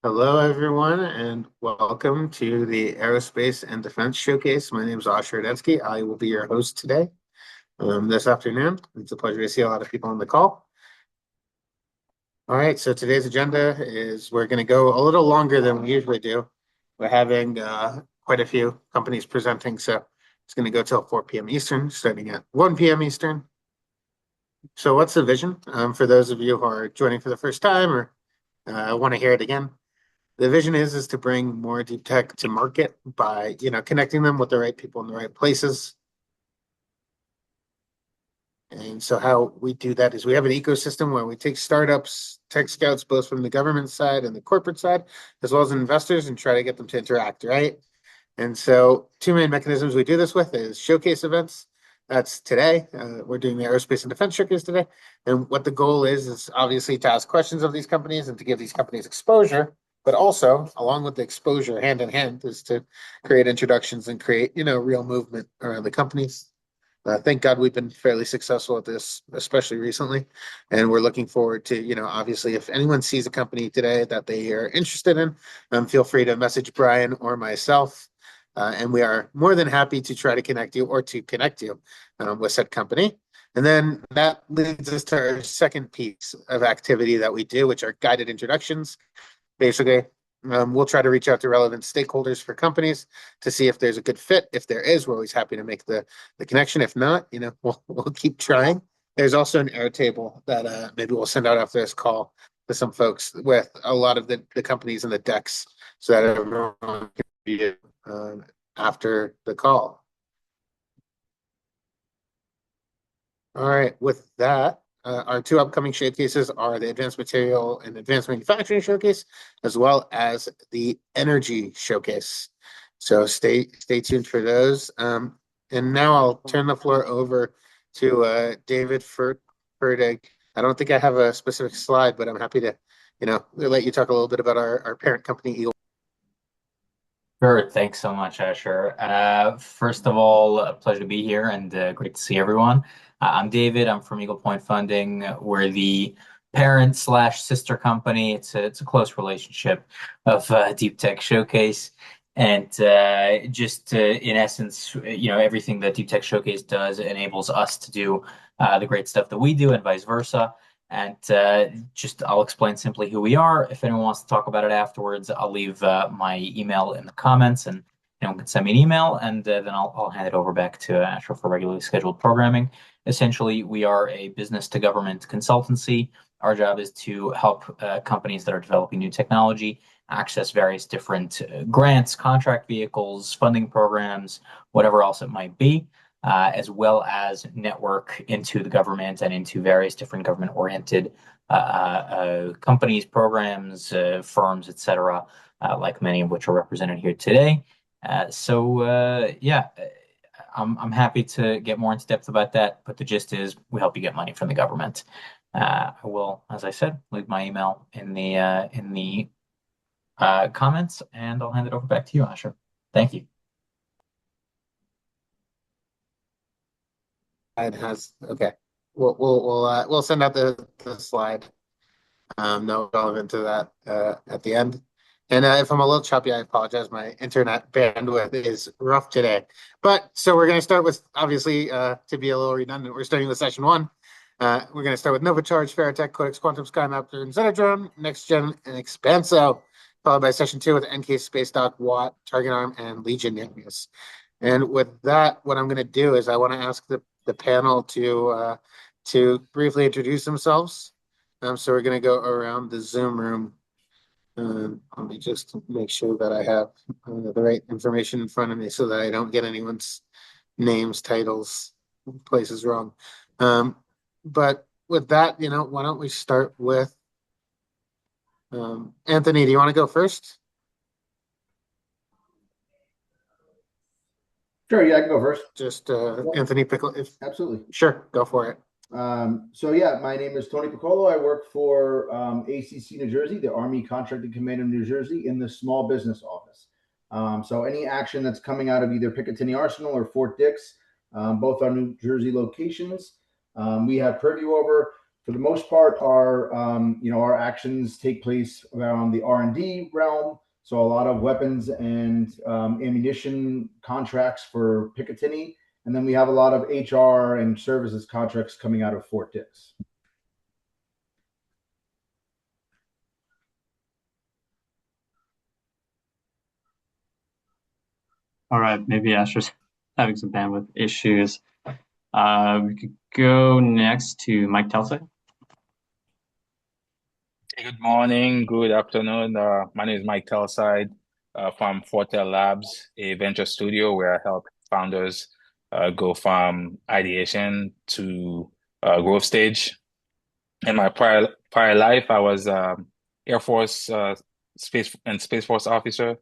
Hello, everyone, and welcome to the Aerospace and Defense Showcase. My name is Osher Adensky. I will be your host today, this afternoon. It's a pleasure to see a lot of people on the call. All right, so today's agenda is we're going to go a little longer than we usually do. We're having quite a few companies presenting, so it's going to go till 4 p.m. Eastern, starting at 1 p.m. Eastern. So, what's the vision for those of you who are joining for the first time or want to hear it again? The vision is to bring more deep tech to market by, connecting them with the right people in the right places. And so how we do that is we have an ecosystem where we take startups, tech scouts, both from the government side and the corporate side, as well as investors, and try to get them to interact, right? And so two main mechanisms we do this with is showcase events. That's today. We're doing the Aerospace and Defense Showcase today. And what the goal is obviously to ask questions of these companies and to give these companies exposure, but also along with the exposure hand in hand is to create introductions and create, real movement around the companies. Thank God we've been fairly successful at this, especially recently. And we're looking forward to, obviously, if anyone sees a company today that they are interested in, feel free to message Brian or myself. And we are more than happy to try to connect you or to connect you with said company. And then that leads us to our second piece of activity that we do, which are guided introductions. Basically, we'll try to reach out to relevant stakeholders for companies to see if there's a good fit. If there is, we're always happy to make the connection. If not, we'll keep trying. There's also an Airtable that maybe we'll send out after this call to some folks with a lot of the companies and the decks so that everyone can view after the call. All right, with that, our two upcoming showcases are the Advanced Material and Advanced Manufacturing Showcase, as well as the Energy Showcase. So stay tuned for those. And now I'll turn the floor over to David Furtig. I don't think I have a specific slide, but I'm happy to, let you talk a little bit about our parent company, Eagle. Sure. Thanks so much, Asher. First of all, a pleasure to be here and great to see everyone. I'm David. I'm from Eagle Point Funding. We're the parent slash sister company. It's a close relationship of Deep Tech Showcase. And just in essence, everything that Deep Tech Showcase does enables us to do the great stuff that we do and vice versa. And I'll explain simply who we are. If anyone wants to talk about it afterwards, I'll leave my email in the comments, and anyone can send me an email, and then I'll hand it over back to Asher for regularly scheduled programming. Essentially, we are a business to government consultancy. Our job is to help companies that are developing new technology access various different grants, contract vehicles, funding programs, whatever else it might be, as well as network into the government and into various different government-oriented companies, programs, firms, etc., like many of which are represented here today. Yeah, I'm happy to get more into depth about that, but the gist is we help you get money from the government. I will, as I said, leave my email in the comments, and I'll hand it over back to you, Asher. Thank you. It has okay. We'll send out the slide. No relevant to that at the end. And if I'm a little choppy, I apologize. My internet bandwidth is rough today. But so we're going to start with, obviously, to be a little redundant, we're starting with session one. We're going to start with NovaCharge, Veritech, Codex, Quantum, SkyMapper, and Zenadrone, Next Gen, and Expanso, followed by session two with NK, Space Dock, Watt, Target Arm, and Legion Nucleus. And with that, what I'm going to do is I want to ask the panel to briefly introduce themselves. So we're going to go around the Zoom room. Let me just make sure that I have the right information in front of me so that I don't get anyone's names, titles, places wrong. But with that, why don't we start with Anthony? Do you want to go first? Sure, yeah, I can go first. Just Anthony Pickle. Absolutely. Sure, go for it. My name is Tony Piccolo. I work for ACC New Jersey, the Army Contracting Command of New Jersey, in the small business office. So any action that's coming out of either Picatinny Arsenal or Fort Dix, both our New Jersey locations, we have purview over. for the most part, our actions take place around the R&D realm. So a lot of weapons and ammunition contracts for Picatinny, and then we have a lot of HR and services contracts coming out of Fort Dix. All right, maybe Asher's having some bandwidth issues. We could go next to Mike Telsey. Hey, good morning, good afternoon. My name is Mike Telside from Fortel Labs, a venture studio where I help founders go from ideation to growth stage. In my prior life, I was Air Force Space Force officer.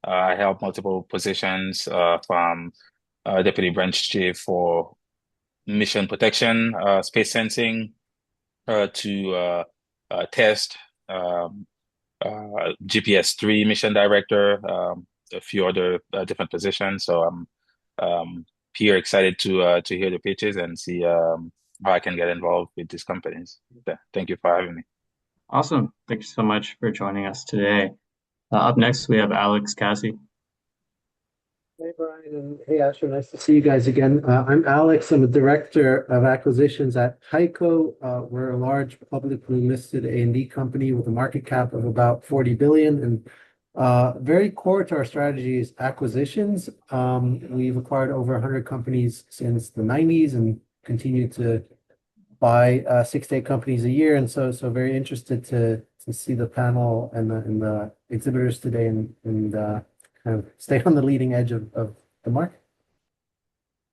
I held multiple positions from Deputy Branch Chief for mission protection, space sensing, to test. Um, GPS 3 mission director, a few other different positions. So I'm here excited to hear the pitches and see how I can get involved with these companies. Thank you for having me. Awesome. Thank you so much for joining us today. Up next, we have Alex Cassie. Hey, Brian, and hey, Asher. Nice to see you guys again. I'm Alex. I'm a director of acquisitions at Tyco. We're a large publicly listed A&D company with a market cap of about 40 billion. And very core to our strategy is acquisitions. We've acquired over 100 companies since the 90s and continue to buy 6 to 8 companies a year. And so very interested to see the panel and the exhibitors today and kind of stay on the leading edge of the market.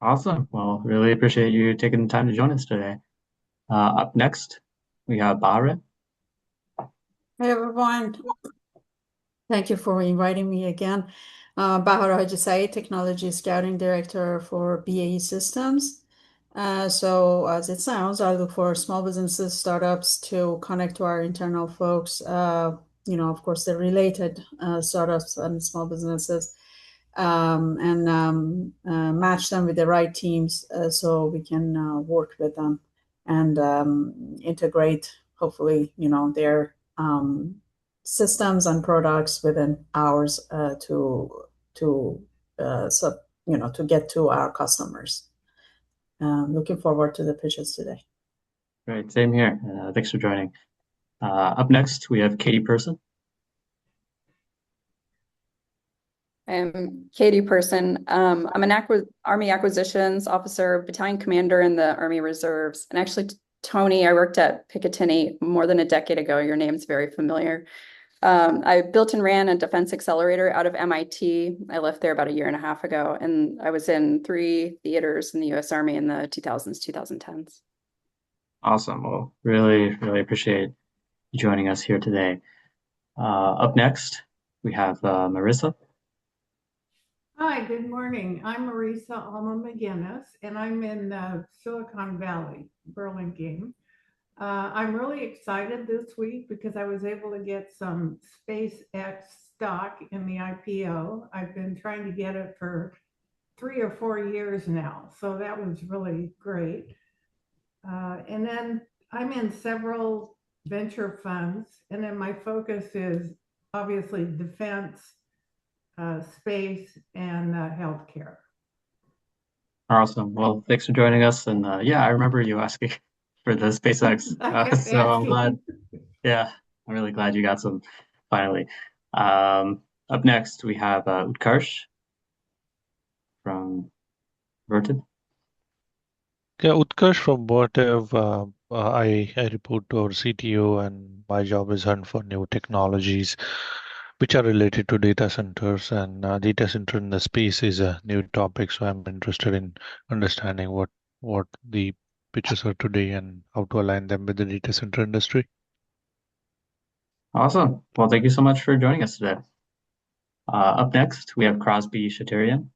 Awesome. Well, really appreciate you taking the time to join us today. Up next, we have Bahre. Hey everyone, thank you for inviting me again. Bahar Hajisai, Technology Scouting Director for BAE Systems. So as it sounds, I look for small businesses, startups to connect to our internal folks. Of course, the related startups and small businesses, and match them with the right teams so we can work with them and integrate, hopefully, their systems and products within hours to get to our customers. Looking forward to the pitches today. Great, same here. Thanks for joining. Up next, we have Katie Person. I'm Katie Person. I'm an Army Acquisitions Officer, Battalion Commander in the Army Reserves. And actually, Tony, I worked at Picatinny more than a decade ago. Your name's very familiar. I built and ran a defense accelerator out of MIT. I left there about a year and a half ago, and I was in 3 theaters in the U.S. Army in the 2000s, 2010s. Awesome. Well, really, really appreciate you joining us here today. Up next, we have Marissa. Hi, good morning. I'm Marisa Alma McGinnis, and I'm in Silicon Valley, Burlingame. I'm really excited this week because I was able to get some SpaceX stock in the IPO. I've been trying to get it for 3 or 4 years now, so that was really great. And then I'm in several venture funds, and then my focus is obviously defense, space, and healthcare. Awesome. Well, thanks for joining us. And yeah, I remember you asking for the SpaceX. So I'm glad. Yeah, I'm really glad you got some finally. Up next, we have Utkarsh from Vertiv. Yeah, Utkarsh from Vertiv. I report to our CTO, and my job is hunt for new technologies which are related to data centers. And data center in the space is a new topic, so I'm interested in understanding what the pitches are today and how to align them with the data center industry. Awesome. Well, thank you so much for joining us today. Up next, we have Crosby Shatarian.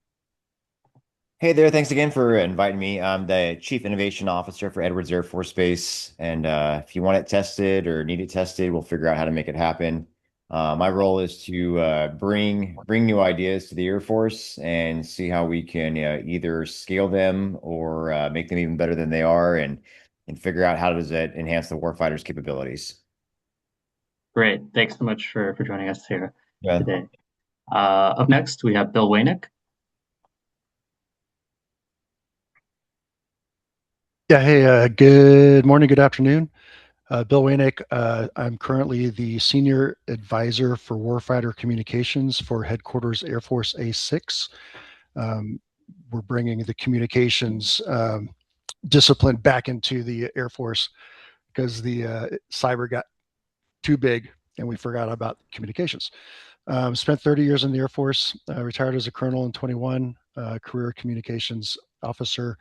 Hey there, thanks again for inviting me. I'm the Chief Innovation Officer for Edwards Air Force Base, and if you want it tested or need it tested, we'll figure out how to make it happen. My role is to bring new ideas to the Air Force and see how we can either scale them or make them even better than they are. And and figure out how does it enhance the warfighter's capabilities. Great. Thanks so much for joining us here Yeah. today. Up next, we have Bill Waynick. Yeah, hey, good morning, good afternoon. Bill Waynick. I'm currently the Senior Advisor for Warfighter Communications for Headquarters Air Force A6. We're bringing the communications discipline back into the Air Force because the cyber got too big and we forgot about communications. Spent 30 years in the Air Force, retired as a colonel in 21, career communications officer,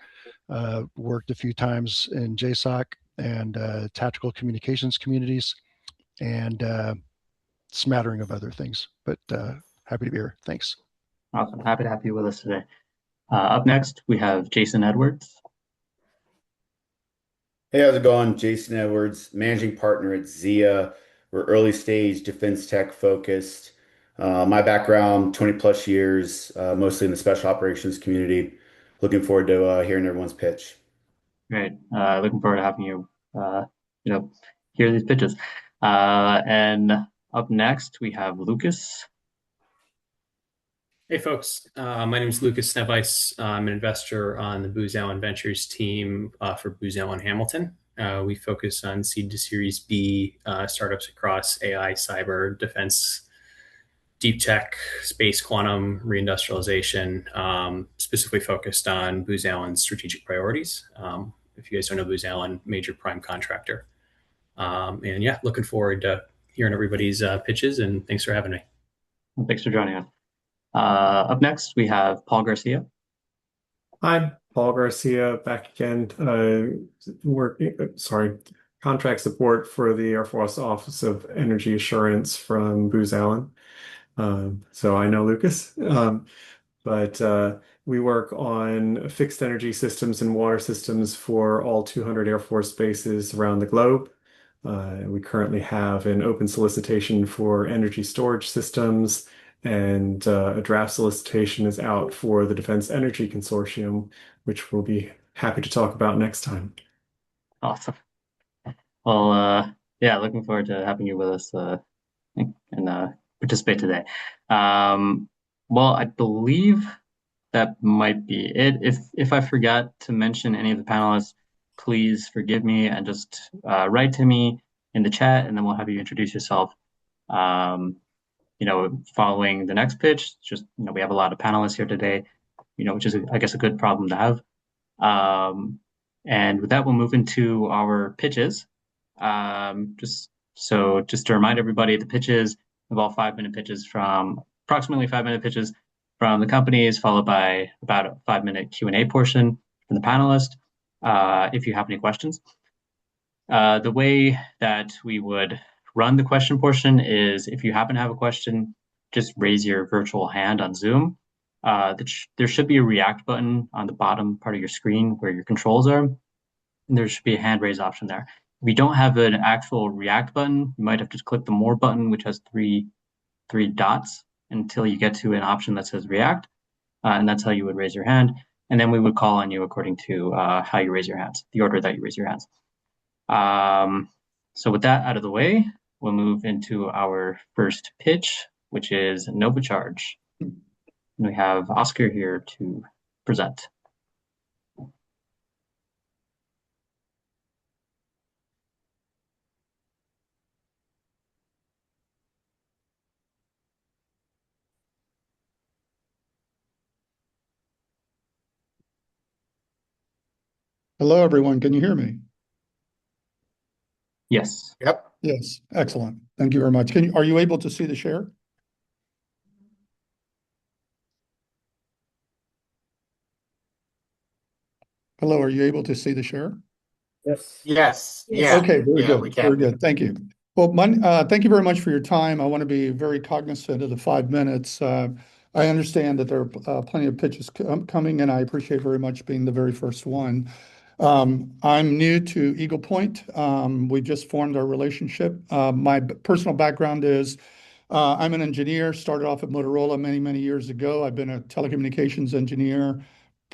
worked a few times in JSOC and tactical communications communities and smattering of other things, but happy to be here. Thanks. Awesome. Happy to have you with us today. Up next, we have Jason Edwards. Hey, how's it going? Jason Edwards, managing partner at Zia. We're early stage defense tech focused. My background, 20 plus years, mostly in the special operations community. Looking forward to hearing everyone's pitch. Great. Looking forward to having you, hear these pitches. And up next, we have Lucas. Hey folks, my name is Lucas Snevice. I'm an investor on the Booz Allen Ventures team for Booz Allen Hamilton. We focus on seed to Series B startups across AI, cyber, defense, deep tech, space, quantum, reindustrialization, specifically focused on Booz Allen's strategic priorities. If you guys don't know Booz Allen, major prime contractor. And yeah, looking forward to hearing everybody's pitches, and thanks for having me. Thanks for joining us. Up next, we have Paul Garcia. Hi, Paul Garcia back again. Contract support for the Air Force Office of Energy Assurance from Booz Allen. So I know Lucas, but we work on fixed energy systems and water systems for all 200 Air Force bases around the globe. We currently have an open solicitation for energy storage systems, and a draft solicitation is out for the Defense Energy Consortium, which we'll be happy to talk about next time. Awesome. Well, yeah, looking forward to having you with us and participate today. Well, I believe that might be it. If I forgot to mention any of the panelists, please forgive me and just write to me in the chat, and then we'll have you introduce yourself. Following the next pitch, just we have a lot of panelists here today, which is I guess a good problem to have. And with that, we'll move into our pitches. Just to remind everybody, the pitches involve 5-minute pitches from approximately 5-minute pitches from the companies, followed by about a 5-minute Q&A portion from the panelist. If you have any questions, the way that we would run the question portion is if you happen to have a question, just raise your virtual hand on Zoom. There should be a react button on the bottom part of your screen where your controls are. And there should be a hand raise option there. If you don't have an actual react button, you might have to click the more button, which has three dots until you get to an option that says react. And that's how you would raise your hand. And then we would call on you according to how you raise your hands, the order that you raise your hands. So with that out of the way, we'll move into our first pitch, which is Nova Charge. And we have Oscar here to present. Hello, everyone. Can you hear me? Yes. Yep. Yes. Excellent. Thank you very much. Are you able to see the share? Hello, are you able to see the share? Yes. Yes. Yeah. Okay, very Yeah, good. we can. Very good. Thank you. Well, thank you very much for your time. I want to be very cognizant of the 5 minutes. I understand that there are plenty of pitches coming, and I appreciate very much being the very first one. I'm new to Eagle Point. We just formed our relationship. My personal background is I'm an engineer, started off at Motorola many, many years ago. I've been a telecommunications engineer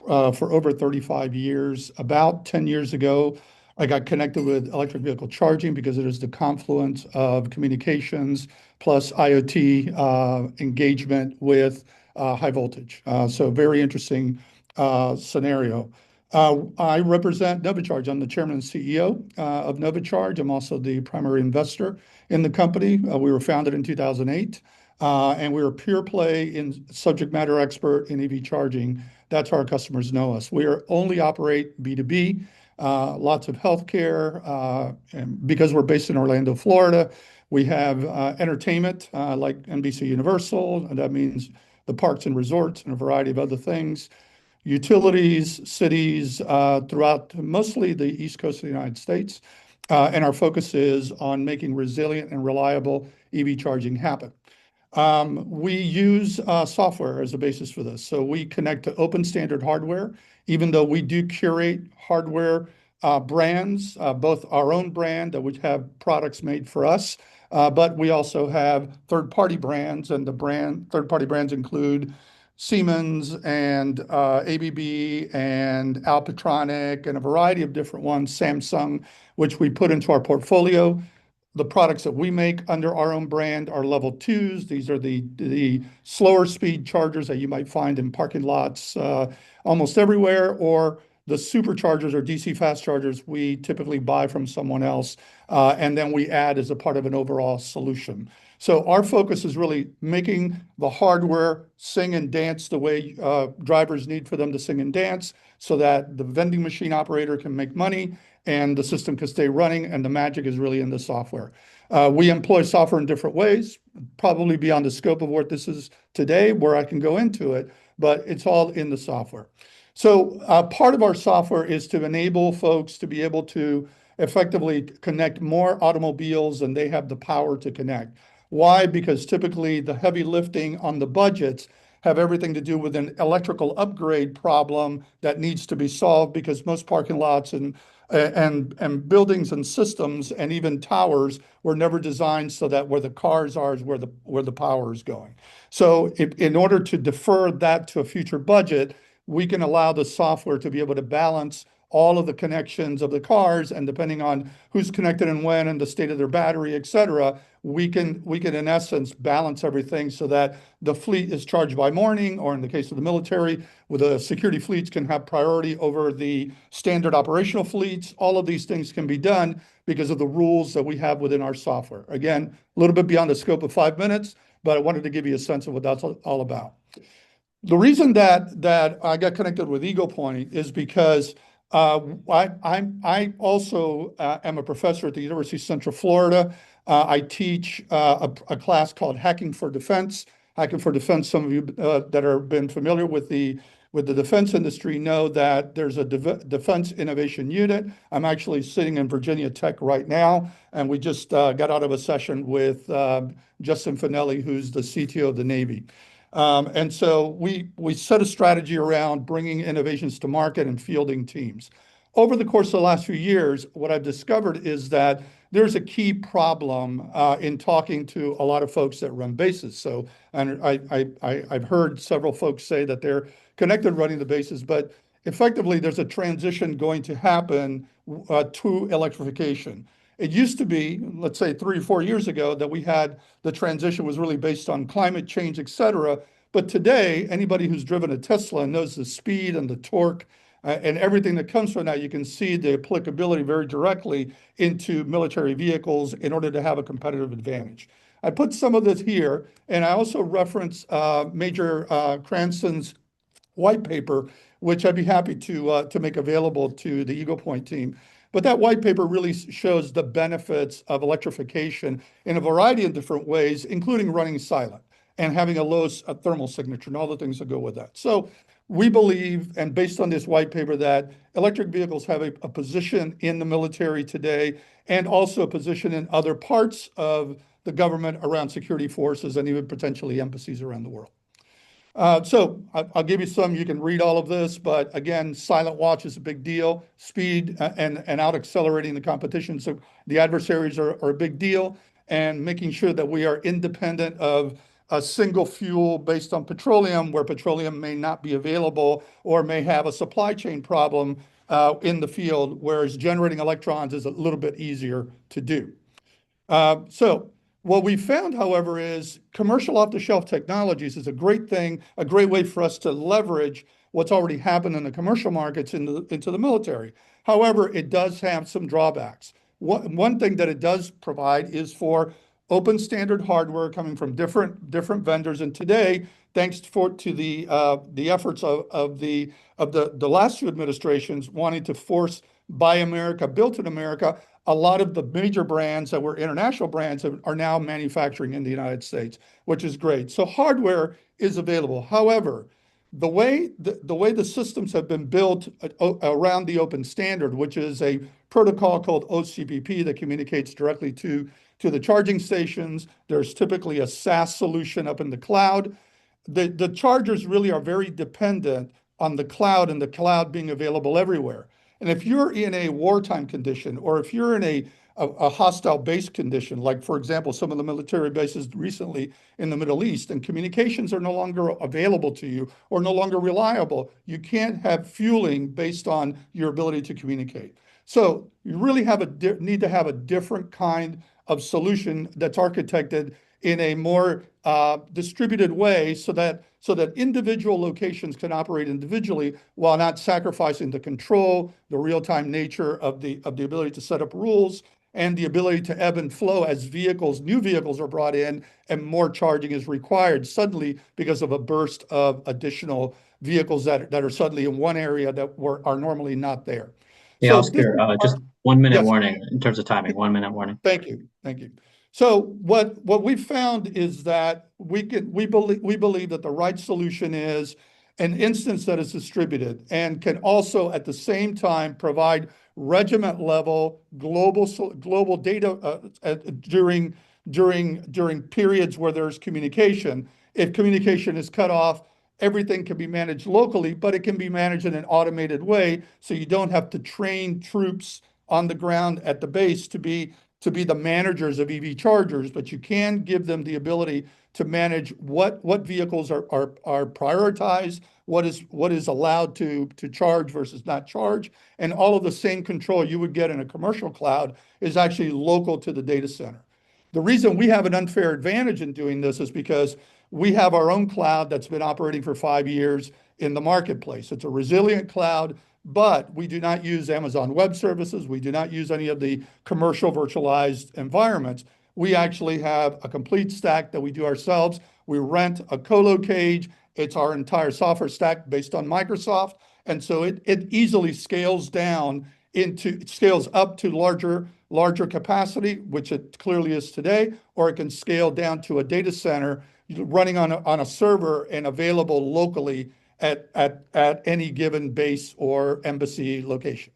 for over 35 years. About 10 years ago, I got connected with electric vehicle charging because it is the confluence of communications plus IoT engagement with high voltage. So very interesting scenario. I represent NovaCharge. I'm the chairman and CEO of NovaCharge. I'm also the primary investor in the company. We were founded in 2008, and we're a pure play in subject matter expert in EV charging. That's how our customers know us. We are only operate B2B, lots of healthcare, and because we're based in Orlando, Florida, we have entertainment like NBC Universal, and that means the parks and resorts and a variety of other things, utilities, cities throughout mostly the East Coast of the United States. And our focus is on making resilient and reliable EV charging happen. We use software as a basis for this. So we connect to open standard hardware, even though we do curate hardware brands, both our own brand, which have products made for us, but we also have third-party brands, and third-party brands include Siemens and ABB and Alpitronic and a variety of different ones, Samsung, which we put into our portfolio. The products that we make under our own brand are level twos. These are the slower speed chargers that you might find in parking lots almost everywhere, or the superchargers or DC fast chargers we typically buy from someone else, and then we add as a part of an overall solution. So our focus is really making the hardware sing and dance the way drivers need for them to sing and dance, so that the vending machine operator can make money and the system can stay running, and the magic is really in the software. We employ software in different ways, probably beyond the scope of what this is today, where I can go into it, but it's all in the software. So part of our software is to enable folks to be able to effectively connect more automobiles than they have the power to connect. Why? Because typically the heavy lifting on the budgets have everything to do with an electrical upgrade problem that needs to be solved, because most parking lots and buildings and systems and even towers were never designed so that where the cars are is where the power is going. So in order to defer that to a future budget, we can allow the software to be able to balance all of the connections of the cars, and depending on who's connected and when and the state of their battery, et cetera, we can in essence balance everything so that the fleet is charged by morning, or in the case of the military, with the security fleets can have priority over the standard operational fleets. All of these things can be done because of the rules that we have within our software. Again, a little bit beyond the scope of 5 minutes, but I wanted to give you a sense of what that's all about. The reason that I got connected with Eagle Point is because I also am a professor at the University of Central Florida. I teach a class called Hacking for Defense. Hacking for Defense, some of you that have been familiar with the defense industry know that there's a defense innovation unit. I'm actually sitting in Virginia Tech right now, and we just got out of a session with Justin Finelli, who's the CTO of the Navy. And so we set a strategy around bringing innovations to market and fielding teams. Over the course of the last few years, what I've discovered is that there's a key problem in talking to a lot of folks that run bases. So, and I've heard several folks say that they're connected running the bases, but effectively there's a transition going to happen to electrification. It used to be, let's say 3 or 4 years ago, that we had the transition was really based on climate change, et cetera. But today, anybody who's driven a Tesla knows the speed and the torque and everything that comes from that. You can see the applicability very directly into military vehicles in order to have a competitive advantage. I put some of this here, and I also reference Major Cranston's white paper, which I'd be happy to make available to the Eagle Point team. But that white paper really shows the benefits of electrification in a variety of different ways, including running silent and having a low thermal signature and all the things that go with that. So we believe, and based on this white paper, that electric vehicles have a position in the military today, and also a position in other parts of the government around security forces and even potentially embassies around the world. So I'll give you some, you can read all of this, but again, silent watch is a big deal. Speed and out accelerating the competition. So the adversaries are a big deal, and making sure that we are independent of a single fuel based on petroleum, where petroleum may not be available or may have a supply chain problem in the field, whereas generating electrons is a little bit easier to do. So what we found, however, is commercial off-the-shelf technologies is a great thing, a great way for us to leverage what's already happened in the commercial markets into the military. However, it does have some drawbacks. One thing that it does provide is for open standard hardware coming from different vendors. And today, thanks to the efforts of the last two administrations wanting to force Buy America, Built in America, a lot of the major brands that were international brands are now manufacturing in the United States, which is great. So hardware is available. However, the way the systems have been built around the open standard, which is a protocol called OCPP that communicates directly to the charging stations. There's typically a SaaS solution up in the cloud. The chargers really are very dependent on the cloud and the cloud being available everywhere. And if you're in a wartime condition, or if you're in a hostile base condition, like, for example, some of the military bases recently in the Middle East, and communications are no longer available to you or no longer reliable, you can't have fueling based on your ability to communicate. So you really need to have a different kind of solution that's architected in a more distributed way, so that individual locations can operate individually while not sacrificing the control, the real-time nature of the ability to set up rules, and the ability to ebb and flow as new vehicles are brought in and more charging is required suddenly because of a burst of additional vehicles that are suddenly in one area that are normally not there. Hey, So this Oscar, is just 1 minute yes. warning in terms of timing. 1 minute warning. Thank you. Thank you. So what we found is that we believe that the right solution is an instance that is distributed and can also at the same time provide regiment level global data during periods where there's communication. If communication is cut off, everything can be managed locally, but it can be managed in an automated way, so you don't have to train troops on the ground at the base to be the managers of EV chargers, but you can give them the ability to manage what vehicles are prioritized, what is allowed to charge versus not charge, and all of the same control you would get in a commercial cloud is actually local to the data center. The reason we have an unfair advantage in doing this is because we have our own cloud that's been operating for 5 years in the marketplace. It's a resilient cloud, but we do not use Amazon Web Services. We do not use any of the commercial virtualized environments. We actually have a complete stack that we do ourselves. We rent a colo cage. It's our entire software stack based on Microsoft. And so it easily scales up to larger capacity, which it clearly is today, or it can scale down to a data center running on a server and available locally at any given base or embassy location.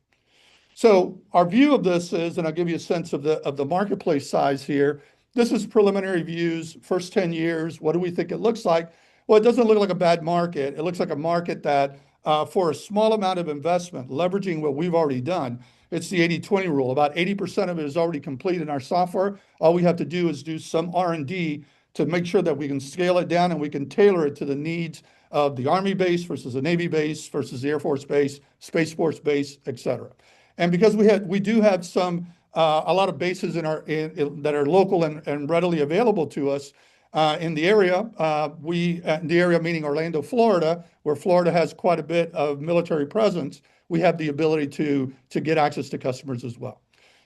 So our view of this is, and I'll give you a sense of the marketplace size here. This is preliminary views, first 10 years. What do we think it looks like? Well, it doesn't look like a bad market. It looks like a market that for a small amount of investment, leveraging what we've already done, it's the 80-20 rule. About 80% of it is already complete in our software. All we have to do is do some R&D to make sure that we can scale it down and we can tailor it to the needs of the Army base versus the Navy base versus the Air Force base, Space Force base, et cetera. And because we do have a lot of bases that are local and readily available to us in the area, in the area meaning Orlando, Florida, where Florida has quite a bit of military presence, we have the ability to get access to customers as well.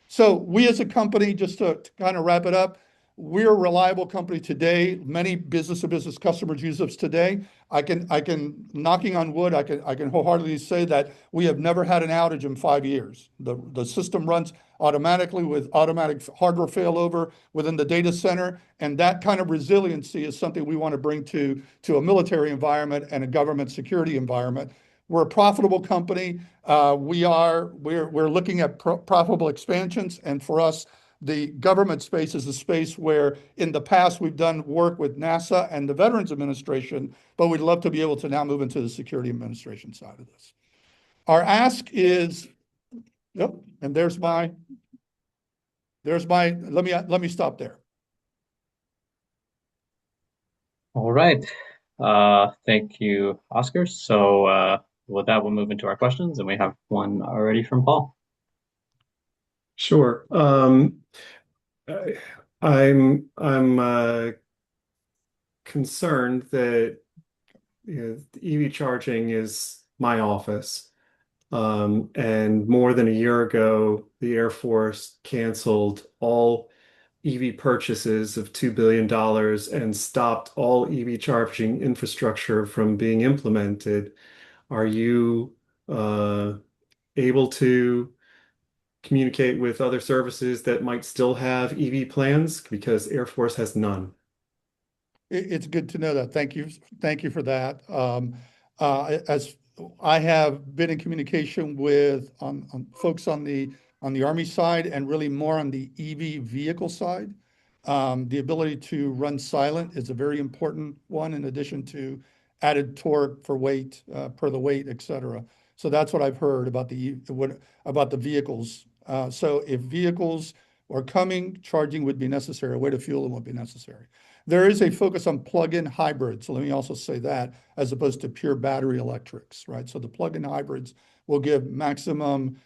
So we as a company, just to kind of wrap it up, we're a reliable company today. Many business-to-business customers use us today. I can knocking on wood, I can wholeheartedly say that we have never had an outage in 5 years. The system runs automatically with automatic hardware failover within the data center, and that kind of resiliency is something we want to bring to a military environment and a government security environment. We're a profitable company. We're looking at profitable expansions, and for us, the government space is a space where in the past we've done work with NASA and the Veterans Administration, but we'd love to be able to now move into the Security Administration side of this. Our ask is, yep, and let me stop there. All right. Thank you, Oscar. So with that, we'll move into our questions, and we have one already from Paul. Sure. I- I'm concerned that EV charging is my office. And more than a year ago, the Air Force canceled all EV purchases of $2 billion dollars and stopped all EV charging infrastructure from being implemented. Are you able to communicate with other services that might still have EV plans? Because Air Force has none. It's good to know that. Thank you for that. As I have been in communication with on folks on the Army side and really more on the EV vehicle side. The ability to run silent is a very important one, in addition to added torque for weight, per the weight, et cetera. So that's what I've heard about about the vehicles. So if vehicles are coming, charging would be necessary. A way to fuel them would be necessary. There is a focus on plug-in hybrids. So let me also say that, as opposed to pure battery electrics, right? So the plug-in hybrids will give maximum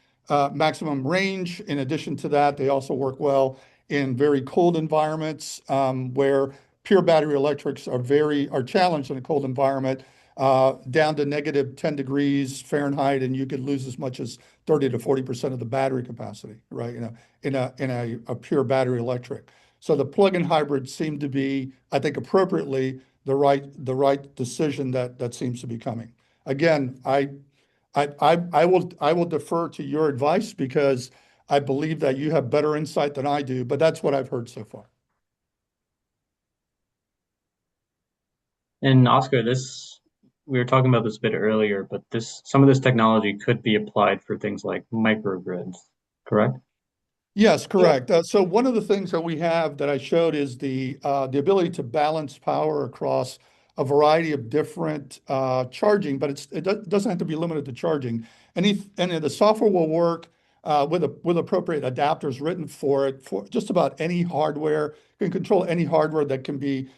range. In addition to that, they also work well in very cold environments, where pure battery electrics are challenged in a cold environment, down to -10 degrees Fahrenheit, and you could lose as much as 30 to 40% of the battery capacity, right? In a pure battery electric. So the plug-in hybrids seem to be, I think, appropriately the right decision that seems to be coming. Again, I will defer to your advice because I believe that you have better insight than I do, but that's what I've heard so far. And Oscar, we were talking about this a bit earlier, but some of this technology could be applied for things like microgrids, correct? Yes, correct. So one of the things that we have that I showed is the ability to balance power across a variety of different charging, but doesn't have to be limited to charging. And the software will work with appropriate adapters written for it for just about any hardware. You can control any hardware that can be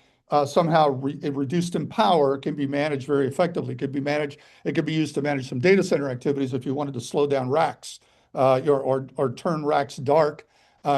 somehow reduced in power. It can be managed very effectively. It could be used to manage some data center activities if you wanted to slow down racks, or turn racks dark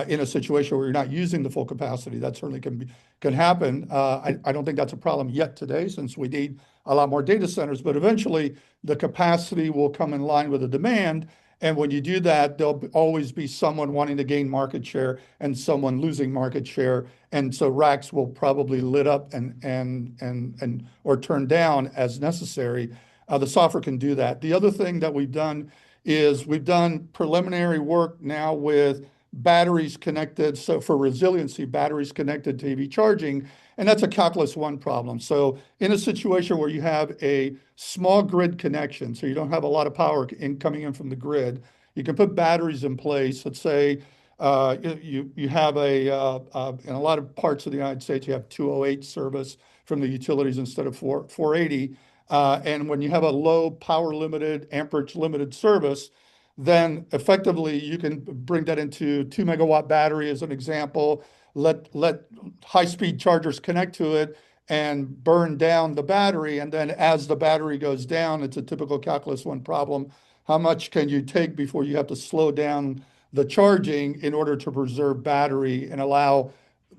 in a situation where you're not using the full capacity. That certainly can happen. I don't think that's a problem yet today, since we need a lot more data centers, but eventually the capacity will come in line with the demand. And when you do that, there'll always be someone wanting to gain market share and someone losing market share. And so racks will probably lit up and or turn down as necessary. The software can do that. The other thing that we've done is we've done preliminary work now with batteries connected. So for resiliency, batteries connected to EV charging, and that's a calculus one problem. So in a situation where you have a small grid connection, so you don't have a lot of power coming in from the grid, you can put batteries in place. Let's say you have in a lot of parts of the United States, you have 208 service from the utilities instead of 480. And when you have a low power limited, amperage limited service, then effectively you can bring that into 2 megawatt battery as an example, let high speed chargers connect to it and burn down the battery. And then as the battery goes down, it's a typical calculus one problem. How much can you take before you have to slow down the charging in order to preserve battery and allow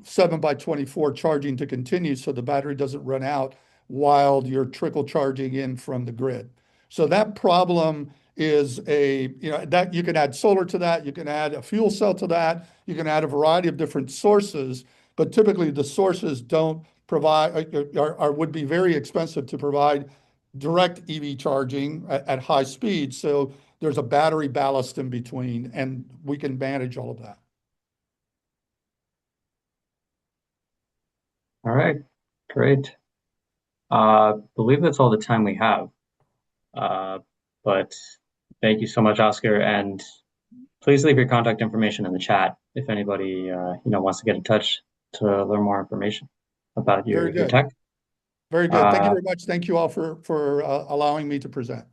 7 by 24 charging to continue so the battery doesn't run out while you're trickle charging in from the grid. So that problem is that you can add solar to that, you can add a fuel cell to that, you can add a variety of different sources, but typically the sources don't provide would be very expensive to provide direct EV charging at high speed. So there's a battery ballast in between, and we can manage all of that. All right, great. Believe that's all the time we have. But thank you so much, Oscar, and please leave your contact information in the chat if anybody wants to get in touch to learn more information about Very your good. tech. Very good. Thank you very much. Thank you all for allowing me to present.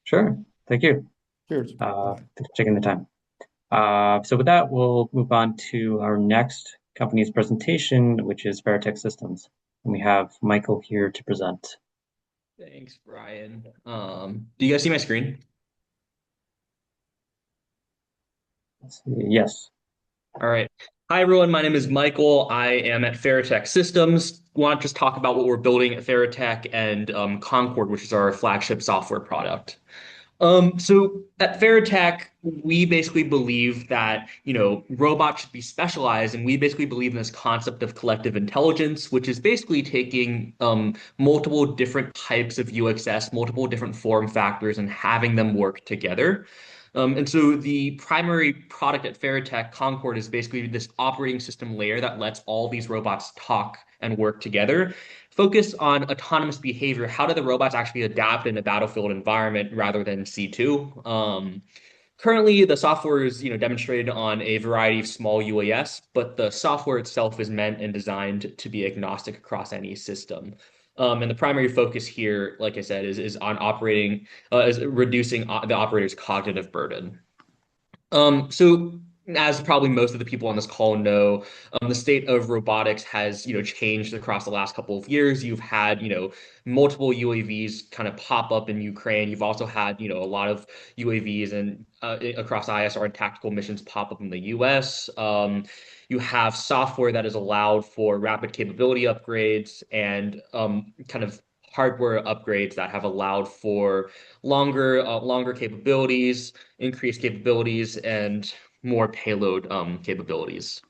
Sure. Thank you. Cheers. Thanks for taking the time. So with that, we'll move on to our next company's presentation, which is Veritech Systems. And we have Michael here to present. Thanks, Brian. Do you guys see my screen? Let's see. Yes. All right. Hi, everyone. My name is Michael. I am at Ferritech Systems. Want to just talk about what we're building at Ferritech and Concord, which is our flagship software product. So at Veritech, we basically believe that, robots should be specialized, and we basically believe in this concept of collective intelligence, which is basically taking multiple different types of UXS, multiple different form factors, and having them work together. And so the primary product at Veritech, Concord, is basically this operating system layer that lets all these robots talk and work together. Focus on autonomous behavior. How do the robots actually adapt in a battlefield environment rather than C2? Currently, the software is demonstrated on a variety of small UAS, but the software itself is meant and designed to be agnostic across any system. And the primary focus here, like I said, is on is reducing the operator's cognitive burden. So as probably most of the people on this call know, the state of robotics has, changed across the last couple of years. You've had, multiple UAVs kind of pop up in Ukraine. You've also had, a lot of UAVs and across ISR and tactical missions pop up in the US. You have software that is allowed for rapid capability upgrades and kind of hardware upgrades that have allowed for longer capabilities, increased capabilities, and more payload capabilities.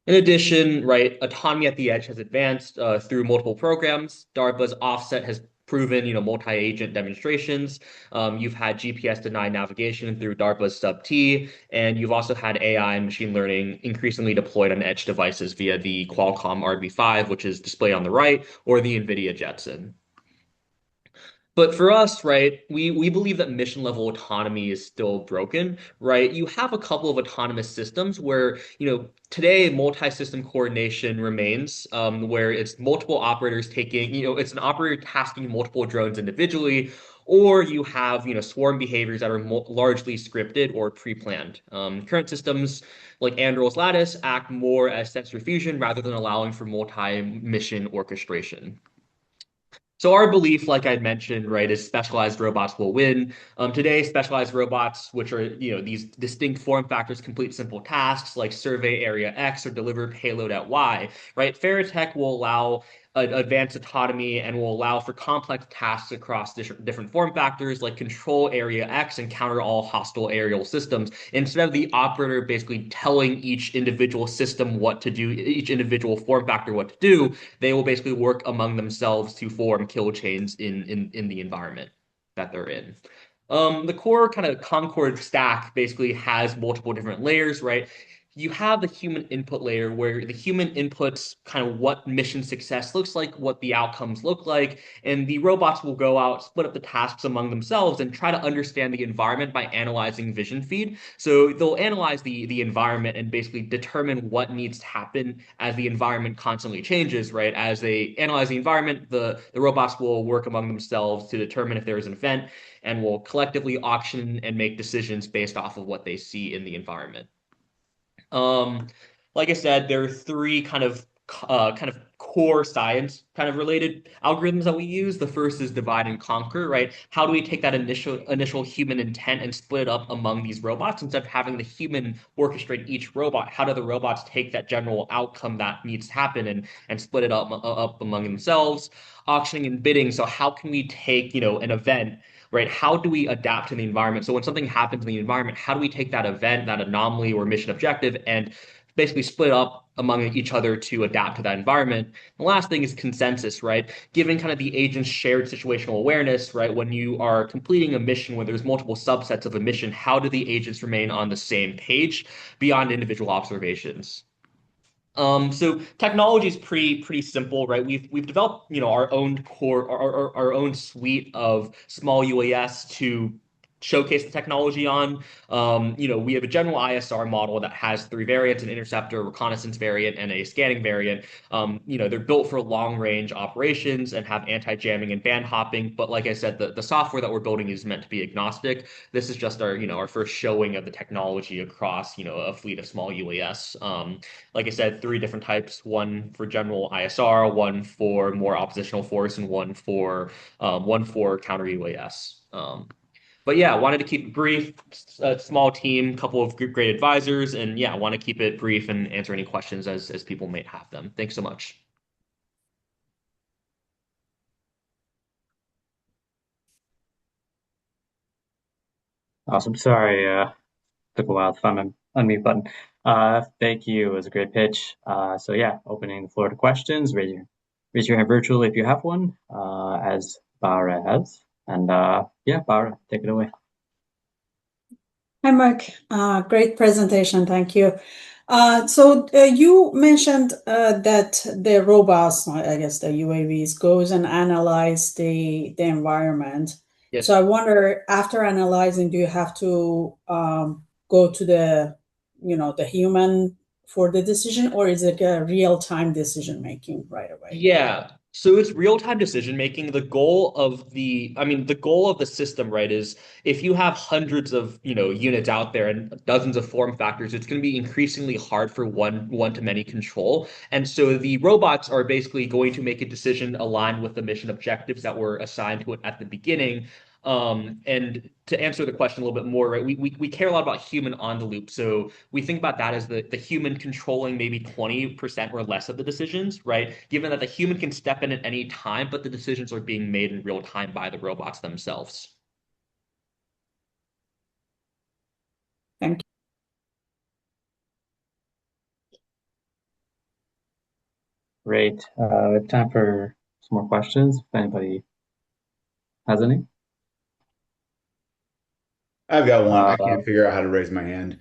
In addition, right, autonomy at the edge has advanced through multiple programs. DARPA's Offset has proven, multi-agent demonstrations. You've had GPS-denied navigation through DARPA's Sub-T, and you've also had AI and machine learning increasingly deployed on edge devices via the Qualcomm RB5, which is displayed on the right, or the NVIDIA Jetson. But for us, right, we believe that mission level autonomy is still broken, right? You have a couple of autonomous systems where, today multi-system coordination remains, where it's multiple operators taking, it's an operator tasking multiple drones individually, or you have, swarm behaviors that are largely scripted or pre-planned. Current systems like Anduril's Lattice act more as sensor fusion rather than allowing for multi-mission orchestration. So our belief, like I'd mentioned, right, is specialized robots will win. Today, specialized robots, which are these distinct form factors, complete simple tasks like survey area X or deliver payload at Y. Right, Ferritech will allow advanced autonomy and will allow for complex tasks across different form factors like control area X and counter all hostile aerial systems. Instead of the operator basically telling each individual system what to do, each individual form factor what to do, they will basically work among themselves to form kill chains in the environment that they're in. The core kind of Concord stack basically has multiple different layers, right? You have the human input layer where the human inputs kind of what mission success looks like, what the outcomes look like, and the robots will go out, split up the tasks among themselves, and try to understand the environment by analyzing vision feed. So they'll analyze the environment and basically determine what needs to happen as the environment constantly changes, right? As they analyze the environment, the robots will work among themselves to determine if there is an event and will collectively auction and make decisions based off of what they see in the environment. Like I said, there are three kind of core science kind of related algorithms that we use. The first is divide and conquer, right? How do we take that initial human intent and split it up among these robots instead of having the human orchestrate each robot? How do the robots take that general outcome that needs to happen and split it up among themselves? Auctioning and bidding. So how can we take, an event, right? How do we adapt to the environment? So when something happens in the environment, how do we take that event, that anomaly or mission objective, and basically split up among each other to adapt to that environment? The last thing is consensus, right? Given kind of the agent's shared situational awareness, right? When you are completing a mission where there's multiple subsets of a mission, how do the agents remain on the same page beyond individual observations? So technology is pretty simple, right? We've developed our own core, our own suite of small UAS to showcase the technology on. We have a general ISR model that has three variants: an interceptor, reconnaissance variant, and a scanning variant. They're built for long range operations and have anti-jamming and band hopping. But like I said, the software that we're building is meant to be agnostic. This is just our first showing of the technology across, a fleet of small UAS. Like I said, three different types: one for general ISR, one for more oppositional force, and one for counter UAS. But yeah, wanted to keep it brief. A small team, couple of great advisors, and yeah, want to keep it brief and answer any questions as people may have them. Thanks so much. Awesome. Sorry, took a while to find my unmute button. Thank you. It was a great pitch. So yeah, opening the floor to questions. Raise your hand virtually if you have one, as Bara has. And yeah, Bara, take it away. Hi, Mark. Great presentation. Thank you. So you mentioned that the robots, I guess the UAVs, goes and analyze the environment. Yes. So I wonder, after analyzing, do you have to go to the human for the decision, or is it a real-time decision making right away? Yeah. So it's real-time decision making. The goal of the system, right, is if you have hundreds of, units out there and dozens of form factors, it's going to be increasingly hard for one-to-many control. And so the robots are basically going to make a decision aligned with the mission objectives that were assigned to it at the beginning. And to answer the question a little bit more, right, we care a lot about human on the loop. So we think about that as the human controlling maybe 20% or less of the decisions, right? Given that the human can step in at any time, but the decisions are being made in real time by the robots themselves. Thank you. Great. We have time for some more questions if anybody has any. I've got one. I can't figure out how to raise my hand.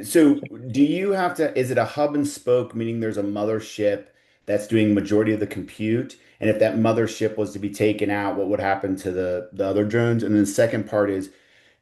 So do you have to, is it a hub and spoke, meaning there's a mothership that's doing majority of the compute? And if that mothership was to be taken out, what would happen to the other drones? And then the second part is,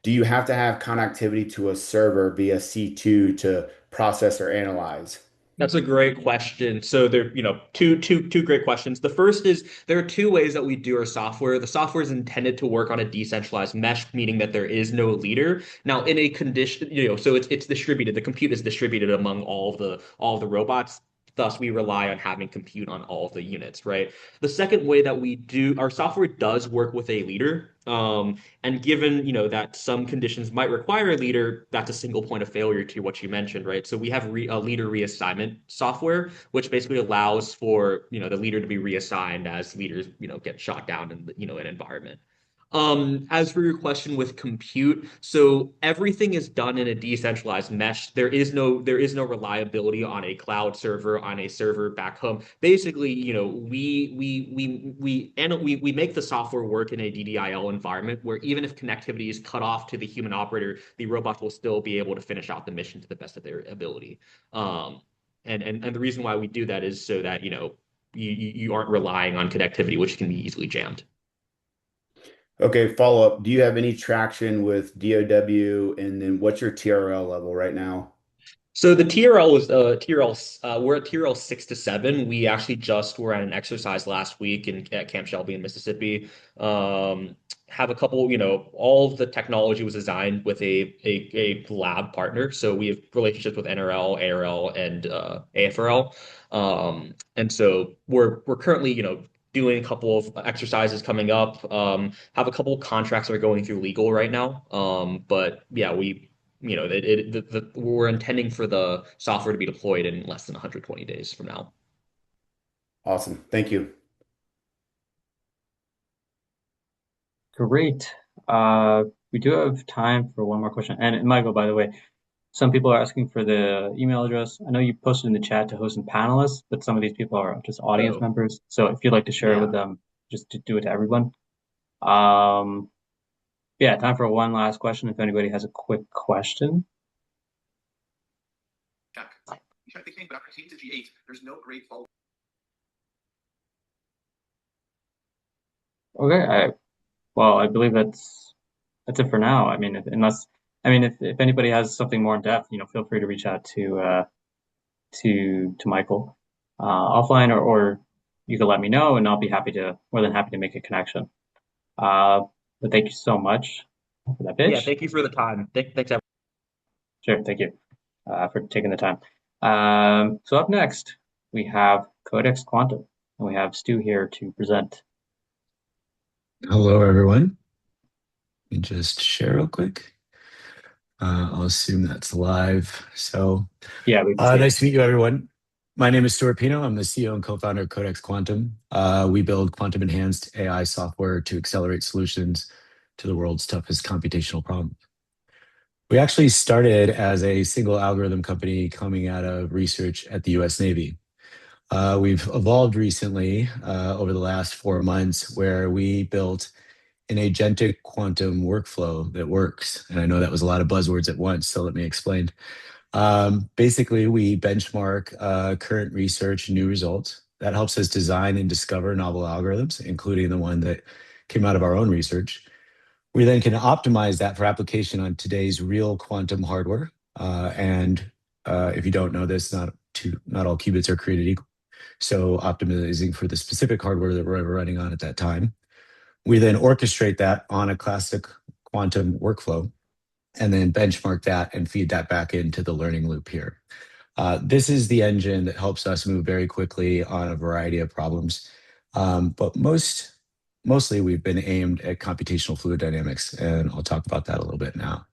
do you have to have connectivity to a server via C2 to process or analyze? That's a great question. So there, two great questions. The first is there are two ways that we do our software. The software is intended to work on a decentralized mesh, meaning that there is no leader. Now, in a condition, so it's distributed. The compute is distributed among all of the robots. Thus, we rely on having compute on all of the units, right? The second way that we do our software does work with a leader. And given, that some conditions might require a leader, that's a single point of failure to what you mentioned, right? So we have a leader reassignment software, which basically allows for, the leader to be reassigned as leaders, get shot down in, an environment. As for your question with compute, so everything is done in a decentralized mesh. There is no reliability on a cloud server, on a server back home. Basically, we make the software work in a DDIL environment where even if connectivity is cut off to the human operator, the robot will still be able to finish out the mission to the best of their ability. And the reason why we do that is so that, you aren't relying on connectivity, which can be easily jammed. Okay, follow up. Do you have any traction with DOW? And then what's your TRL level right now? So the TRL was TRL. We're at TRL 6 to 7. We actually just were at an exercise last week at Camp Shelby in Mississippi. Have a couple, all of the technology was designed with a lab partner. So we have relationships with NRL, ARL, and AFRL. And so we're currently, doing a couple of exercises coming up. Have a couple of contracts that are going through legal right now. But yeah, we're intending for the software to be deployed in less than 120 days from now. Awesome. Thank you. Great. We do have time for one more question. And Michael, by the way, some people are asking for the email address. I know you posted in the chat to host some panelists, but some of these people are just audience members. So if you'd like to share it with them, just to do it to everyone. Yeah, time for one last question. If anybody has a quick question. Okay, well, I believe that's that's it for now. I mean, if anybody has something more in depth, feel free to reach out to Michael offline, or you can let me know, and I'll be more than happy to make a connection. But thank you so much for that pitch. Yeah, thank you for the time. Thanks, everyone. Sure, thank you for taking the time. So up next, we have Codex Quantum, and we have Stu here to present. Hello, everyone. Let me just share real quick. I'll assume that's live. So, yeah, nice to meet you, everyone. My name is Stuart Pino. I'm the CEO and co-founder of Codex Quantum. We build quantum-enhanced AI software to accelerate solutions to the world's toughest computational problems. We actually started as a single algorithm company coming out of research at the US Navy. We've evolved recently over the last 4 months, where we built an agentic quantum workflow that works. And I know that was a lot of buzzwords at once, so let me explain. Basically, we benchmark current research, new results. That helps us design and discover novel algorithms, including the one that came out of our own research. We then can optimize that for application on today's real quantum hardware. And if you don't know this, not all qubits are created equal. So optimizing for the specific hardware that we're running on at that time. We then orchestrate that on a classic quantum workflow, and then benchmark that and feed that back into the learning loop here. This is the engine that helps us move very quickly on a variety of problems. But mostly we've been aimed at computational fluid dynamics, and I'll talk about that a little bit now.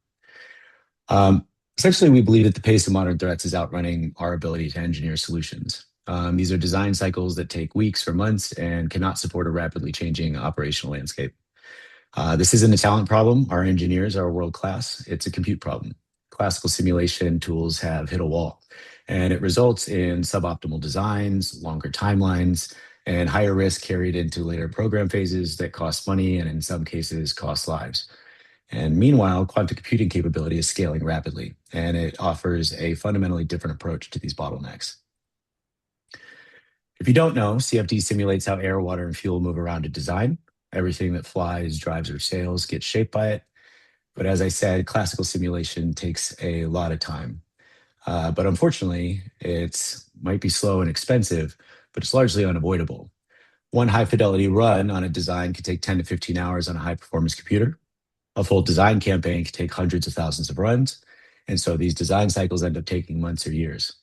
Essentially, we believe that the pace of modern threats is outrunning our ability to engineer solutions. These are design cycles that take weeks or months and cannot support a rapidly changing operational landscape. This isn't a talent problem. Our engineers are world-class. It's a compute problem. Classical simulation tools have hit a wall, and it results in suboptimal designs, longer timelines, and higher risk carried into later program phases that cost money and in some cases cost lives. And meanwhile, quantum computing capability is scaling rapidly, and it offers a fundamentally different approach to these bottlenecks. If you don't know, CFD simulates how air, water, and fuel move around a design. Everything that flies, drives, or sails gets shaped by it. But as I said, classical simulation takes a lot of time. But unfortunately, it might be slow and expensive, but it's largely unavoidable. One high fidelity run on a design could take 10 to 15 hours on a high performance computer. A full design campaign can take hundreds of thousands of runs. And so these design cycles end up taking months or years.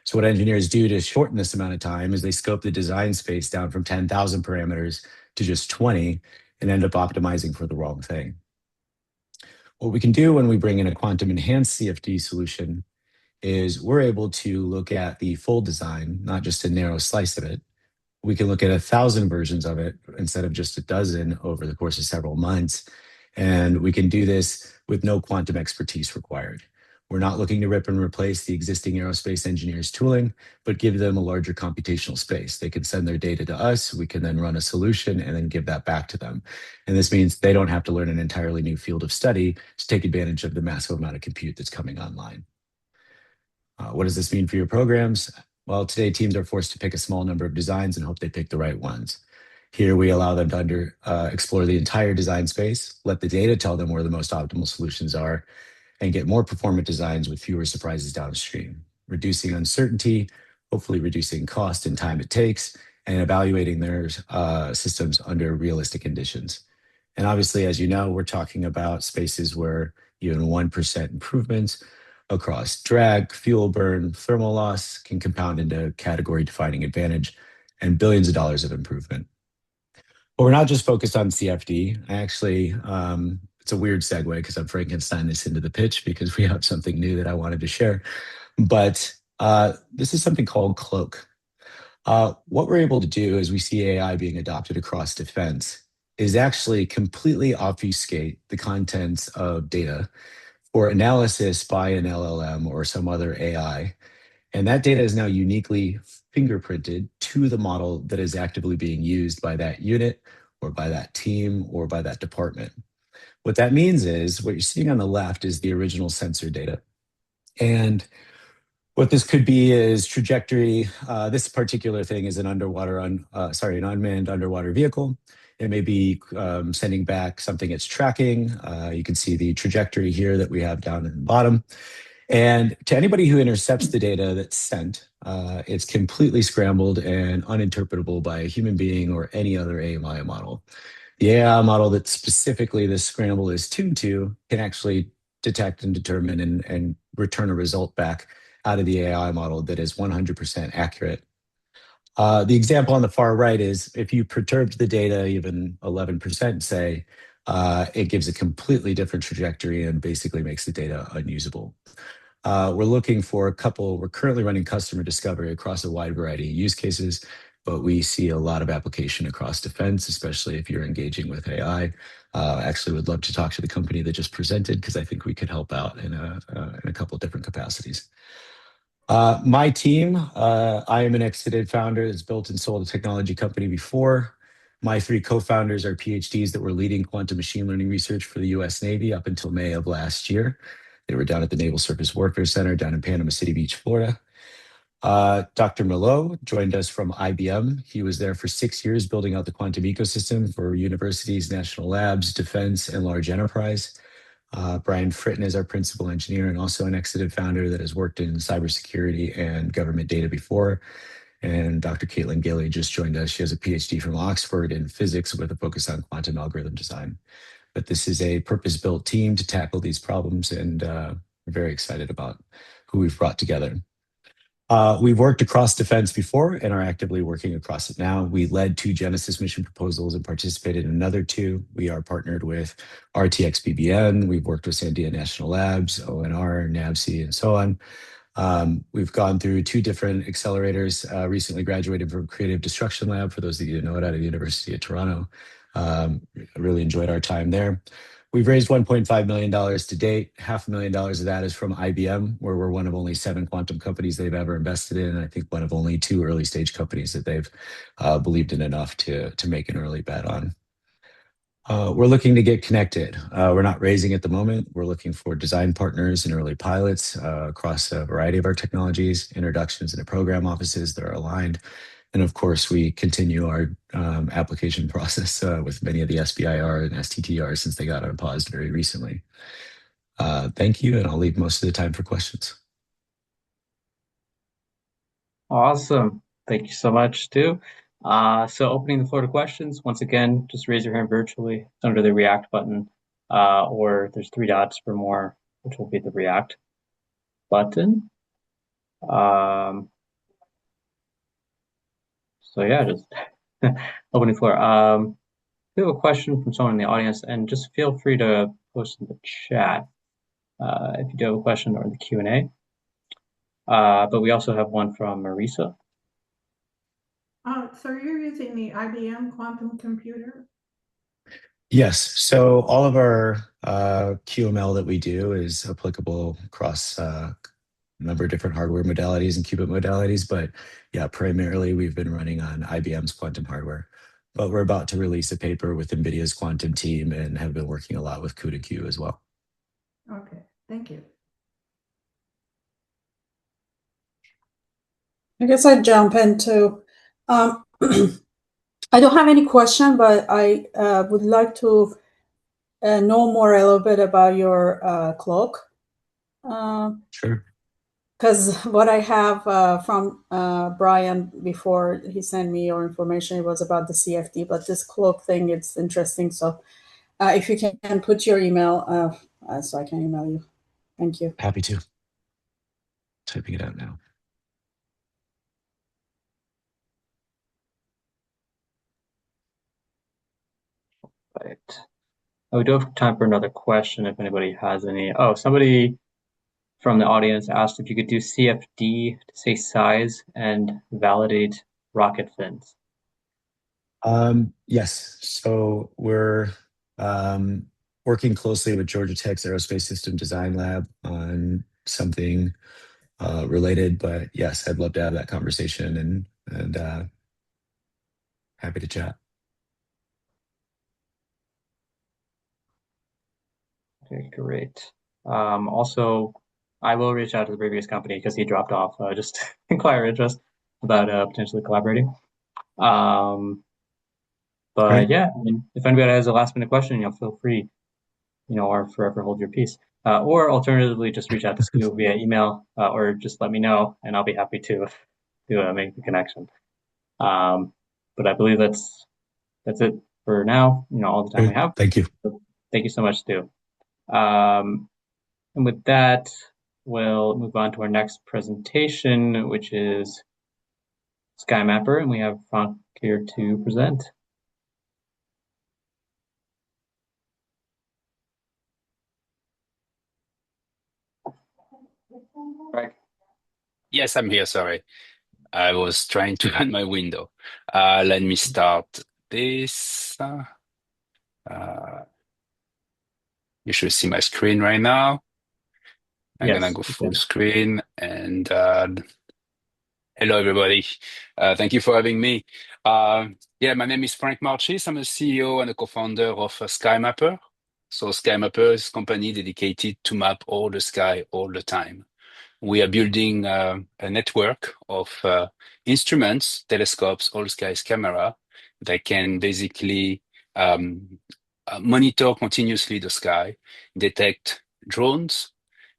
So what engineers do to shorten this amount of time is they scope the design space down from 10,000 parameters to just 20 and end up optimizing for the wrong thing. What we can do when we bring in a quantum enhanced CFD solution is we're able to look at the full design, not just a narrow slice of it. We can look at 1,000 versions of it instead of just a dozen over the course of several months. And we can do this with no quantum expertise required. We're not looking to rip and replace the existing aerospace engineers' tooling, but give them a larger computational space. They can send their data to us. We can then run a solution and then give that back to them. And this means they don't have to learn an entirely new field of study to take advantage of the massive amount of compute that's coming online. What does this mean for your programs? Well, today teams are forced to pick a small number of designs and hope they pick the right ones. Here we allow them to explore the entire design space, let the data tell them where the most optimal solutions are, and get more performant designs with fewer surprises downstream, reducing uncertainty, hopefully reducing cost and time it takes, and evaluating their systems under realistic conditions. And obviously, as you know, we're talking about spaces where even 1% improvements across drag, fuel burn, thermal loss can compound into category-defining advantage and billions of dollars of improvement. But we're not just focused on CFD. Actually, it's a weird segue because I'm Frankenstein this into the pitch because we have something new that I wanted to share. But this is something called Cloak. What we're able to do as we see AI being adopted across defense is actually completely obfuscate the contents of data for analysis by an LLM or some other AI. And that data is now uniquely fingerprinted to the model that is actively being used by that unit or by that team or by that department. What that means is what you're seeing on the left is the original sensor data. And what this could be is trajectory. This particular thing is an unmanned underwater vehicle. It may be sending back something it's tracking. You can see the trajectory here that we have down in the bottom. And to anybody who intercepts the data that's sent, it's completely scrambled and uninterpretable by a human being or any other AI model. The AI model that specifically this scramble is tuned to can actually detect and determine and return a result back out of the AI model that is 100% accurate. The example on the far right is if you perturbed the data even 11%, say, it gives a completely different trajectory and basically makes the data unusable. We're looking for a couple, we're currently running customer discovery across a wide variety of use cases, but we see a lot of application across defense, especially if you're engaging with AI. Actually would love to talk to the company that just presented because I think we could help out in a couple different capacities. My team, I am an exited founder that's built and sold a technology company before. My three co-founders are PhDs that were leading quantum machine learning research for the US Navy up until May of last year. They were down at the Naval Surface Warfare Center down in Panama City Beach, Florida. Dr. Merlot joined us from IBM. He was there for 6 years building out the quantum ecosystem for universities, national labs, defense, and large enterprise. Brian Fritton is our principal engineer and also an exited founder that has worked in cybersecurity and government data before. And Dr. Caitlin Gilly just joined us. She has a PhD from Oxford in physics with a focus on quantum algorithm design. But this is a purpose-built team to tackle these problems, and we're very excited about who we've brought together. We've worked across defense before and are actively working across it now. We led 2 Genesis mission proposals and participated in another 2. We are partnered with RTX BBN. We've worked with Sandia National Labs, ONR, NAVSEA, and so on. We've gone through 2 different accelerators, recently graduated from Creative Destruction Lab, for those of you who know it, out of the University of Toronto. I really enjoyed our time there. We've raised $1.5 million to date. $500,000 of that is from IBM, where we're one of only 7 quantum companies they've ever invested in. And I think one of only 2 early stage companies that they've believed in enough to make an early bet on. We're looking to get connected. We're not raising at the moment. We're looking for design partners and early pilots across a variety of our technologies, introductions into program offices that are aligned. And of course, we continue our application process with many of the SBIR and STTR since they got unpaused very recently. Thank you, and I'll leave most of the time for questions. Awesome. Thank you so much, Stu. So opening the floor to questions, once again, just raise your hand virtually. It's under the React button, or there's 3 dots for more, which will be the React button. So yeah, just opening floor. We have a question from someone in the audience, and just feel free to post in the chat if you do have a question or in the Q&A. But we also have one from Marisa. So you're using the IBM quantum computer? Yes. So all of our QML that we do is applicable across a number of different hardware modalities and qubit modalities. But yeah, primarily we've been running on IBM's quantum hardware. But we're about to release a paper with NVIDIA's quantum team and have been working a lot with CUDA-Q as well. Okay, thank you. I guess I'd jump into, I don't have any question, but I would like to know more a little bit about your cloak. Sure. Because what I have from Brian before he sent me your information, it was about the CFD, but this cloak thing, it's interesting. So if you can put your email so I can email you. Thank you. Happy to. Typing it out now. Right. We do have time for another question if anybody has any. Oh, somebody from the audience asked if you could do CFD to say size and validate rocket fins. Yes. So we're working closely with Georgia Tech's Aerospace System Design Lab on something related. But yes, I'd love to have that conversation and happy to chat. Okay, great. Also, I will reach out to the previous company because he dropped off, just to inquire interest about potentially collaborating. But Great. yeah, I mean, if anybody has a last minute question, feel free, or forever hold your peace. Or alternatively, just reach out to Stu via email, or just let me know, and I'll be happy to make the connection. But I believe that's it for now. All the time we Great. have. Thank you. So thank you so much, Stu. And with that, we'll move on to our next presentation, which is SkyMapper, and we have Frank here to present. Right. Yes, I'm here. Sorry. I was trying to find my window. Let me start this. You should see my screen right now. I'm gonna Yes. go full screen and hello, everybody. Thank you for having me. Yeah, my name is Frank Marchis. I'm a CEO and a co-founder of SkyMapper. So SkyMapper is a company dedicated to map all the sky all the time. We are building a network of instruments, telescopes, all skies camera that can basically monitor continuously the sky, detect drones,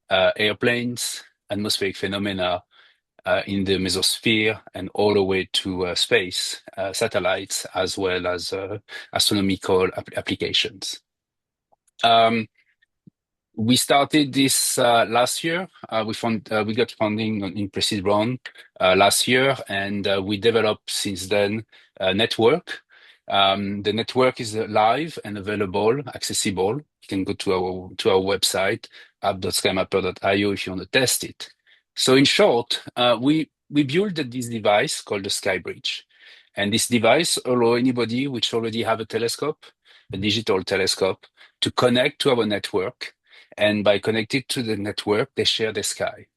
airplanes, atmospheric phenomena in the mesosphere and all the way to space, satellites, as well as astronomical applications. We started this last year. We got funding in pre-seed round last year, and we developed since then a network. The network is live and available, accessible. You can go to our website app.skymapper.io if you want to test it. So in short, we built this device called the Skybridge, and this device allow anybody which already have a telescope, a digital telescope, to connect to our network. And by connecting to the network, they share the sky.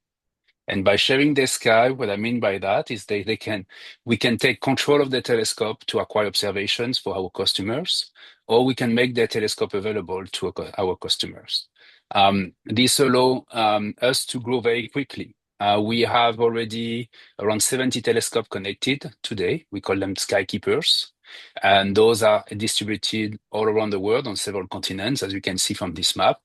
And by sharing the sky, what I mean by that is we can take control of the telescope to acquire observations for our customers, or we can make the telescope available to our customers. This allows us to grow very quickly. We have already around 70 telescopes connected today. We call them skykeepers. And those are distributed all around the world on several continents, as you can see from this map.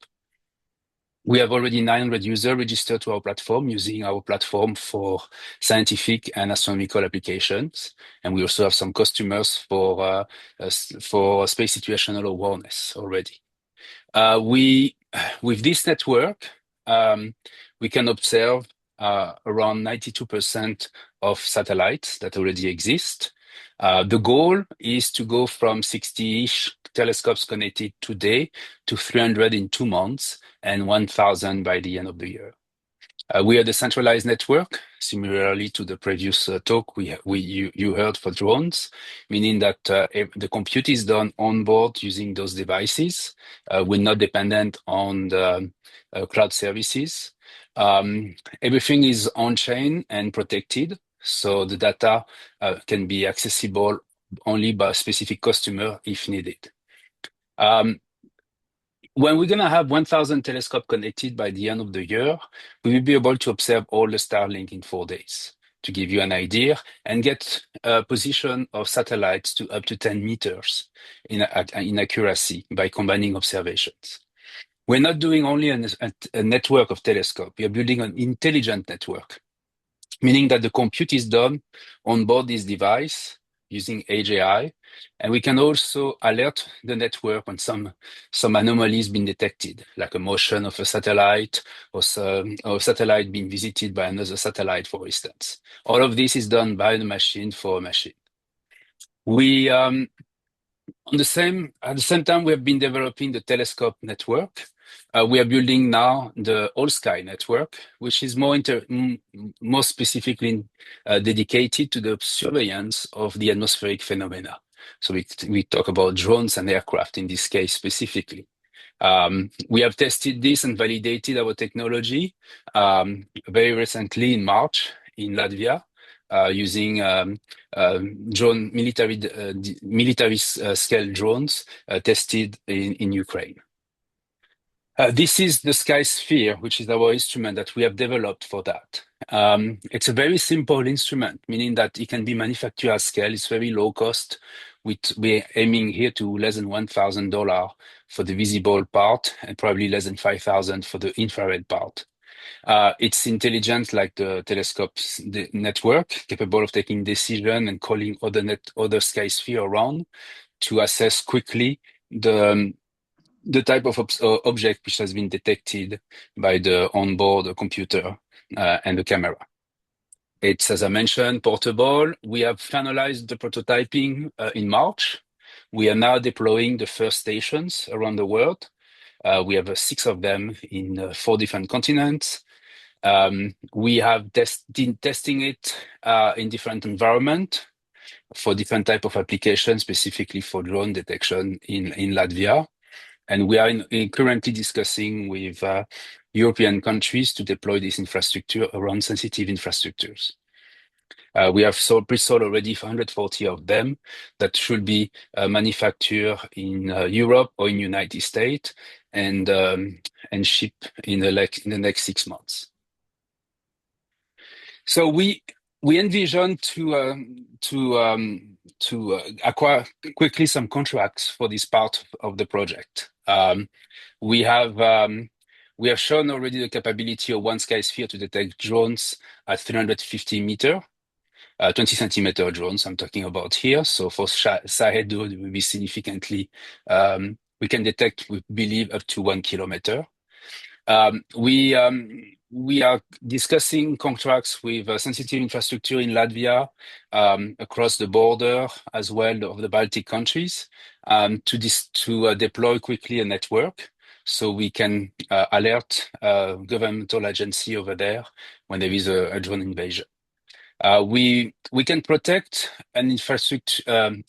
We have already 900 users registered to our platform using our platform for scientific and astronomical applications. And we also have some customers for space situational awareness already. With this network, we can observe around 92% of satellites that already exist. The goal is to go from 60-ish telescopes connected today to 300 in 2 months and 1,000 by the end of the year. We are the centralized network, similarly to the previous talk you heard for drones, meaning that the compute is done on board using those devices. We're not dependent on the cloud services. Everything is on-chain and protected, so the data can be accessible only by a specific customer if needed. When we're going to have 1,000 telescopes connected by the end of the year, we will be able to observe all the Starlink in 4 days, to give you an idea, and get a position of satellites to up to 10 meters in accuracy by combining observations. We're not doing only a network of telescopes. We are building an intelligent network, meaning that the compute is done on board this device using Edge AI, and we can also alert the network when some anomalies been detected, like a motion of a satellite or a satellite being visited by another satellite, for instance. All of this is done by the machine for a machine. We at the same time, we have been developing the telescope network. We are building now the All Sky network, which is more specifically dedicated to the surveillance of the atmospheric phenomena. So we talk about drones and aircraft in this case specifically. We have tested this and validated our technology very recently in March in Latvia. Using drone military scale drones tested in Ukraine. This is the SkySphere, which is our instrument that we have developed for that. It's a very simple instrument, meaning that it can be manufactured at scale. It's very low cost. We're aiming here to less than $1,000 for the visible part and probably less than 5,000 for the infrared part. It's intelligent like the telescope's network, capable of taking decision and calling other SkySphere around to assess quickly the type of object which has been detected by the onboard computer and the camera. It's, as I mentioned, portable. We have finalized the prototyping in March. We are now deploying the first stations around the world. We have 6 of them in 4 different continents. We have been testing it in different environments for different type of applications, specifically for drone detection in Latvia. And we are currently discussing with European countries to deploy this infrastructure around sensitive infrastructures. We have pre-sold already 140 of them that should be manufactured in Europe or in United States and ship in the next 6 months. So we envision to acquire quickly some contracts for this part of the project. We have shown already the capability of one SkySphere to detect drones at 350 meter, 20 centimeter drones I'm talking about here. So for Shahed drone, it will be significantly, we can detect, we believe, up to 1 kilometer. We are discussing contracts with sensitive infrastructure in Latvia, across the border as well of the Baltic countries, to deploy quickly a network so we can alert governmental agency over there when there is a drone invasion. We can protect an infrastructure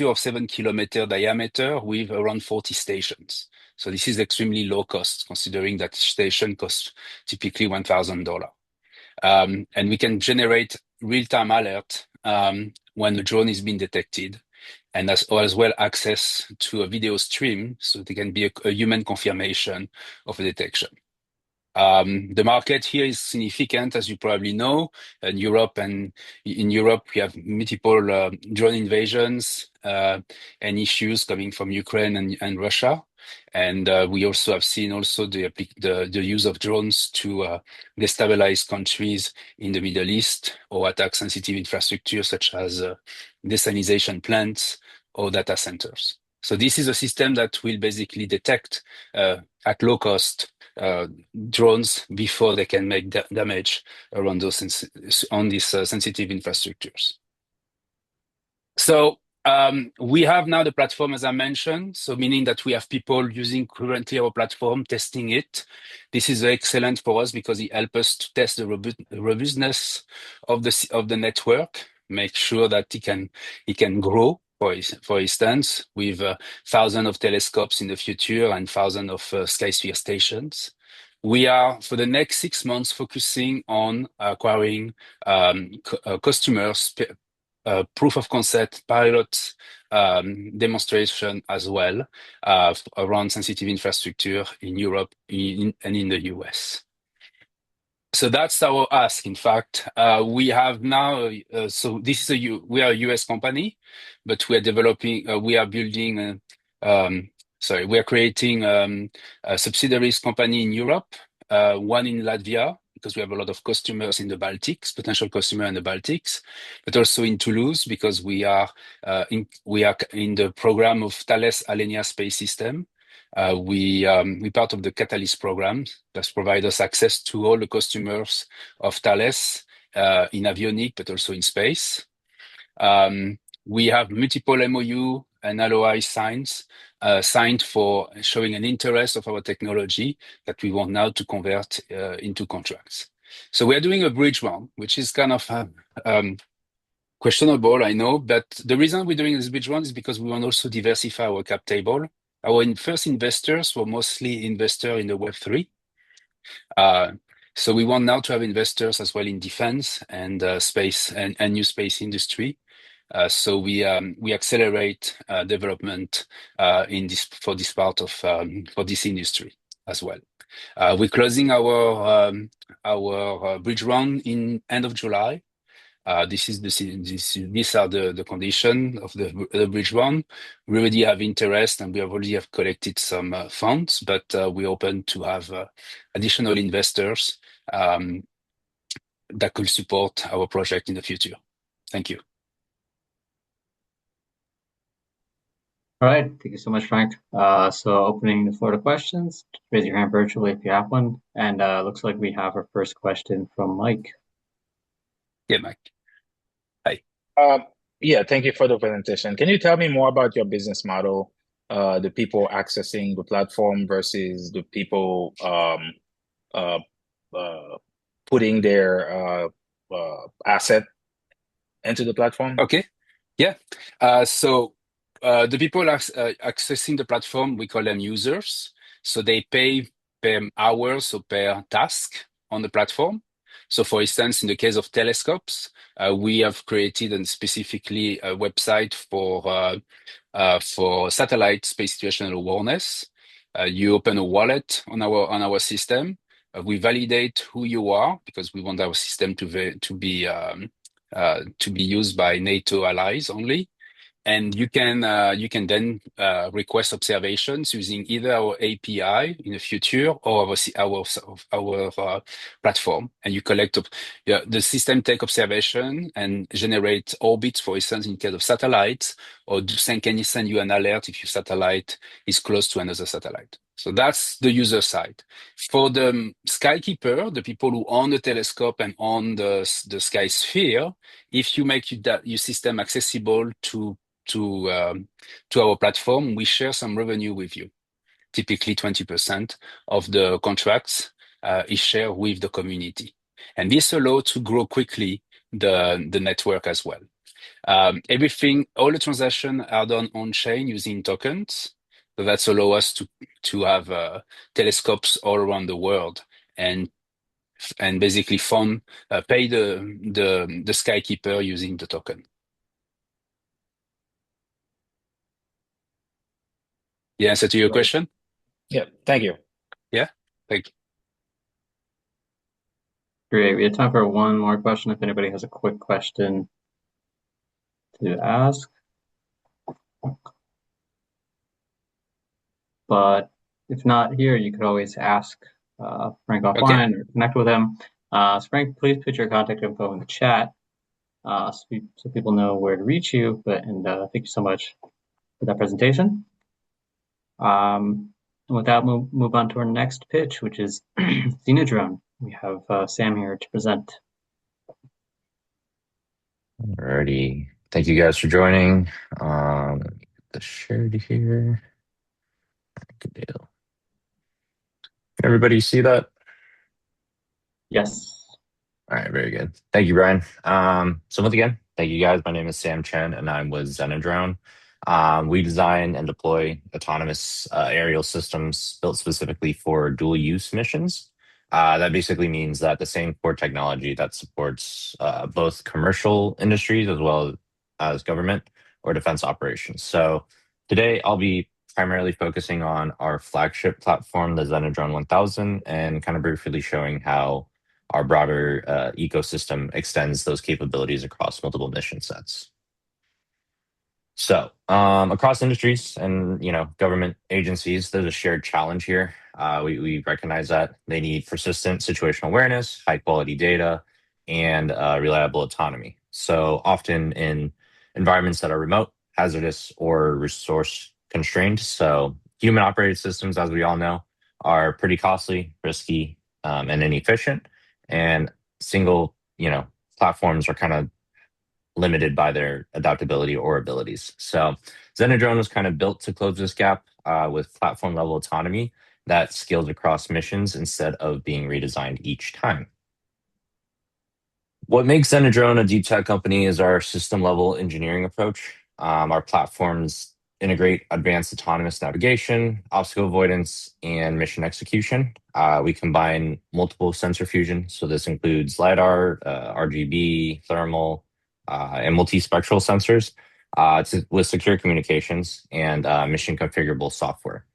of 7 kilometer diameter with around 40 stations. So this is extremely low cost, considering that each station costs typically $1,000. And we can generate real-time alert when the drone is being detected, and as well access to a video stream, so there can be a human confirmation of a detection. The market here is significant, as you probably know. In Europe, we have multiple drone invasions and issues coming from Ukraine and Russia. And we also have seen the use of drones to destabilize countries in the Middle East or attack sensitive infrastructure such as desalination plants or data centers. So this is a system that will basically detect at low cost drones before they can make damage around on these sensitive infrastructures. So we have now the platform, as I mentioned, so meaning that we have people using currently our platform, testing it. This is excellent for us because it helps us to test the robustness of the network, make sure that it can grow. For instance, with thousands of telescopes in the future and thousands of SkySphere stations. We are, for the next 6 months, focusing on acquiring customers, proof of concept, pilot demonstration as well around sensitive infrastructure in Europe and in the US. So that's our ask. In fact, we have now. So this is we are a US company, but we are developing. We are building. We are creating a subsidiaries company in Europe, one in Latvia because we have a lot of customers in the Baltics, potential customer in the Baltics, but also in Toulouse because we are in the program of Thales Alenia Space System. We part of the Catalyst program that provides us access to all the customers of Thales in avionics, but also in space. We have multiple MOU and LOI signed for showing an interest of our technology that we want now to convert into contracts. So we are doing a bridge round, which is kind of questionable, I know, but the reason we're doing this bridge round is because we want to also diversify our cap table. Our first investors were mostly investors in the Web3. So we want now to have investors as well in defense and space and new space industry. So we accelerate development for this part of for this industry. as well. We're closing our bridge round in end of July. These are the condition of the bridge round. We already have interest and we already have collected some funds, but we're open to have additional investors that could support our project in the future. Thank you. All right, thank you so much, Frank. So opening the floor to questions, raise your hand virtually if you have one. And looks like we have our first question from Mike. Yeah, Mike. Hi. Yeah, thank you for the presentation. Can you tell me more about your business model, the people accessing the platform versus the people uh, putting their asset into the platform? Okay. Yeah. So the people accessing the platform, we call them users. So they pay per hour, so per task on the platform. So for instance, in the case of telescopes, we have created and specifically a website for satellite space situational awareness. You open a wallet on our system. We validate who you are because we want our system to be used by NATO allies only. And you can then request observations using either our API in the future or our platform. And you collect the system take observation and generate orbits, for instance, in case of satellites, or can send you an alert if your satellite is close to another satellite. So that's the user side. For the skykeeper, the people who own the telescope and own the sky sphere, if you make your system accessible to our platform, we share some revenue with you. Typically 20% of the contracts is shared with the community. And this allows to grow quickly the network as well. All the transactions are done on chain using tokens. So that's allow us to have telescopes all around the world and basically pay the skykeeper using the token. Yeah, answer to your question? Yeah, thank you. Yeah, thank you. Great. We have time for one more question if anybody has a quick question to ask. But if not here, you could always ask Frank offline or connect with him. So Frank, please put your contact info in the chat so people know where to reach you. And thank you so much for that presentation. And with that, we'll move on to our next pitch, which is Xenodrone. We have Sam here to present. Alrighty. Thank you guys for joining. Let me get this shared here. Good deal. Can everybody see that? Yes. All right, very good. Thank you, Brian. So once again, thank you guys. My name is Sam Chen, and I'm with Xenodrone. We design and deploy autonomous aerial systems built specifically for dual-use missions. That basically means that the same core technology that supports both commercial industries as well as government or defense operations. So today, I'll be primarily focusing on our flagship platform, the Xenodrone 1000, and kind of briefly showing how our broader ecosystem extends those capabilities across multiple mission sets. So across industries and government agencies, there's a shared challenge here. We recognize that they need persistent situational awareness, high quality data, and reliable autonomy. So often in environments that are remote, hazardous, or resource constrained. So human operated systems, as we all know, are pretty costly, risky, and inefficient. And single platforms are kind of limited by their adaptability or abilities. So Xenodrone was kind of built to close this gap with platform level autonomy that scales across missions instead of being redesigned each time. What makes Xenodrone a deep tech company is our system level engineering approach. Our platforms integrate advanced autonomous navigation, obstacle avoidance, and mission execution. We combine multiple sensor fusion. So this includes LiDAR, RGB, thermal, and multispectral sensors with secure communications and mission configurable software.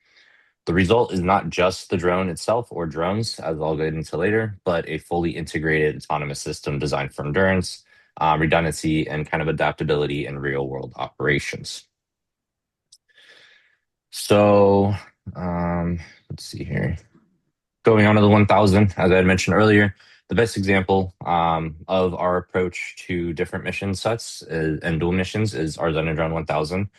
The result is not just the drone itself or drones, as I'll get into later, but a fully integrated autonomous system designed for endurance, redundancy, and kind of adaptability in real world operations. So let's see here. Going on to the 1000, as I had mentioned earlier, the best example of our approach to different mission sets and dual missions is our Zenadrone 1000.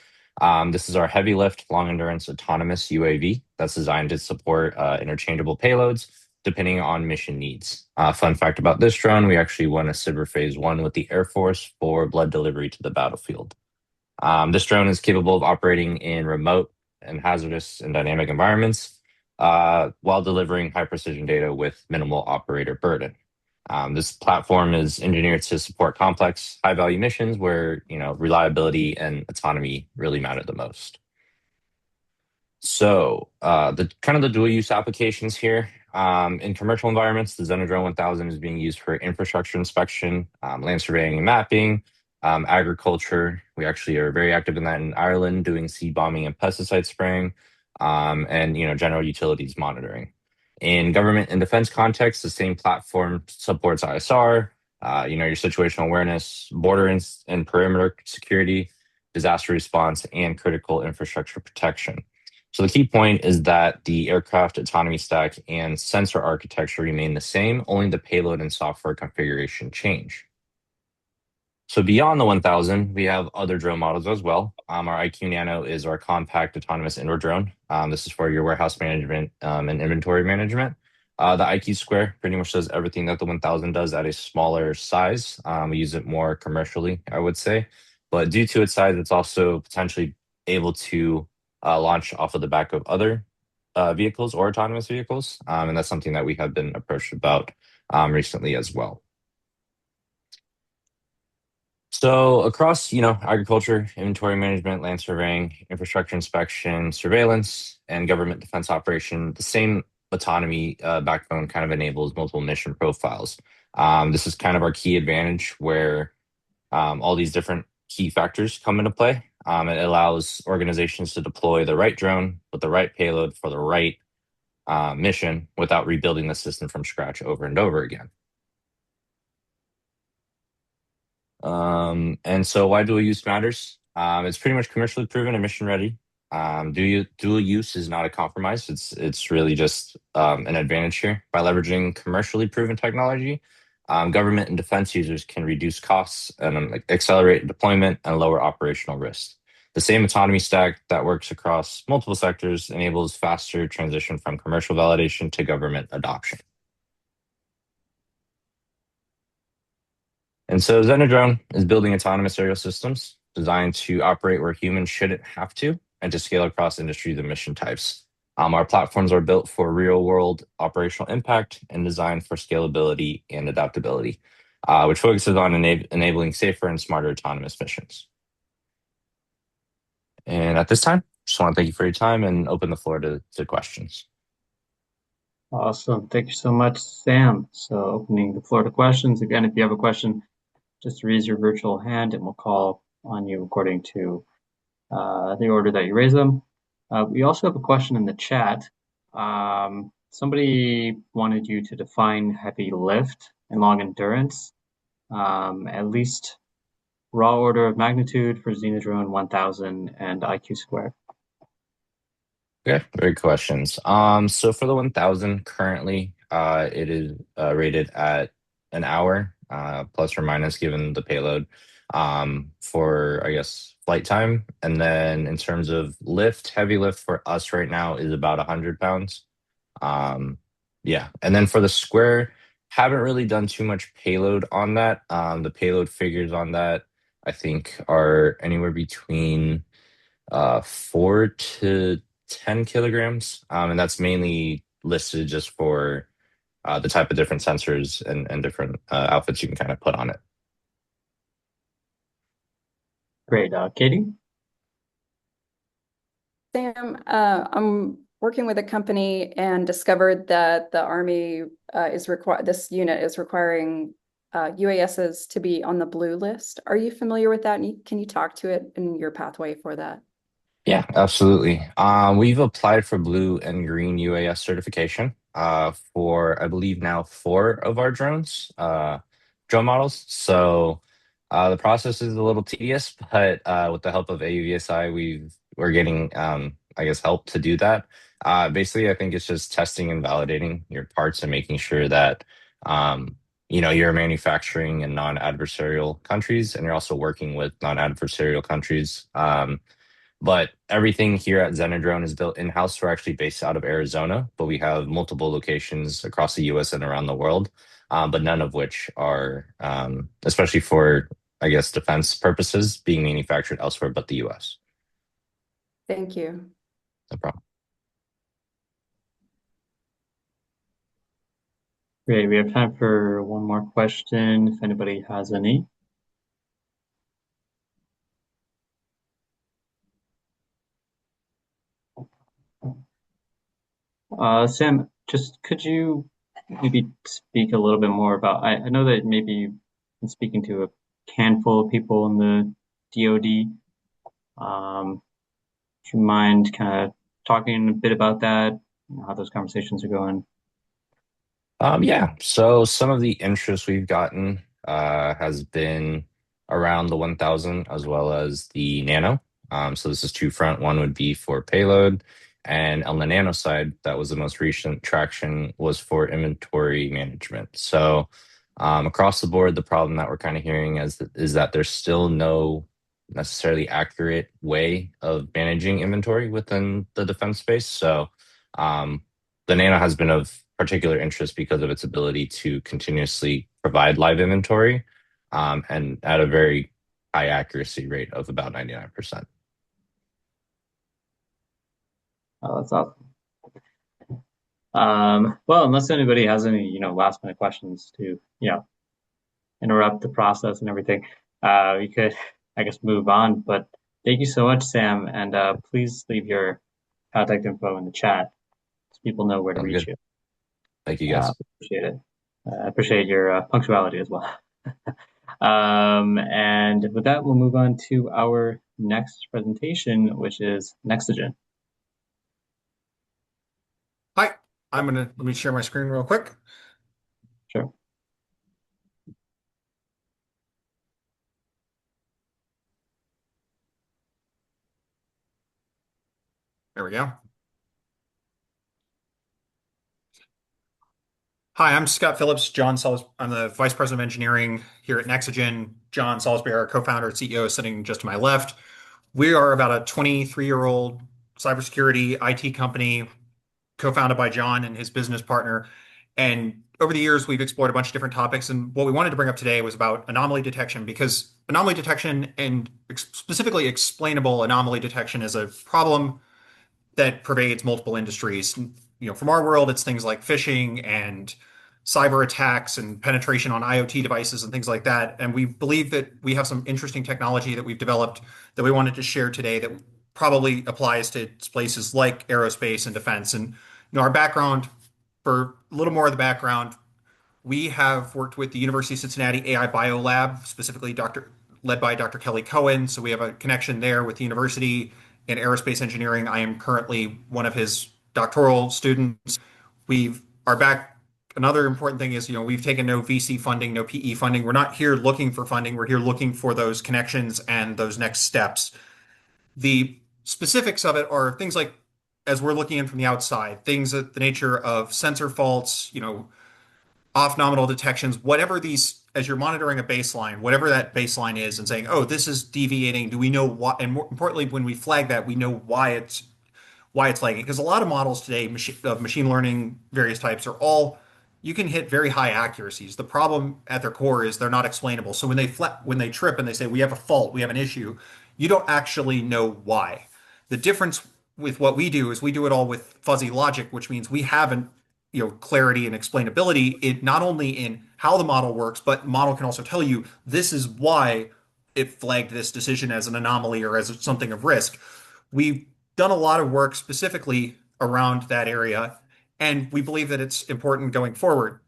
This is our heavy lift, long endurance autonomous UAV that's designed to support interchangeable payloads depending on mission needs. Fun fact about this drone, we actually won a SBIR Phase 1 with the Air Force for blood delivery to the battlefield. This drone is capable of operating in remote and hazardous and dynamic environments while delivering high precision data with minimal operator burden. This platform is engineered to support complex, high value missions where reliability and autonomy really matter the most. So the kind of the dual use applications here. In commercial environments, the Zenadrone 1000 is being used for infrastructure inspection, land surveying and mapping, agriculture. We actually are very active in that in Ireland, doing seed bombing and pesticide spraying, and general utilities monitoring. In government and defense context, the same platform supports ISR, your situational awareness, border and perimeter security, disaster response, and critical infrastructure protection. So the key point is that the aircraft autonomy stack and sensor architecture remain the same, only the payload and software configuration change. So beyond the 1000, we have other drone models as well. Our IQ Nano is our compact autonomous indoor drone. This is for your warehouse management and inventory management. The IQ Square pretty much does everything that the 1000 does at a smaller size. We use it more commercially, I would say. But due to its size, it's also potentially able to launch off of the back of other vehicles or autonomous vehicles. And that's something that we have been approached about recently as well. So across, agriculture, inventory management, land surveying, infrastructure inspection, surveillance, and government defense operation, the same autonomy backbone kind of enables multiple mission profiles. This is kind of our key advantage where all these different key factors come into play. It allows organizations to deploy the right drone with the right payload for the right mission without rebuilding the system from scratch over and over again. And so why dual use matters? It's pretty much commercially proven and mission ready. Dual use is not a compromise. It's really just an advantage here. By leveraging commercially proven technology, government and defense users can reduce costs and accelerate deployment and lower operational risk. The same autonomy stack that works across multiple sectors enables faster transition from commercial validation to government adoption. And so Zenadrone is building autonomous aerial systems designed to operate where humans shouldn't have to and to scale across industries and mission types. Our platforms are built for real world operational impact and designed for scalability and adaptability, which focuses on enabling safer and smarter autonomous missions. And at this time, just want to thank you for your time and open the floor to questions. Awesome. Thank you so much, Sam. So opening the floor to questions. Again, if you have a question, just raise your virtual hand and we'll call on you according to the order that you raise them. We also have a question in the chat. Somebody wanted you to define heavy lift and long endurance, at least raw order of magnitude for Zenadrone 1000 and IQ Square. Okay, great questions. So for the 1000 currently, it is rated at an hour, plus or minus given the payload, for I guess flight time. And then in terms of lift, heavy lift for us right now is about 100 pounds. Yeah, and then for the Square, haven't really done too much payload on that. The payload figures on that I think are anywhere between 4 to 10 kilograms. And that's mainly listed just for the type of different sensors and different outfits you can kind of put on it. Great. Katie? Sam, I'm working with a company and discovered that the Army this unit is requiring UASs to be on the blue list. Are you familiar with that? And can you talk to it in your pathway for that? Yeah, absolutely. We've applied for blue and green UAS certification for, I believe, now four of our drone models. So the process is a little tedious, but with the help of AUVSI, we're getting, I guess, help to do that. Basically, I think it's just testing and validating your parts and making sure that you're manufacturing in non-adversarial countries and you're also working with non-adversarial countries. But everything here at Zenadrone is built in-house. We're actually based out of Arizona, but we have multiple locations across the US and around the world, but none of which are, especially for, I guess, defense purposes, being manufactured elsewhere but the US. Thank you. No problem. Great. We have time for one more question if anybody has any. Sam, just could you maybe speak a little bit more about, I know that maybe you've been speaking to a handful of people in the DoD. Do you mind kind of talking a bit about that, how those conversations are going? Yeah. So some of the interest we've gotten has been around the 1000 as well as the Nano. So this is two front. One would be for payload, and on the Nano side, that was the most recent traction was for inventory management. So across the board, the problem that we're kind of hearing is that there's still no necessarily accurate way of managing inventory within the defense space. So um, the Nano has been of particular interest because of its ability to continuously provide live inventory and at a very high accuracy rate of about 99%. Oh, that's awesome. Well, unless anybody has any, last minute questions to, interrupt the process and everything, we could, I guess, move on. But thank you so much, Sam, and please leave your contact info in the chat so people know where to Sounds reach good. you. Thank you, guys. Appreciate it. I appreciate your punctuality as well. And with that, we'll move on to our next presentation, which is Nexogen. Hi, let me share my screen real quick. Sure. There we go. Hi, I'm Scott Phillips. I'm the Vice President of Engineering here at Nexogen. John Salisbury, our co-founder and CEO, is sitting just to my left. We are about a 23-year-old cybersecurity IT company co-founded by John and his business partner. And over the years, we've explored a bunch of different topics. And what we wanted to bring up today was about anomaly detection, because anomaly detection and specifically explainable anomaly detection is a problem that pervades multiple industries. From our world, it's things like phishing and cyber attacks and penetration on IoT devices and things like that. And we believe that we have some interesting technology that we've developed that we wanted to share today that probably applies to places like aerospace and defense. And our background, for a little more of the background, we have worked with the University of Cincinnati AI Bio Lab, specifically led by Dr. Kelly Cohen. So we have a connection there with the university in aerospace engineering. I am currently one of his doctoral students. We've our back. Another important thing is, we've taken no VC funding, no PE funding. We're not here looking for funding. We're here looking for those connections and those next steps. The specifics of it are things like, as we're looking in from the outside, things that the nature of sensor faults, off nominal detections, whatever these, as you're monitoring a baseline, whatever that baseline is, and saying, oh, this is deviating. Do we know why? And more importantly, when we flag that, we know why it's lagging. Because a lot of models today of machine learning, various types, are all, you can hit very high accuracies. The problem at their core is they're not explainable. So when they trip and they say we have a fault, we have an issue, you don't actually know why. The difference with what we do is we do it all with fuzzy logic, which means we have an clarity and explainability, it not only in how the model works, but the model can also tell you this is why it flagged this decision as an anomaly or as something of risk. We've done a lot of work specifically around that area, and we believe that it's important going forward.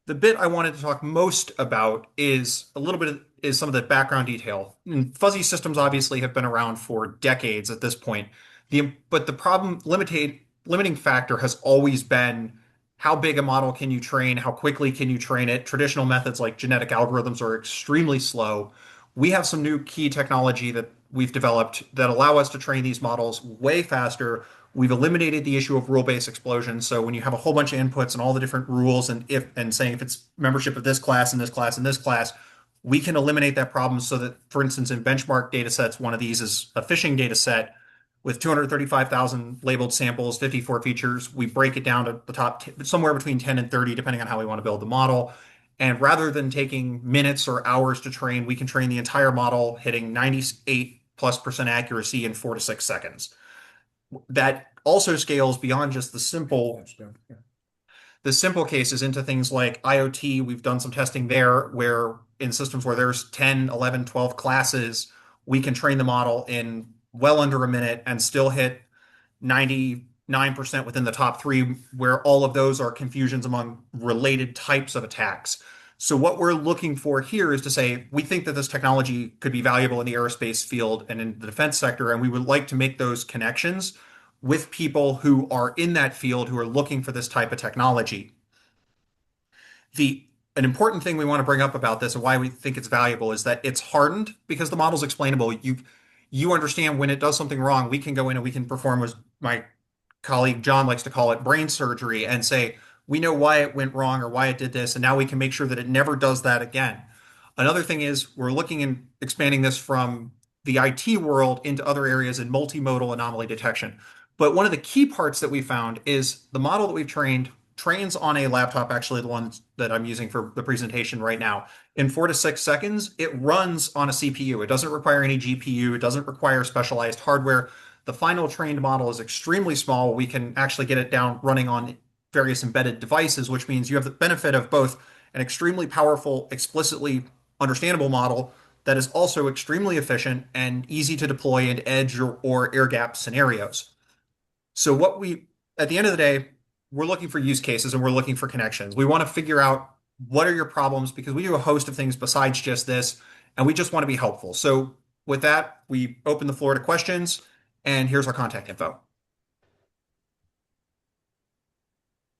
The bit I wanted to talk most about is a little bit is some of the background detail. And fuzzy systems obviously have been around for decades at this point. But the limiting factor has always been how big a model can you train? How quickly can you train it? Traditional methods like genetic algorithms are extremely slow. We have some new key technology that we've developed that allow us to train these models way faster. We've eliminated the issue of rule-based explosions. So when you have a whole bunch of inputs and all the different rules and saying if it's membership of this class and this class and this class, we can eliminate that problem so that, for instance, in benchmark data sets, one of these is a phishing data set with 235,000 labeled samples, 54 features. We break it down to the top somewhere between 10 and 30, depending on how we want to build the model. And rather than taking minutes or hours to train, we can train the entire model hitting 98+% accuracy in 4 to 6 seconds. That also scales beyond just the simple cases into things like IoT. We've done some testing there where in systems where there's 10, 11, 12 classes, we can train the model in well under a minute and still hit 99% within the top three, where all of those are confusions among related types of attacks. So what we're looking for here is to say, we think that this technology could be valuable in the aerospace field and in the defense sector, and we would like to make those connections with people who are in that field who are looking for this type of technology. An important thing we want to bring up about this and why we think it's valuable is that it's hardened because the model's explainable. You understand when it does something wrong, we can go in and we can perform what my colleague John likes to call it brain surgery and say, we know why it went wrong or why it did this, and now we can make sure that it never does that again. Another thing is we're looking and expanding this from the IT world into other areas in multimodal anomaly detection. But one of the key parts that we found is the model that we've trains on a laptop, actually the one that I'm using for the presentation right now. In 4 to 6 seconds, it runs on a CPU. It doesn't require any GPU. It doesn't require specialized hardware. The final trained model is extremely small. We can actually get it down running on various embedded devices, which means you have the benefit of both an extremely powerful, explicitly understandable model that is also extremely efficient and easy to deploy in edge or air gap scenarios. So at the end of the day, we're looking for use cases and we're looking for connections. We want to figure out what are your problems because we do a host of things besides just this, and we just want to be helpful. So with that, we open the floor to questions, and here's our contact info.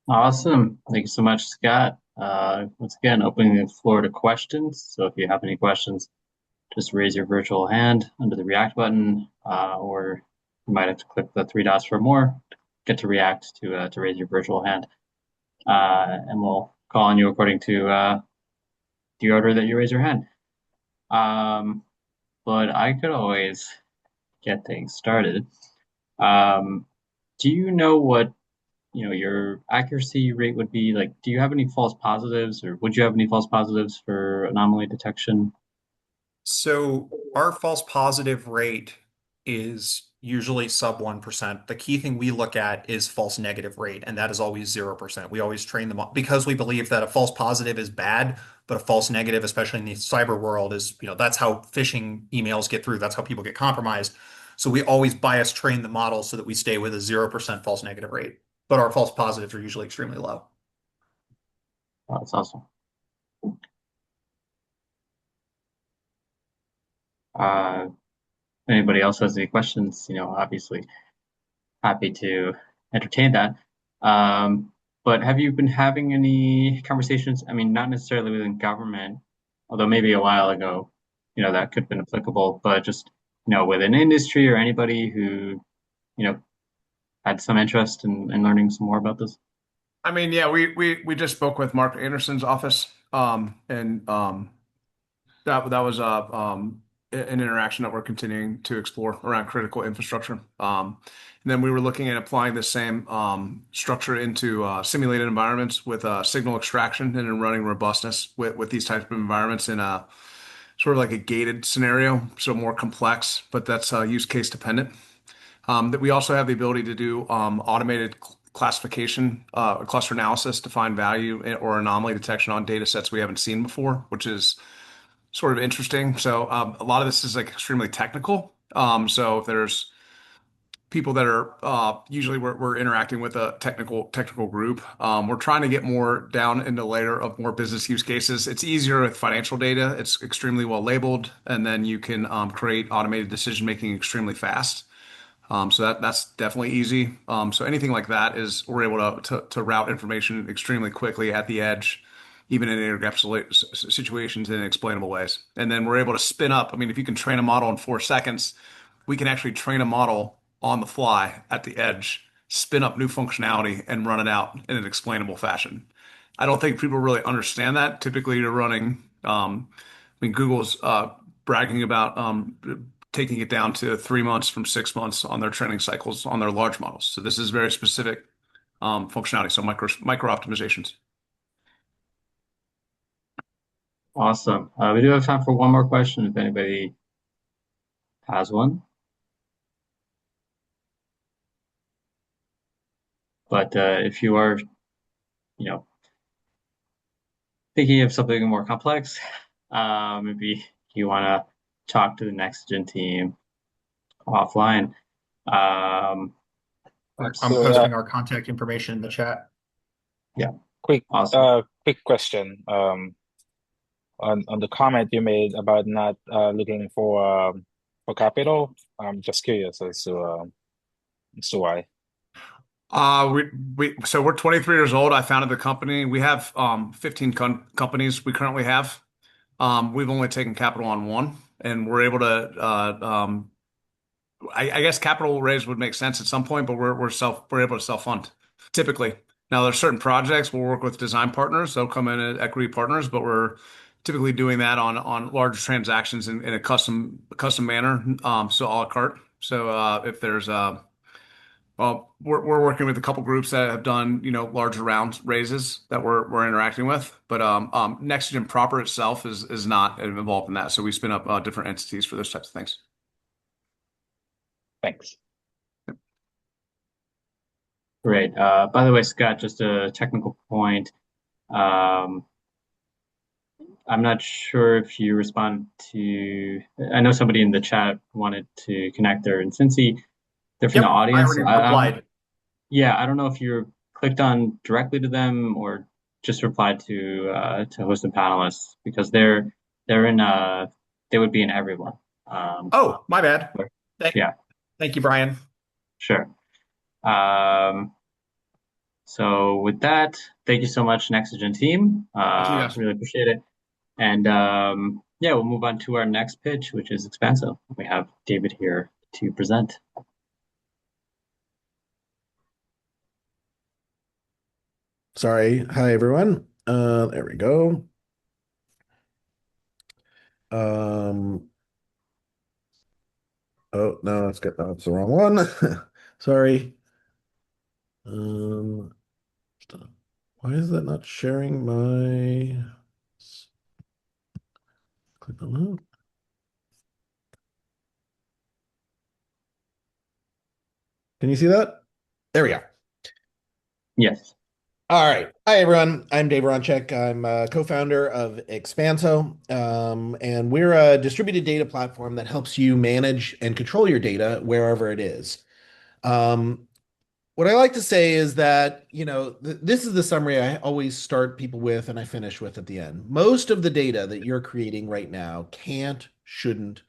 Awesome. Thank you so much, Scott. Once again, opening the floor to questions. So if you have any questions, just raise your virtual hand under the React button, or you might have to click the three dots for more, get to React to raise your virtual hand. And we'll call on you according to the order that you raise your hand. But I could always get things started. Do you know what your accuracy rate would be? Like, do you have any false positives, or would you have any false positives for anomaly detection? So our false positive rate is usually sub 1%. The key thing we look at is false negative rate, and that is always 0%. We always train them up because we believe that a false positive is bad, but a false negative, especially in the cyber world, is, that's how phishing emails get through. That's how people get compromised. So we always bias train the model so that we stay with a 0% false negative rate, but our false positives are usually extremely low. Oh, that's awesome. Anybody else has any questions, obviously happy to entertain that. But have you been having any conversations? I mean, not necessarily within government, although maybe a while ago, that could have been applicable, but just, within industry or anybody who, had some interest in learning some more about this? I mean, yeah, we just spoke with Mark Anderson's office, and that was an interaction that we're continuing to explore around critical infrastructure. And then we were looking at applying the same structure into simulated environments with signal extraction and then running robustness with these types of environments in a sort of like a gated scenario, so more complex, but that's use case dependent. That we also have the ability to do automated classification, cluster analysis to find value or anomaly detection on data sets we haven't seen before, which is sort of interesting. So a lot of this is like extremely technical. So there's people that are usually we're interacting with a technical group. We're trying to get more down into layer of more business use cases. It's easier with financial data. It's extremely well labeled, and then you can create automated decision making extremely fast. So that's definitely easy. So anything like that is we're able to route information extremely quickly at the edge, even in situations in explainable ways. And then we're able to spin up. I mean, if you can train a model in 4 seconds, we can actually train a model on the fly at the edge, spin up new functionality, and run it out in an explainable fashion. I don't think people really understand that. Typically, you're running. I mean, Google's bragging about taking it down to 3 months from 6 months on their training cycles on their large models. So this is very specific functionality. So micro optimizations. Awesome. We do have time for one more question if anybody has one. But if you are, thinking of something more complex, maybe you want to talk to the NextGen team offline. I'm posting our contact information in the chat. Yeah. Awesome. Quick question. On the comment you made about not looking for capital, I'm just curious as to why. So we're 23 years old. I founded the company. We have 15 companies we currently have. We've only taken capital on one, and we're able to. I guess capital raise would make sense at some point, but we're able to self-fund typically. Now there's certain projects we'll work with design partners. They'll come in as equity partners, but we're typically doing that on larger transactions in a custom manner. So a la carte. So if there's well, we're working with a couple groups that have done, larger round raises that we're interacting with, but Nexigen proper itself is not involved in that. So we spin up different entities for those types of things. Thanks. Great. By the way, Scott, just a technical point. I'm not sure if you respond to. I know somebody in the chat wanted to connect there in Cincy. They're from the audience. I already replied. Yeah, I don't know if you clicked on directly to them or just replied to host and panelists because they're in they would be in everyone. Oh, my bad. Yeah. Thank you, Brian. Sure. So with that, thank you so much, Nexigen team. Thank you guys. Really appreciate it. And yeah, we'll move on to our next pitch, which is Expanso. We have David here to present. Sorry. Hi, everyone. There we go. Oh, no, that's the wrong one. Sorry. Why is that not sharing my... Click on that. Can you see that? There we go. Yes. All right. Hi, everyone. I'm Dave Ronchek. I'm a co-founder of Expanso, and we're a distributed data platform that helps you manage and control your data wherever it is. What I like to say is that, this is the summary I always start people with and I finish with at the end. Most of the data that you're creating right now shouldn't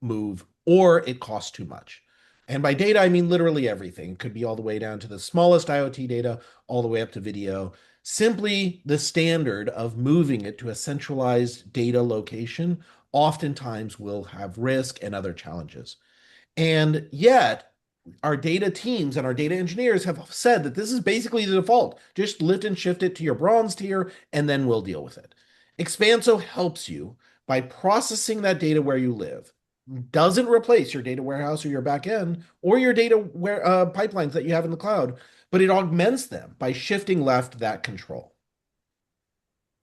move, or it costs too much. And by data, I mean literally everything. It could be all the way down to the smallest IoT data, all the way up to video. Simply the standard of moving it to a centralized data location oftentimes will have risk and other challenges. And yet, our data teams and our data engineers have said that this is basically the default. Just lift and shift it to your bronze tier, and then we'll deal with it. Expanso helps you by processing that data where you live. Doesn't replace your data warehouse or your backend or your data pipelines that you have in the cloud, but it augments them by shifting left that control.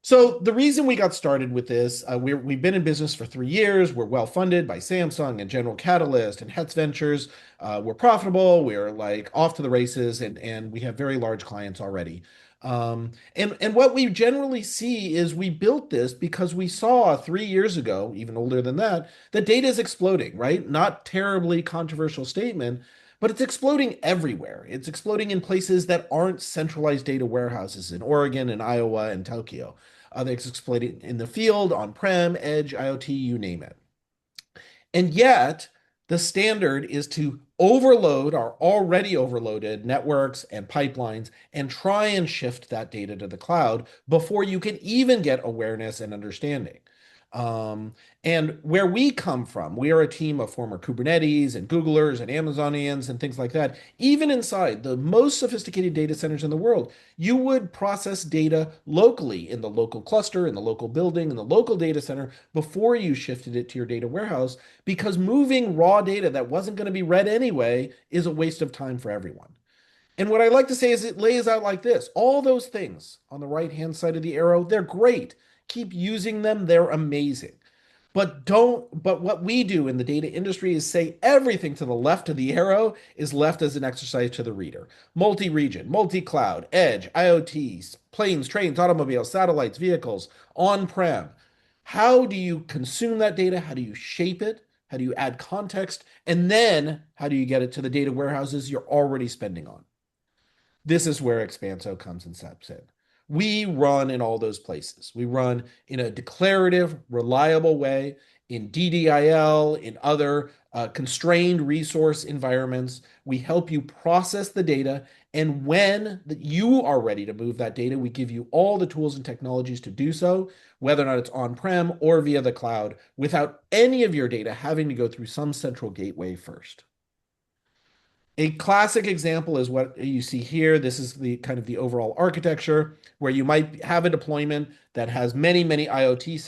So the reason we got started with this, we've been in business for 3 years. We're well funded by Samsung and General Catalyst and Hetz Ventures. We're profitable. We're like off to the races, and we have very large clients already. And what we generally see is we built this because we saw 3 years ago, even older than that data is exploding, right? Not terribly controversial statement, but it's exploding everywhere. It's exploding in places that aren't centralized data warehouses in Oregon and Iowa and Tokyo. It's exploding in the field, on-prem, edge, IoT, you name it. And yet, the standard is to overload our already overloaded networks and pipelines and try and shift that data to the cloud before you can even get awareness and understanding. Um, and where we come from, we are a team of former Kubernetes and Googlers and Amazonians and things like that. Even inside the most sophisticated data centers in the world, you would process data locally in the local cluster, in the local building, in the local data center before you shifted it to your data warehouse, because moving raw data that wasn't going to be read anyway is a waste of time for everyone. And what I like to say is it lays out like this. All those things on the right-hand side of the arrow, they're great. Keep using them. They're amazing. But what we do in the data industry is say everything to the left of the arrow is left as an exercise to the reader. Multi-region, multi-cloud, edge, IoTs, planes, trains, automobiles, satellites, vehicles, on-prem. How do you consume that data? How do you shape it? How do you add context? And then how do you get it to the data warehouses you're already spending on? This is where Expanso comes and steps in. We run in all those places. We run in a declarative, reliable way in DDIL, in other constrained resource environments. We help you process the data. And when you are ready to move that data, we give you all the tools and technologies to do so, whether or not it's on-prem or via the cloud, without any of your data having to go through some central gateway first. A classic example is what you see here. This is the kind of the overall architecture where you might have a deployment that has many, many IoT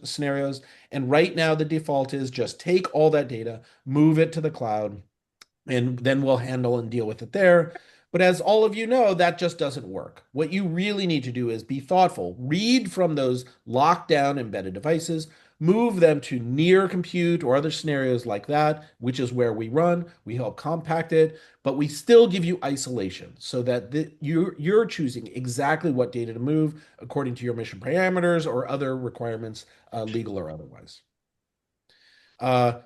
scenarios. And right now, the default is just take all that data, move it to the cloud, and then we'll handle and deal with it there. But as all of you know, that just doesn't work. What you really need to do is be thoughtful, read from those locked down embedded devices, move them to near compute or other scenarios like that, which is where we run. We help compact it, but we still give you isolation so that you're choosing exactly what data to move according to your mission parameters or other requirements, legal or otherwise.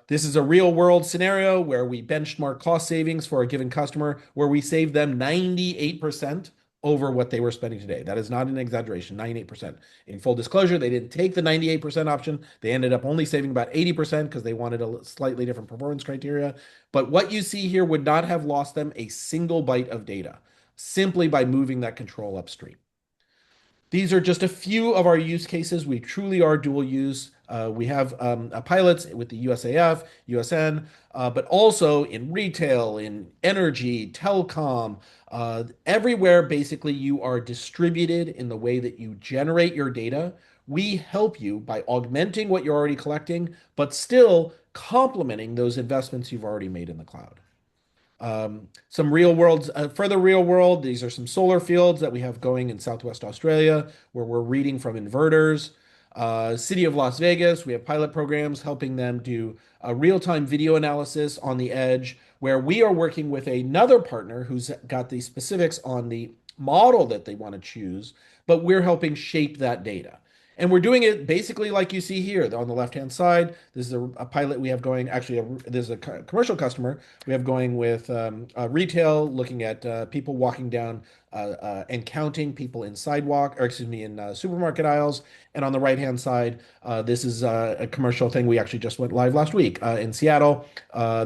This is a real world scenario where we benchmark cost savings for a given customer, where we save them 98% over what they were spending today. That is not an exaggeration, 98%. In full disclosure, they didn't take the 98% option. They ended up only saving about 80% because they wanted a slightly different performance criteria. But what you see here would not have lost them a single byte of data simply by moving that control upstream. These are just a few of our use cases. We truly are dual use. We have pilots with the USAF, USN, but also in retail, in energy, telecom, everywhere basically you are distributed in the way that you generate your data. We help you by augmenting what you're already collecting, but still complementing those investments you've already made in the cloud. Some real world, further real world, these are some solar fields that we have going in Southwest Australia where we're reading from inverters. City of Las Vegas, we have pilot programs helping them do a real-time video analysis on the edge, where we are working with another partner who's got the specifics on the model that they want to choose, but we're helping shape that data. And we're doing it basically like you see here on the left-hand side. This is a pilot we have going. Actually, this is a commercial customer we have going with retail, looking at people walking down and counting people in sidewalk, or excuse me, in supermarket aisles. And on the right-hand side, this is a commercial thing we actually just went live last week in Seattle.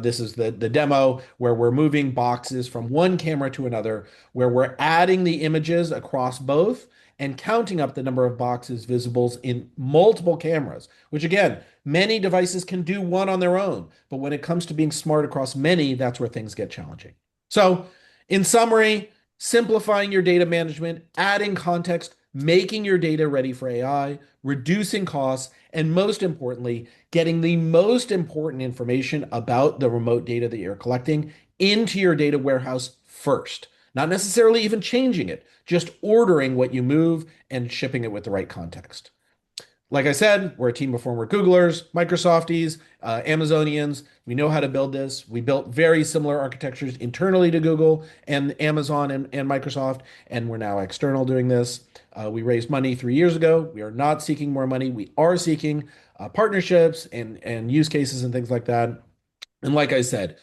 This is the demo where we're moving boxes from one camera to another, where we're adding the images across both and counting up the number of boxes visibles in multiple cameras, which again, many devices can do one on their own. But when it comes to being smart across many, that's where things get challenging. So, in summary, simplifying your data management, adding context, making your data ready for AI, reducing costs, and most importantly, getting the most important information about the remote data that you're collecting into your data warehouse first. Not necessarily even changing it, just ordering what you move and shipping it with the right context. Like I said, we're a team of former Googlers, Microsofties, Amazonians. We know how to build this. We built very similar architectures internally to Google and Amazon and Microsoft, and we're now external doing this. We raised money 3 years ago. We are not seeking more money. We are seeking partnerships and use cases and things like that. And like I said,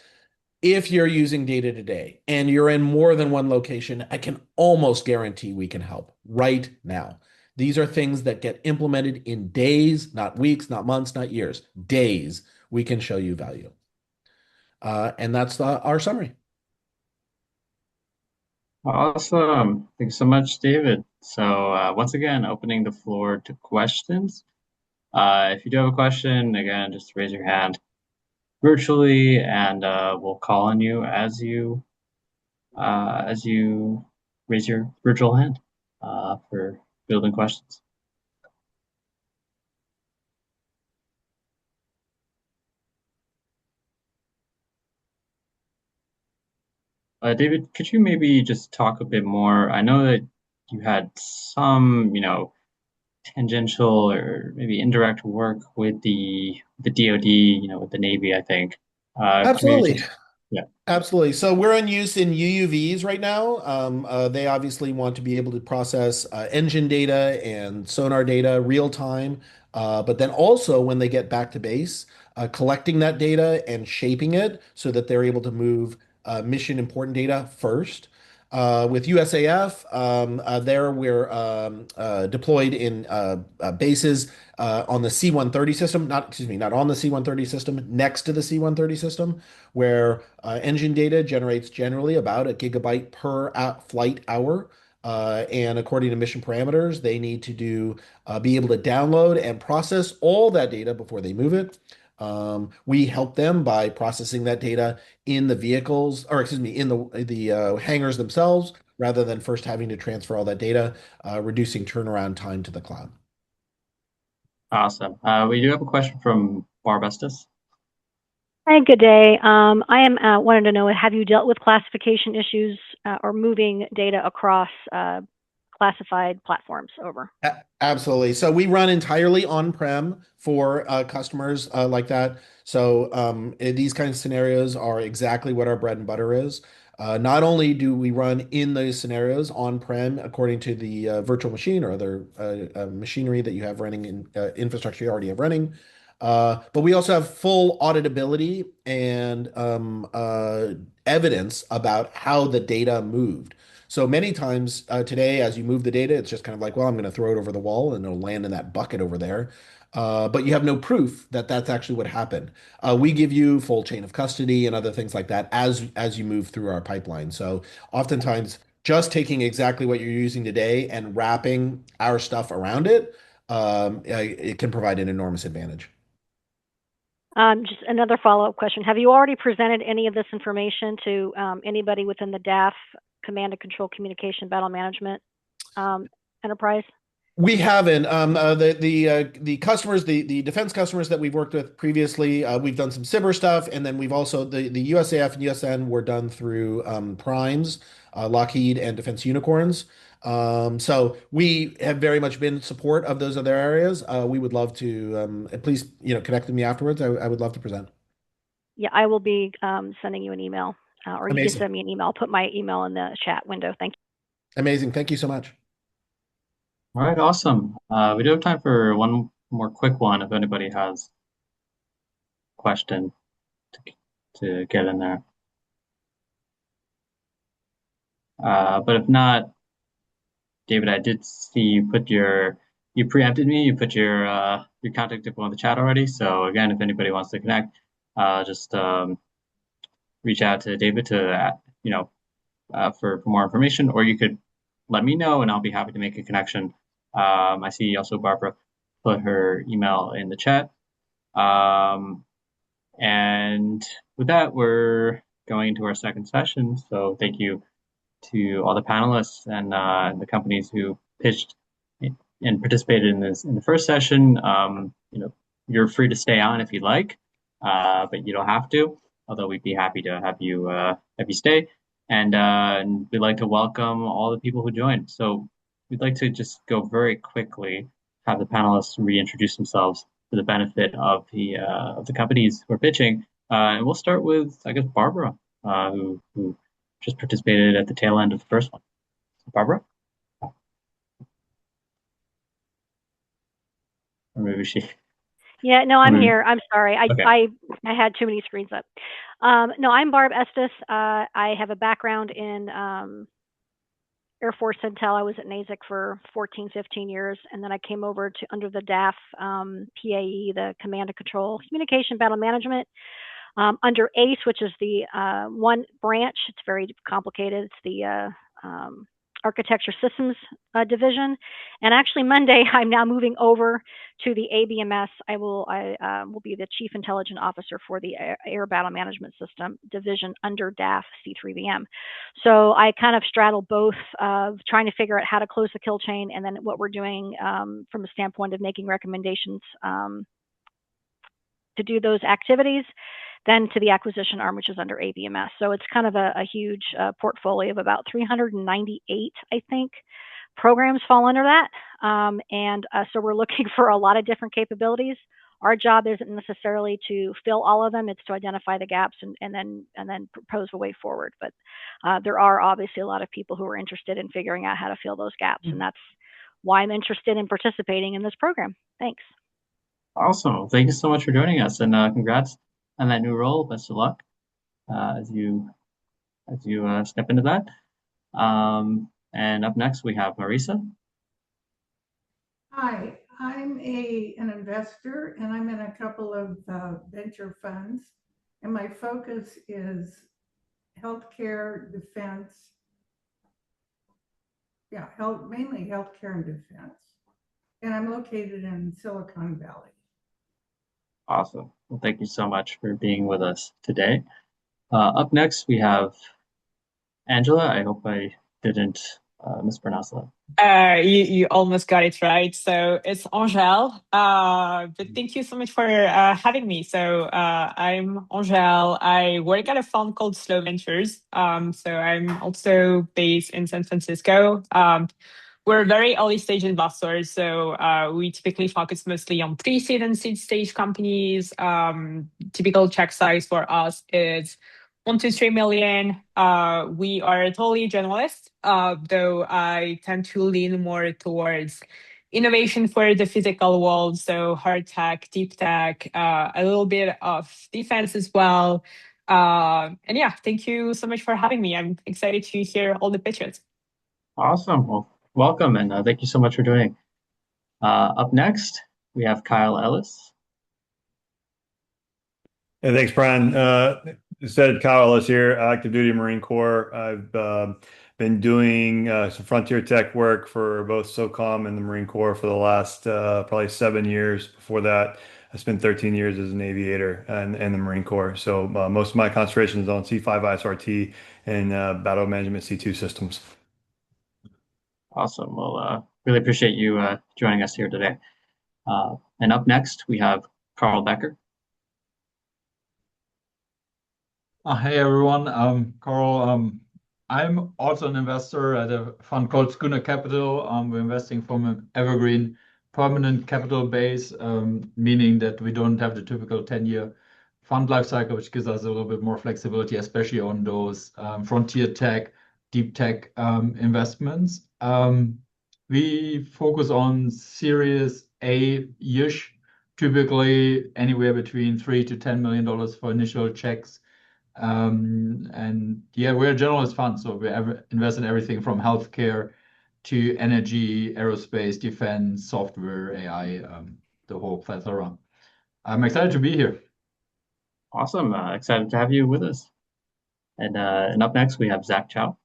If you're using data today and you're in more than one location, I can almost guarantee we can help right now. These are things that get implemented in days, not weeks, not months, not years. Days, we can show you value. And that's our summary. Awesome. Thanks so much, David. So once again, opening the floor to questions. If you do have a question, again, just raise your hand virtually, and we'll call on you as you raise your virtual hand for building questions. David, could you maybe just talk a bit more? I know that you had some, tangential or maybe indirect work with the DoD, with the Navy, I think. Could you maybe Absolutely. just, yeah. Absolutely. So we're in use in UUVs right now. They obviously want to be able to process engine data and sonar data real time, but then also when they get back to base, collecting that data and shaping it so that they're able to move mission important data first. With USAF, there we're deployed in bases on the C-130 system, not on the C-130 system, next to the C-130 system, where engine data generates generally about a gigabyte per flight hour. And according to mission parameters, they need to be able to download and process all that data before they move it. We help them by processing that data in the vehicles, or excuse me, in the hangars themselves, rather than first having to transfer all that data, reducing turnaround time to the cloud. Awesome. We do have a question from Barb Estes. Hi, good day. I am wanted to know, have you dealt with classification issues or moving data across classified platforms? Over. Absolutely. So we run entirely on-prem for customers like that. So these kinds of scenarios are exactly what our bread and butter is. Not only do we run in those scenarios on-prem according to the virtual machine or other machinery that you have running in infrastructure you already have running, but we also have full auditability and evidence about how the data moved. So many times today, as you move the data, it's just kind of like, well, I'm going to throw it over the wall and it'll land in that bucket over there. But you have no proof that that's actually what happened. We give you full chain of custody and other things like that as you move through our pipeline. So oftentimes, just taking exactly what you're using today and wrapping our stuff around it, it can provide an enormous advantage. Just another follow-up question. Have you already presented any of this information to anybody within the DAF, Command and Control Communication Battle Management enterprise? We haven't. The customers, the defense customers that we've worked with previously, we've done some cyber stuff, and then we've also the USAF and USN were done through primes, Lockheed and Defense Unicorns. So we have very much been in support of those other areas. We would love to please connect with me afterwards. I would love to present. Yeah, I will be sending you an email, or you can Amazing. send me an email. I'll put my email in the chat window. Thank you. Amazing. Thank you so much. All right, awesome. We do have time for one more quick one if anybody has a question to get in there. But if not, David, I did see you preempted me. You put your contact info in the chat already. So again, if anybody wants to connect, just reach out to David for more information, or you could let me know and I'll be happy to make a connection. I see also Barbara put her email in the chat. And with that, we're going into our second session. So thank you to all the panelists and the companies who pitched and participated in the first session. You're free to stay on if you'd like, but you don't have to. Although we'd be happy to have you stay, and we'd like to welcome all the people who joined. So we'd like to just go very quickly, have the panelists reintroduce themselves for the benefit of the companies who are pitching, and we'll start with, I guess, Barbara, who just participated at the tail end of the first one. Barbara? Or maybe she. Yeah, no, I'm here. I'm sorry. Okay. I had too many screens up. No, I'm Barb Estes. I have a background in Air Force Intel. I was at NASIC for 14, 15 years, and then I came over to under the DAF PAE, the Command and Control Communication Battle Management, under ACE, which is the one branch. It's very complicated. It's the Architecture Systems Division. And actually, Monday, I'm now moving over to the ABMS. I will be the Chief Intelligence Officer for the Air Battle Management System Division under DAF C3VM. So I kind of straddle both of trying to figure out how to close the kill chain, and then what we're doing from a standpoint of making recommendations to do those activities, then to the acquisition arm, which is under ABMS. So it's kind of a huge portfolio of about 398, I think, programs fall under that. So we're looking for a lot of different capabilities. Our job isn't necessarily to fill all of them; it's to identify the gaps and then propose a way forward. But there are obviously a lot of people who are interested in figuring out how to fill those gaps, and that's why I'm interested in participating in this program. Thanks. Awesome. Thank you so much for joining us, and congrats on that new role. Best of luck as you step into that. And up next we have Marisa. Hi, I'm an investor, and I'm in a couple of venture funds, and my focus is healthcare, defense. Yeah, mainly healthcare and defense. And I'm located in Silicon Valley. Awesome. Well, thank you so much for being with us today. Up next, we have Angela. I hope I didn't mispronounce that. You almost got it right. So it's Angèle. But thank you so much for having me. So I'm Angèle. I work at a fund called Slow Ventures. So I'm also based in San Francisco. We're very early stage investors, so we typically focus mostly on pre-seed and seed stage companies. Typical check size for us is 1 to 3 million. We are totally generalist, though I tend to lean more towards innovation for the physical world, so hard tech, deep tech, a little bit of defense as well. And yeah, thank you so much for having me. I'm excited to hear all the pitches. Awesome. Well, welcome, and thank you so much for joining. Up next, we have Kyle Ellis. Hey, thanks, Brian. Said Kyle Ellis here, active duty Marine Corps. I've been doing some frontier tech work for both SOCOM and the Marine Corps for the last probably 7 years. Before that, I spent 13 years as an aviator in the Marine Corps. So most of my concentration is on C5 ISRT and battle management C2 systems. Awesome. Well, really appreciate you joining us here today. And up next, we have Carl Becker. Hey everyone, Carl. I'm also an investor at a fund called Schooner Capital. We're investing from an evergreen permanent capital base, meaning that we don't have the typical 10-year fund life cycle, which gives us a little bit more flexibility, especially on those frontier tech, deep tech investments. We focus on Series A-ish, typically anywhere between $3 to $10 million for initial checks. And yeah, we're a generalist fund, so we invest in everything from healthcare to energy, aerospace, defense, software, AI, the whole plethora. I'm excited to be here. Awesome. Excited to have you with us. And up next, we have Zach Chow.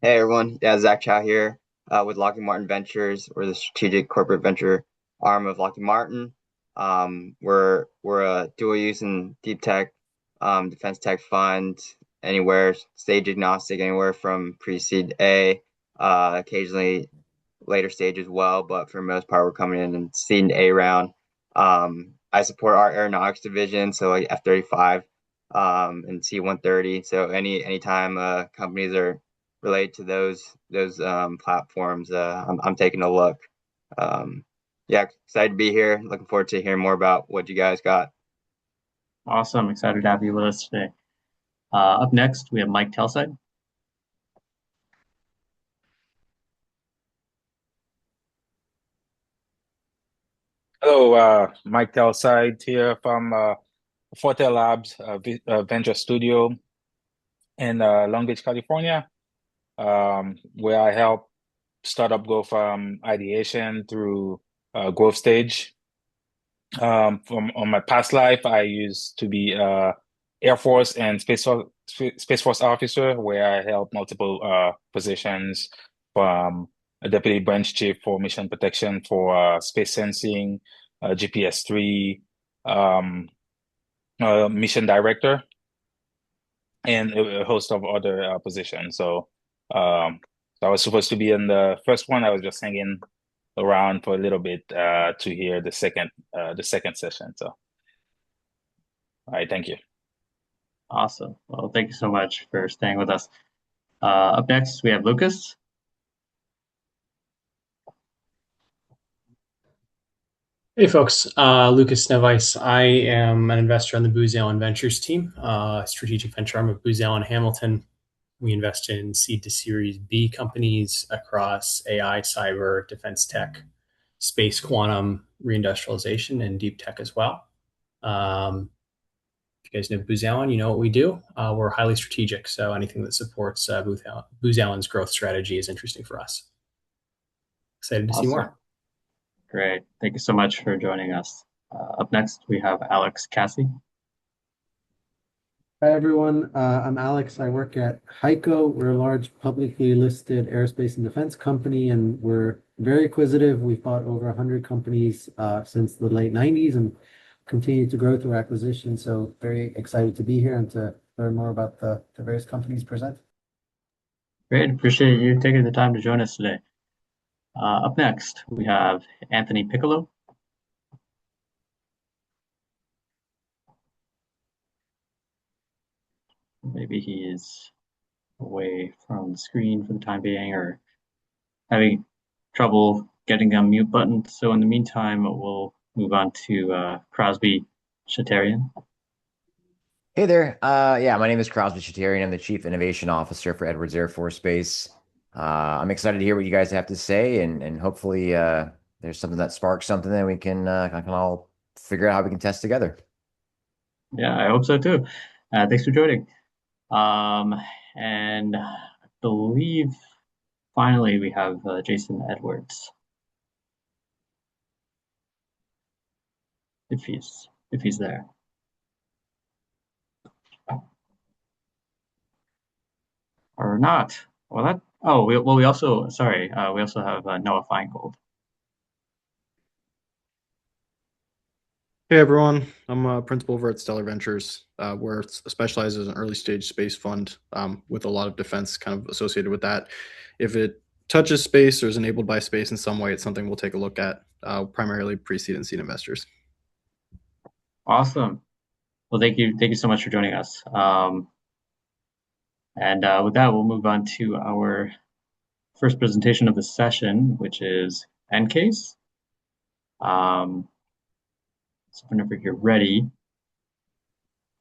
Hey everyone, yeah, Zach Chow here with Lockheed Martin Ventures. We're the strategic corporate venture arm of Lockheed Martin. We're a dual use and deep tech defense tech fund, anywhere stage agnostic, anywhere from pre-seed A, occasionally later stage as well, but for the most part we're coming in and seed and A round. I support our aeronautics division, so like F-35 and C-130. So anytime companies are related to those platforms, I'm taking a look. Yeah, excited to be here. Looking forward to hearing more about what you guys got. Awesome. Excited to have you with us today. Up next, we have Mike Telside. Hello, Mike Telside here from Forte Labs venture studio in Long Beach, California, where I help startup go from ideation through growth stage. From on my past life, I used to be Air Force and Space Force officer, where I held multiple positions from a deputy branch chief for mission protection for space sensing, GPS-3, um, mission director, and a host of other positions. So I was supposed to be in the first one. I was just hanging around for a little bit to hear the second session. So, all right, thank you. Awesome. Well, thank you so much for staying with us. Up next, we have Lucas. Hey folks, Lucas Nevice. I am an investor on the Booz Allen Ventures team, strategic venture arm of Booz Allen Hamilton. We invest in seed to Series B companies across AI, cyber, defense tech, space, quantum, reindustrialization, and deep tech as well. If you guys know Booz Allen, you know what we do. We're highly strategic, so anything that supports Booz Allen's growth strategy is interesting for us. Excited to see more. Great. Thank you so much for joining us. Up next, we have Alex Cassie. Hi, everyone. I'm Alex. I work at HEICO. We're a large publicly listed aerospace and defense company, and we're very acquisitive. We've bought over 100 companies since the late 90s and continue to grow through acquisition. So very excited to be here and to learn more about the various companies presented. Great. Appreciate you taking the time to join us today. Up next, we have Anthony Piccolo. Maybe he is away from the screen for the time being or having trouble getting a mute button. So in the meantime, we'll move on to Crosby Shatarian. Hey there. Yeah, my name is Crosby Shatarian. I'm the Chief Innovation Officer for Edwards Air Force Base. I'm excited to hear what you guys have to say, and hopefully there's something that sparks something that we can all figure out how we can test together. Yeah, I hope so too. Thanks for joining. And I believe finally we have Jason Edwards. If he's there. Or not. Well, we also have Noah Feingold. Hey everyone, I'm a principal over at Stellar Ventures, where it specializes as an early stage space fund with a lot of defense kind of associated with that. If it touches space or is enabled by space in some way, it's something we'll take a look at, primarily pre-seed and seed investors. Awesome. Well, thank you so much for joining us. And with that, we'll move on to our first presentation of the session, which is EnCase. So whenever you're ready,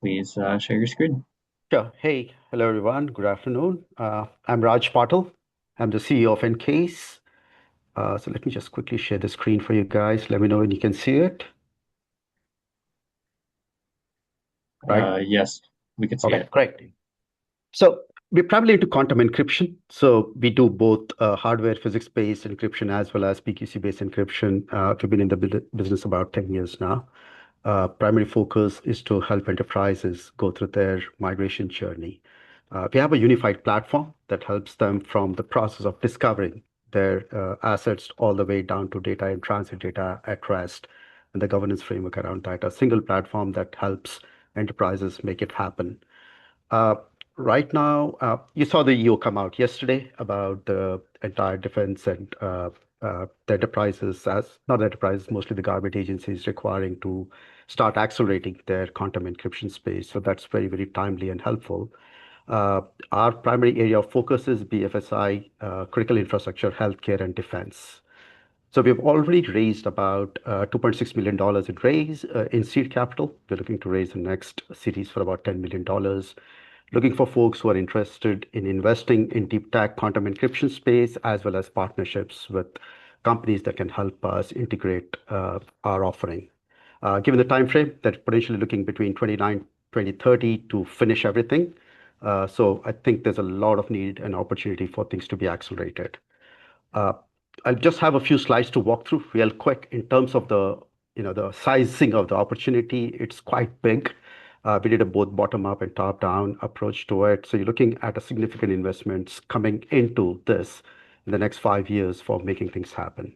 please share your screen. Sure. Hey, hello everyone. Good afternoon. I'm Raj Patil. I'm the CEO of EnCase. So let me just quickly share the screen for you guys. Let me know when you can see it. Right? Yes, we can see it. Great. So we're primarily into quantum encryption. So we do both hardware physics-based encryption as well as PQC-based encryption. We've been in the business about 10 years now. Primary focus is to help enterprises go through their migration journey. We have a unified platform that helps them from the process of discovering their assets all the way down to data in transit, data at rest, and the governance framework around that. A single platform that helps enterprises make it happen. Right now, you saw the EO come out yesterday about the entire defense and the enterprises, not enterprises, mostly the government agencies requiring to start accelerating their quantum encryption space. So that's very, very timely and helpful. Our primary area of focus is BFSI, critical infrastructure, healthcare, and defense. So we've already raised about $2.6 million in seed capital. We're looking to raise the next series for about $10 million. Looking for folks who are interested in investing in deep tech quantum encryption space, as well as partnerships with companies that can help us integrate our offering. Given the time frame, they're potentially looking between 2030 to finish everything. So I think there's a lot of need and opportunity for things to be accelerated. I'll just have a few slides to walk through real quick in terms of the sizing of the opportunity. It's quite big. We did a both bottom-up and top-down approach to it. So you're looking at a significant investments coming into this in the next 5 years for making things happen.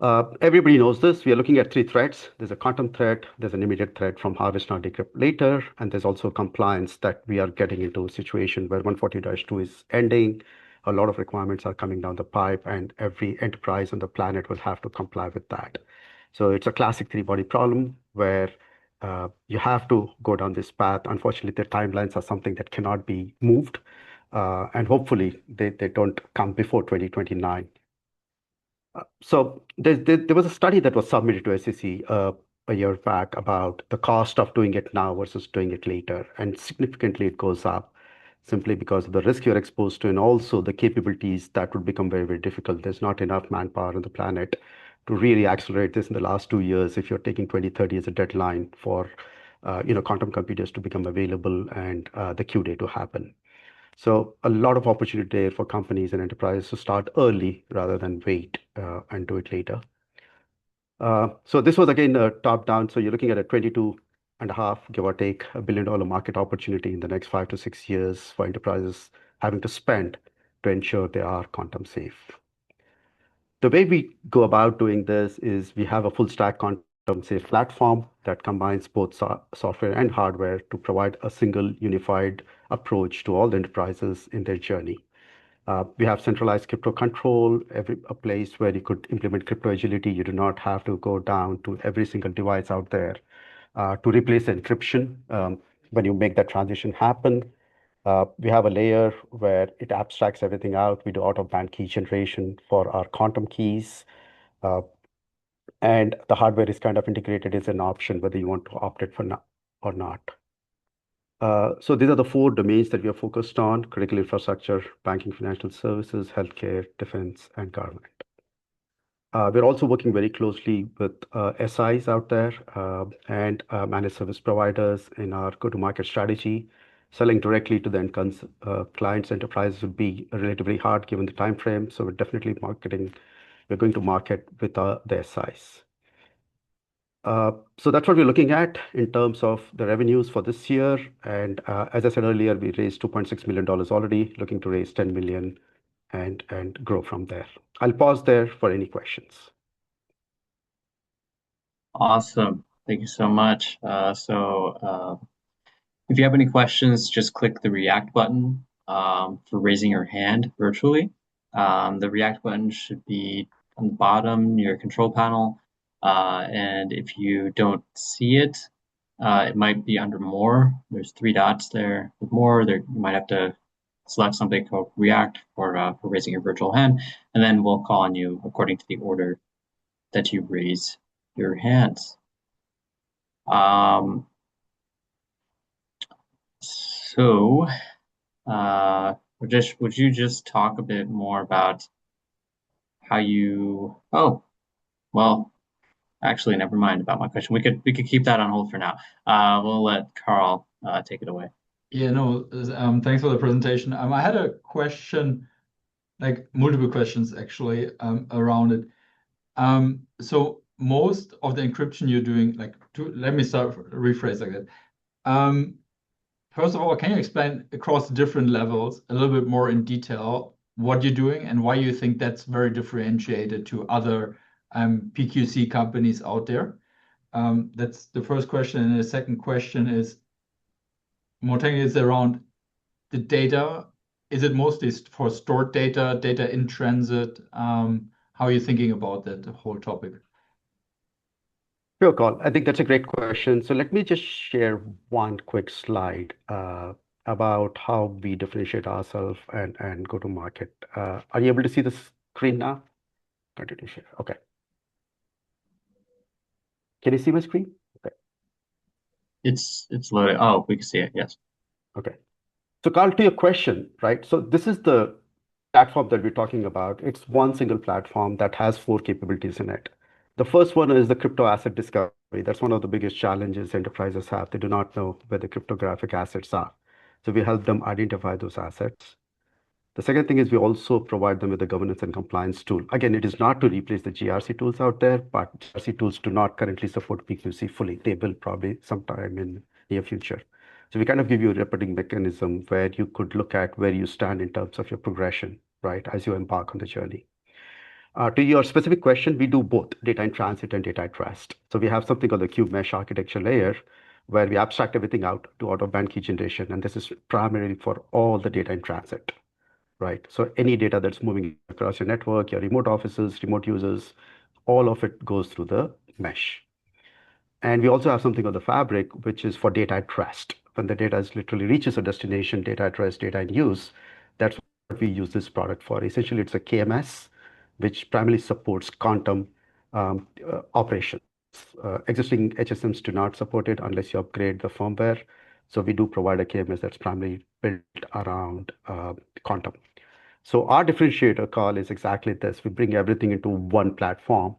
Everybody knows this. We are looking at three threats. There's a quantum threat, there's an immediate threat from harvest now decrypt later, and there's also compliance that we are getting into a situation where 140-2 is ending. A lot of requirements are coming down the pipe, and every enterprise on the planet will have to comply with that. So it's a classic three-body problem where you have to go down this path. Unfortunately, the timelines are something that cannot be moved, and hopefully they don't come before 2029. So there was a study that was submitted to SEC a year back about the cost of doing it now versus doing it later, and significantly it goes up simply because of the risk you're exposed to and also the capabilities that would become very, very difficult. There's not enough manpower on the planet to really accelerate this in the last 2 years if you're taking 2030 as a deadline for quantum computers to become available and the Q day to happen. So a lot of opportunity there for companies and enterprises to start early rather than wait and do it later. So this was again top down. So you're looking at a 22.5, give or take, $1 billion market opportunity in the next 5 to 6 years for enterprises having to spend to ensure they are quantum safe. The way we go about doing this is we have a full stack quantum safe platform that combines both software and hardware to provide a single unified approach to all the enterprises in their journey. We have centralized crypto control, a place where you could implement crypto agility. You do not have to go down to every single device out there to replace encryption when you make that transition happen. We have a layer where it abstracts everything out. We do out-of-band key generation for our quantum keys. And the hardware is kind of integrated as an option, whether you want to opt it for or not. So these are the 4 domains that we are focused on: critical infrastructure, banking, financial services, healthcare, defense, and government. We're also working very closely with SIs out there and managed service providers in our go-to-market strategy. Selling directly to the end clients, enterprises would be relatively hard given the time frame. So we're definitely we're going to market with the SIs. So that's what we're looking at in terms of the revenues for this year. And as I said earlier, we raised $2.6 million already, looking to raise 10 million and grow from there. I'll pause there for any questions. Awesome. Thank you so much. If you have any questions, just click the React button for raising your hand virtually. The React button should be on the bottom near your control panel. And if you don't see it, it might be under more. There's 3 dots there. With more, you might have to select something called React for raising your virtual hand, and then we'll call on you according to the order that you raise your hands. So, would you just talk a bit more about how you? Oh, well, actually, never mind about my question. We could keep that on hold for now. We'll let Carl take it away. Yeah, no, thanks for the presentation. I had a question, like multiple questions actually, around it. So most of the encryption you're doing, let me rephrase like that. First of all, can you explain across different levels a little bit more in detail what you're doing and why you think that's very differentiated to other PQC companies out there? That's the first question. And the second question is more technical, is around the data. Is it mostly for stored data, data in transit? How are you thinking about that whole topic? Sure, Carl. I think that's a great question. So let me just share one quick slide about how we differentiate ourselves and go to market. Are you able to see the screen now? Continue to share. Okay. Can you see my screen? Okay. It's loaded. Oh, we can see it. Yes. Okay. So Carl, to your question, right? So this is the platform that we're talking about. It's one single platform that has 4 capabilities in it. The first one is the crypto asset discovery. That's one of the biggest challenges enterprises have. They do not know where the cryptographic assets are. So we help them identify those assets. The second thing is we also provide them with a governance and compliance tool. Again, it is not to replace the GRC tools out there, but GRC tools do not currently support PQC fully. They will probably sometime in near future. So we kind of give you a reporting mechanism where you could look at where you stand in terms of your progression, right, as you embark on the journey. To your specific question, we do both data in transit and data at rest. So we have something called the Cube Mesh architecture layer, where we abstract everything out to out-of-band key generation, and this is primarily for all the data in transit, right? So any data that's moving across your network, your remote offices, remote users, all of it goes through the mesh. And we also have something called the fabric, which is for data at rest. When the data is literally reaches a destination, data at rest, data in use, that's what we use this product for. Essentially, it's a KMS, which primarily supports quantum operations. Existing HSMs do not support it unless you upgrade the firmware. So we do provide a KMS that's primarily built around quantum. So our differentiator call is exactly this. We bring everything into one platform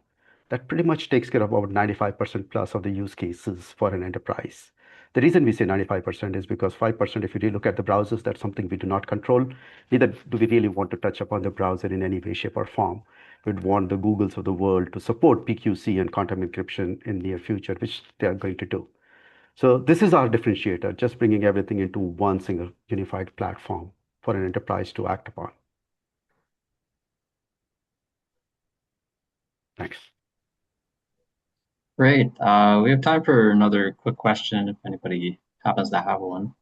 that pretty much takes care of about 95% plus of the use cases for an enterprise. The reason we say 95% is because 5%, if you really look at the browsers, that's something we do not control. Neither do we really want to touch upon the browser in any way, shape, or form. We'd want the Googles of the world to support PQC and quantum encryption in near future, which they are going to do. So this is our differentiator, just bringing everything into one single unified platform for an enterprise to act upon. Thanks. Great. We have time for another quick question if anybody happens to have one.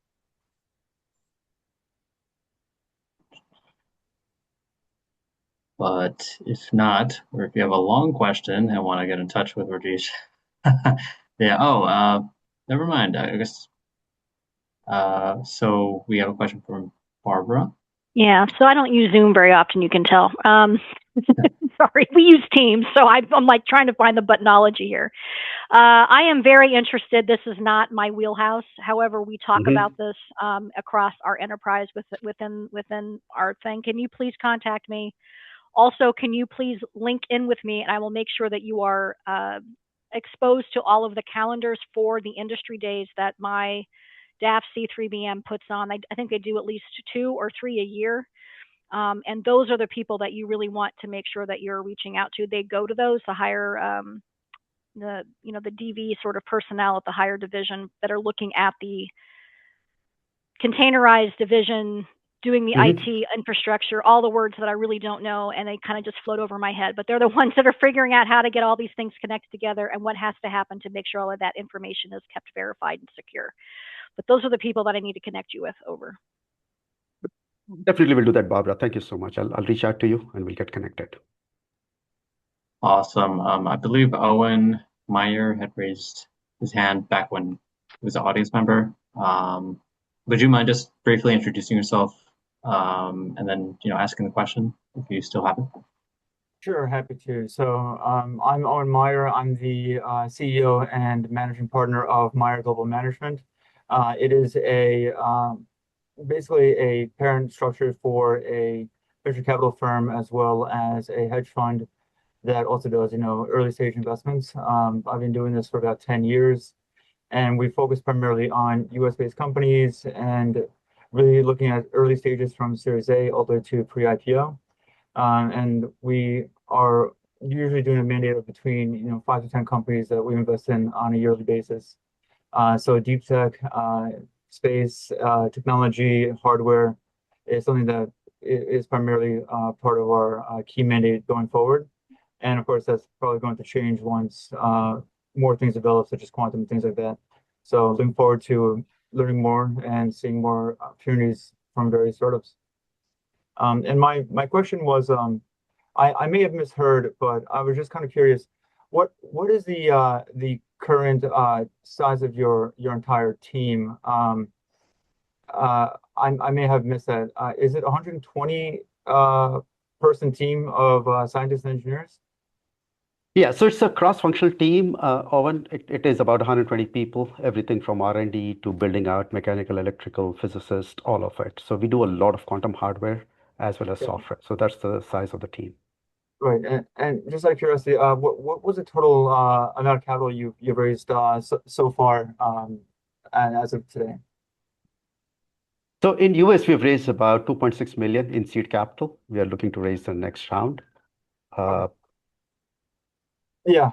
But if not, or if you have a long question and want to get in touch with Rajesh, yeah. Oh, never mind. I guess. So we have a question from Barbara. Yeah, so I don't use Zoom very often, you can tell. Sorry, we use Teams, so I'm like trying to find the buttonology here. I am very interested. This is not my wheelhouse. However, we talk about this across our enterprise within our thing. Can you please contact me? Also, can you please link in with me, and I will make sure that you are exposed to all of the calendars for the industry days that my DAF C3BM puts on. I think they do at least 2 or 3 a year. And those are the people that you really want to make sure that you're reaching out to. They go to those, the higher, the DV sort of personnel at the higher division that are looking at the containerized division, doing the IT infrastructure, all the words that I really don't know, and they kind of just float over my head. But they're the ones that are figuring out how to get all these things connected together and what has to happen to make sure all of that information is kept verified and secure. But those are the people that I need to connect you with. Over. Definitely will do that, Barbara. Thank you so much. I'll reach out to you and we'll get connected. Awesome. I believe Owen Meyer had raised his hand back when he was an audience member. Would you mind just briefly introducing yourself and then asking the question if you still have it? Sure, happy to. So I'm Owen Meyer. I'm the CEO and managing partner of Meyer Global Management. It is basically a parent structure for a venture capital firm as well as a hedge fund that also does, early stage investments. I've been doing this for about 10 years, and we focus primarily on US-based companies and really looking at early stages from Series A all the way to pre-IPO. And we are usually doing a mandate of between 5 to 10 companies that we invest in on a yearly basis. So deep tech, space, technology, hardware is something that is primarily part of our key mandate going forward. And of course, that's probably going to change once more things develop, such as quantum and things like that. So looking forward to learning more and seeing more opportunities from various startups. And my question was, I may have misheard, but I was just kind of curious, what is the current size of your entire team? I may have missed that. Is it 120 person team of scientists and engineers? Yeah, so it's a cross-functional team. Owen, it is about 120 people, everything from R&D to building out mechanical, electrical, physicists, all of it. So we do a lot of quantum hardware as well as software. So that's the size of the team. Right. And just out of curiosity, what was the total amount of capital you've raised so far as of today? So in US, we've raised about 2.6 million in seed capital. We are looking to raise the next round. Yeah,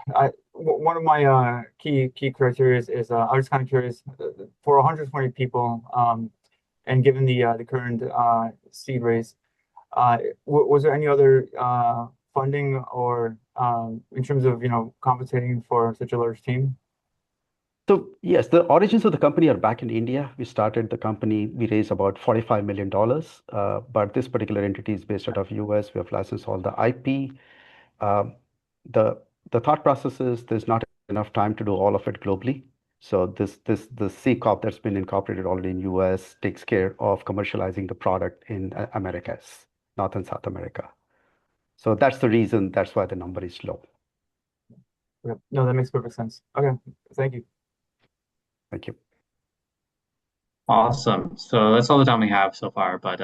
one of my key criteria is I was kind of curious for 120 people, and given the current seed raise, was there any other funding or in terms of compensating for such a large team? So yes, the origins of the company are back in India. We started the company, we raised about $45 million, but this particular entity is based out of US. We have licensed all the IP. Um, the the thought process is there's not enough time to do all of it globally. So the C Corp that's been incorporated already in US takes care of commercializing the product in Americas, North and South America. So that's the reason, that's why the number is low. Okay. No, that makes perfect sense. Okay, thank you. Thank you. Awesome. So that's all the time we have so far, but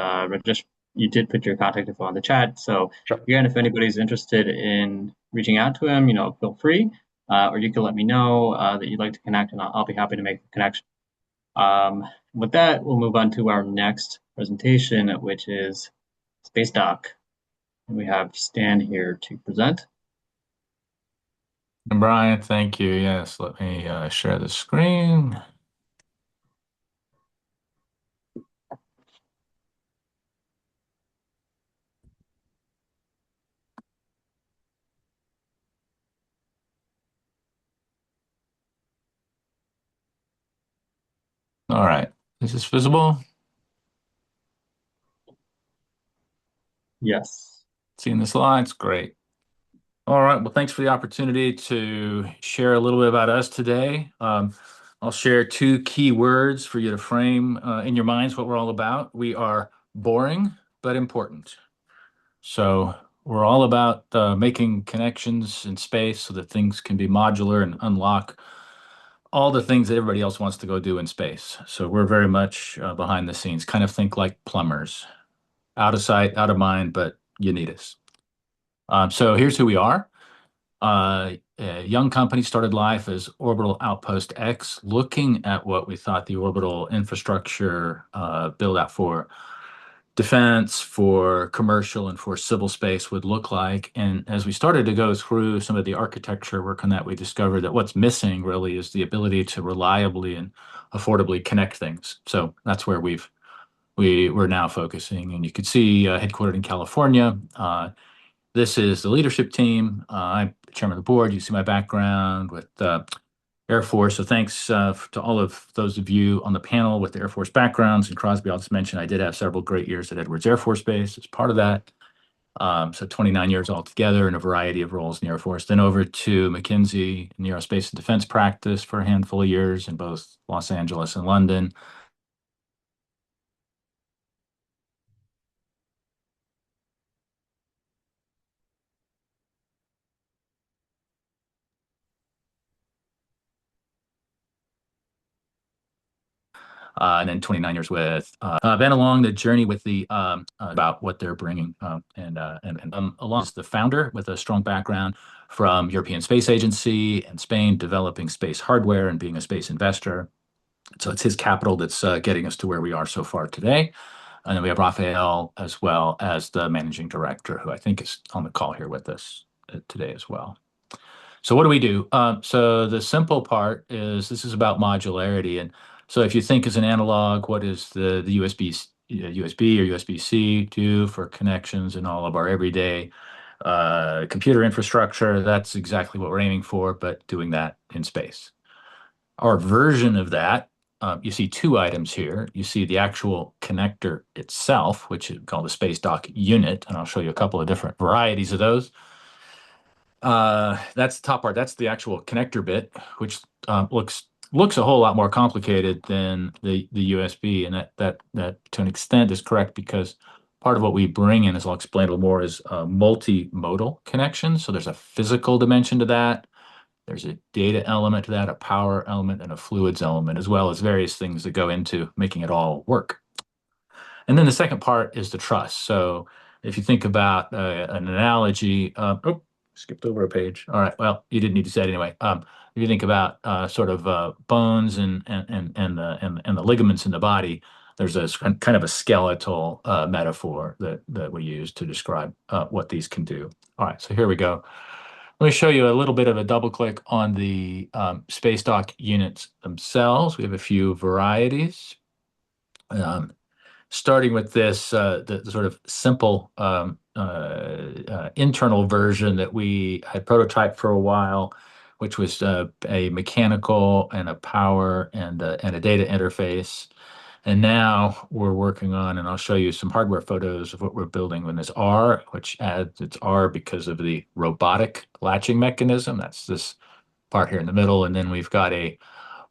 just you did put your contact info on the chat. So sure. Again, if anybody's interested in reaching out to him, feel free, or you can let me know that you'd like to connect, and I'll be happy to make the connection. With that, we'll move on to our next presentation, which is Space Dock. And we have Stan here to present. And Brian, thank you. Yes, let me share the screen. All right. Is this visible? Yes. Seeing the slides? Great. All right. Well, thanks for the opportunity to share a little bit about us today. I'll share two key words for you to frame in your minds what we're all about. We are boring, but important. So we're all about making connections in space so that things can be modular and unlock all the things that everybody else wants to go do in space. So we're very much behind the scenes, kind of think like plumbers, out of sight, out of mind, but you need us. So here's who we are. A young company started life as Orbital Outpost X, looking at what we thought the orbital infrastructure build out for defense, for commercial, and for civil space would look like. And as we started to go through some of the architecture work on that, we discovered that what's missing really is the ability to reliably and affordably connect things. So that's where we're now focusing. And you can see headquartered in California. This is the leadership team. I'm the chairman of the board. You see my background with Air Force. So thanks to all of those of you on the panel with the Air Force backgrounds. And Crosby, I'll just mention I did have several great years at Edwards Air Force Base as part of that. So 29 years altogether in a variety of roles in the Air Force. Then over to McKinsey in the Aerospace and Defense practice for a handful of years in both Los Angeles and London. And then 29 years with been along the journey with the about what they're bringing, and along as the founder with a strong background from European Space Agency and Spain, developing space hardware and being a space investor. So it's his capital that's getting us to where we are so far today. And then we have Raphael as well as the managing director, who I think is on the call here with us today as well. So what do we do? So the simple part is this is about modularity. And so if you think as an analog, what is the USB, USB or USB-C do for connections in all of our everyday computer infrastructure? That's exactly what we're aiming for, but doing that in space. Our version of that, you see two items here. You see the actual connector itself, which is called the Space Dock Unit, and I'll show you a couple of different varieties of those. That's the top part. That's the actual connector bit, which looks a whole lot more complicated than the USB, and that to an extent is correct because part of what we bring in, as I'll explain a little more, is multimodal connection. So there's a physical dimension to that. There's a data element to that, a power element, and a fluids element, as well as various things that go into making it all work. And then the second part is the trust. So If you think about an analogy, oh, skipped over a page. All right, well, you didn't need to say it anyway. If you think about sort of bones and the ligaments in the body, there's a kind of a skeletal metaphor that we use to describe what these can do. All right, so here we go. Let me show you a little bit of a double click on the space dock units themselves. We have a few varieties. Starting with this, the sort of simple internal version that we had prototyped for a while, which was a mechanical and a power and a data interface. And now we're working on, and I'll show you some hardware photos of what we're building with this R, which adds its R because of the robotic latching mechanism. That's this part here in the middle. And then we've got a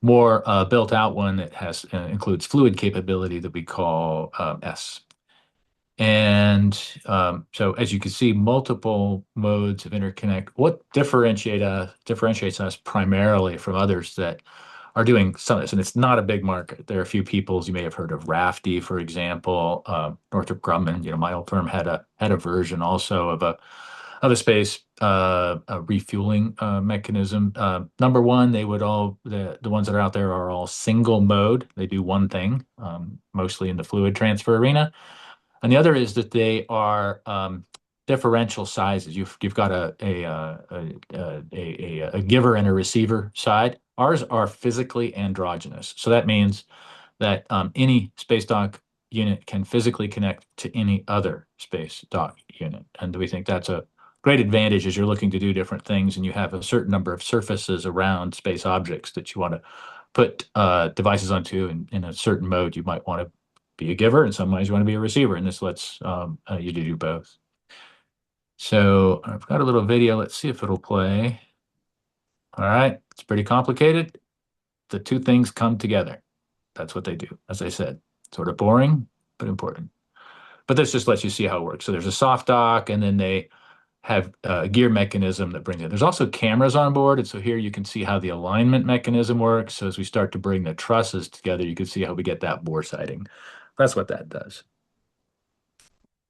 more built out one that has includes fluid capability that we call S. And so as you can see, multiple modes of interconnect. What differentiates us primarily from others that are doing some of this, and it's not a big market. There are a few people, you may have heard of Rafty, for example. Northrop Grumman, my old firm had a version also of a space a refueling mechanism. Number one, they would all the ones that are out there are all single mode. They do one thing, mostly in the fluid transfer arena. And the other is that they are differential sizes. You've got a giver and a receiver side. Ours are physically androgynous. So that means that any space dock unit can physically connect to any other space dock unit. And we think that's a great advantage as you're looking to do different things and you have a certain number of surfaces around space objects that you want to put devices onto in a certain mode. You might want to be a giver, and some ways you want to be a receiver, and this lets you do both. So I've got a little video. Let's see if it'll play. All right, it's pretty complicated. The two things come together. That's what they do, as I said. Sort of boring, but important. But this just lets you see how it works. So there's a soft dock, and then they have a gear mechanism that brings it. There's also cameras on board, and so here you can see how the alignment mechanism works. So as we start to bring the trusses together, you can see how we get that bore sighting. That's what that does.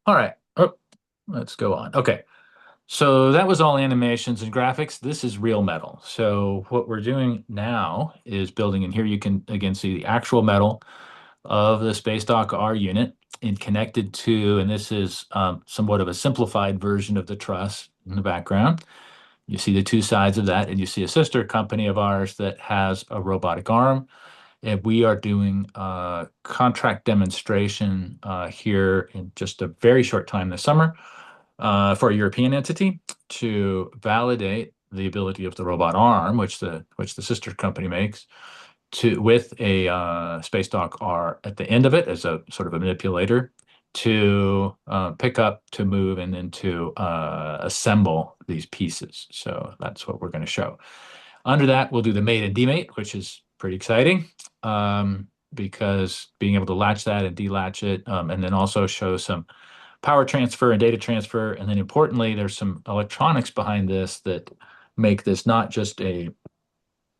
All right. Oh, let's go on. Okay. So that was all animations and graphics. This is real metal. So what we're doing now is building, and here you can again see the actual metal of the Space Dock R unit and connected to, and this is somewhat of a simplified version of the truss in the background. You see the two sides of that, and you see a sister company of ours that has a robotic arm. And we are doing a contract demonstration here in just a very short time this summer for a European entity to validate the ability of the robot arm, which the sister company makes, with a space dock R at the end of it as a sort of a manipulator to pick up, to move, and then to assemble these pieces. So that's what we're going to show. Under that, we'll do the mate and demate, which is pretty exciting because being able to latch that and delatch it, and then also show some power transfer and data transfer. And then importantly, there's some electronics behind this that make this not just a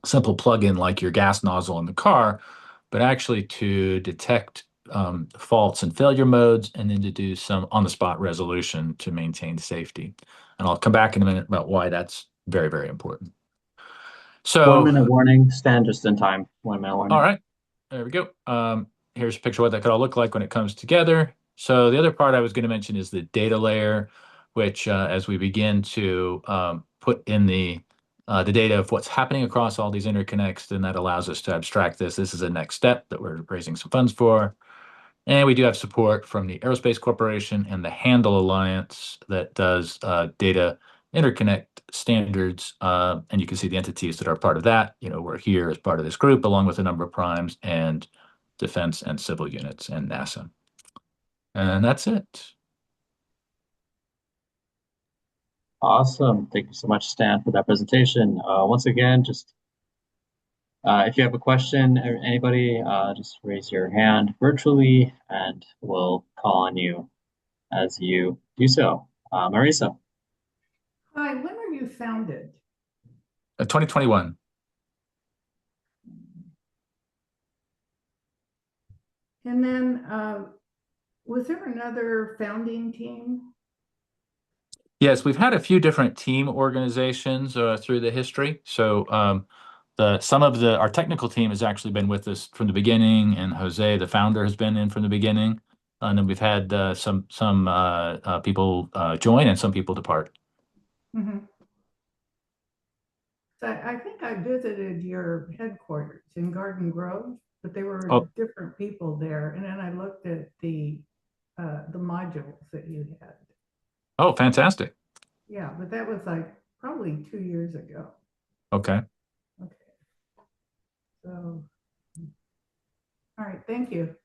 simple plug-in like your gas nozzle in the car, but actually to detect faults and failure modes, and then to do some on-the-spot resolution to maintain safety. And I'll come back in a minute about why that's very, very important. So 1 minute warning, stand just in time. 1 minute warning. all right, there we go. Here's a picture of what that could all look like when it comes together. So the other part I was going to mention is the data layer, which as we begin to put in the data of what's happening across all these interconnects, then that allows us to abstract this. This is a next step that we're raising some funds for. And we do have support from the Aerospace Corporation and the Handle Alliance that does data interconnect standards. And you can see the entities that are part of that. We're here as part of this group, along with a number of primes and defense and civil units and NASA. And that's it. Awesome. Thank you so much, Stan, for that presentation. Once again, just if you have a question, or anybody, just raise your hand virtually and we'll call on you as you do so. Marisa. Hi, when were you founded? 2021. And then Was there another founding team? Yes, we've had a few different team organizations through the history. So some of our technical team has actually been with us from the beginning, and Jose, the founder, has been in from the beginning. And then we've had some people join and some people depart. Mm-hmm. So I think I visited your headquarters in Garden Grove, but they were Oh, different people there. And then I looked at the modules that you had. oh, fantastic. Yeah, but that was like probably 2 years ago. Okay. Okay. So, all right, thank you.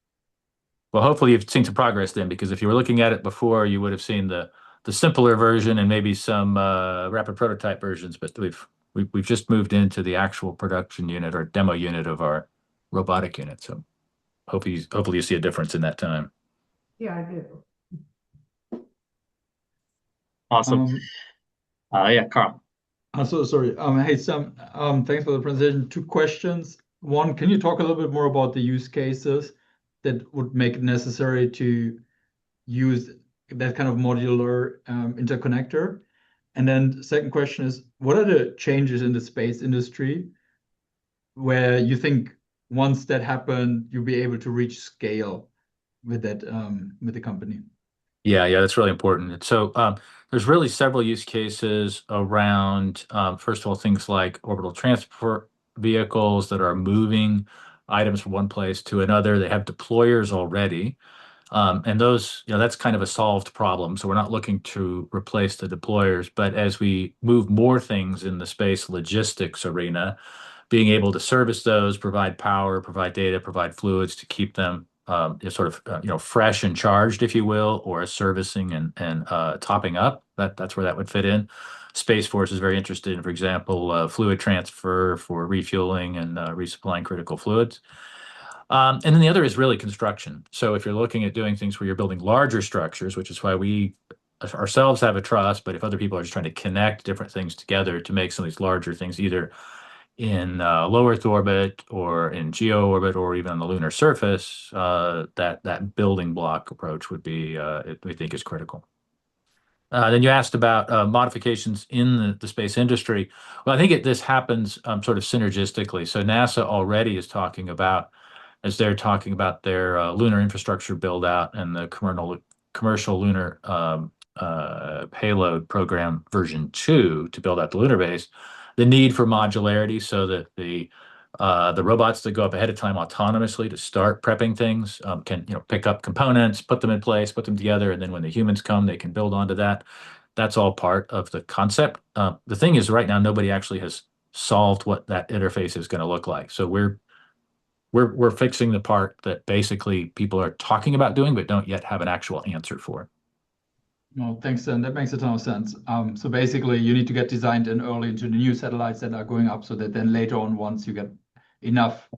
Well, hopefully you've seen some progress then, because if you were looking at it before, you would have seen the simpler version and maybe some rapid prototype versions. But we've just moved into the actual production unit or demo unit of our robotic unit. So hopefully you see a difference in that time. Yeah, I do. Awesome. Yeah, Carl. So sorry. Hey, Sam, thanks for the presentation. Two questions. One, can you talk a little bit more about the use cases that would make it necessary to use that kind of modular interconnector? And then second question is, what are the changes in the space industry where you think once that happened, you'll be able to reach scale with that with the company? Yeah, that's really important. So there's really several use cases around, first of all, things like orbital transport vehicles that are moving items from one place to another. They have deployers already. And those, that's kind of a solved problem. So we're not looking to replace the deployers. But as we move more things in the space logistics arena, being able to service those, provide power, provide data, provide fluids to keep them sort of fresh and charged, if you will, or servicing and topping up. That's where that would fit in. Space Force is very interested in, for example, fluid transfer for refueling and resupplying critical fluids. And then the other is really construction. So if you're looking at doing things where you're building larger structures, which is why we ourselves have a trust, but if other people are just trying to connect different things together to make some of these larger things, either in low Earth orbit or in geo orbit or even on the lunar surface, that building block approach would be, we think, is critical. Then you asked about modifications in the space industry. Well, I think this happens sort of synergistically. So NASA already is talking about, as they're talking about their lunar infrastructure build out and the commercial lunar payload program version 2 to build out the lunar base, the need for modularity so that the robots that go up ahead of time autonomously to start prepping things can pick up components, put them in place, put them together, and then when the humans come, they can build onto that. That's all part of the concept. The thing is, right now, nobody actually has solved what that interface is going to look like. So we're fixing the part that basically people are talking about doing, but don't yet have an actual answer for. Well, thanks, Sam. That makes a ton of sense. So basically, you need to get designed in early into the new satellites that are going up so that then later on, once you get enough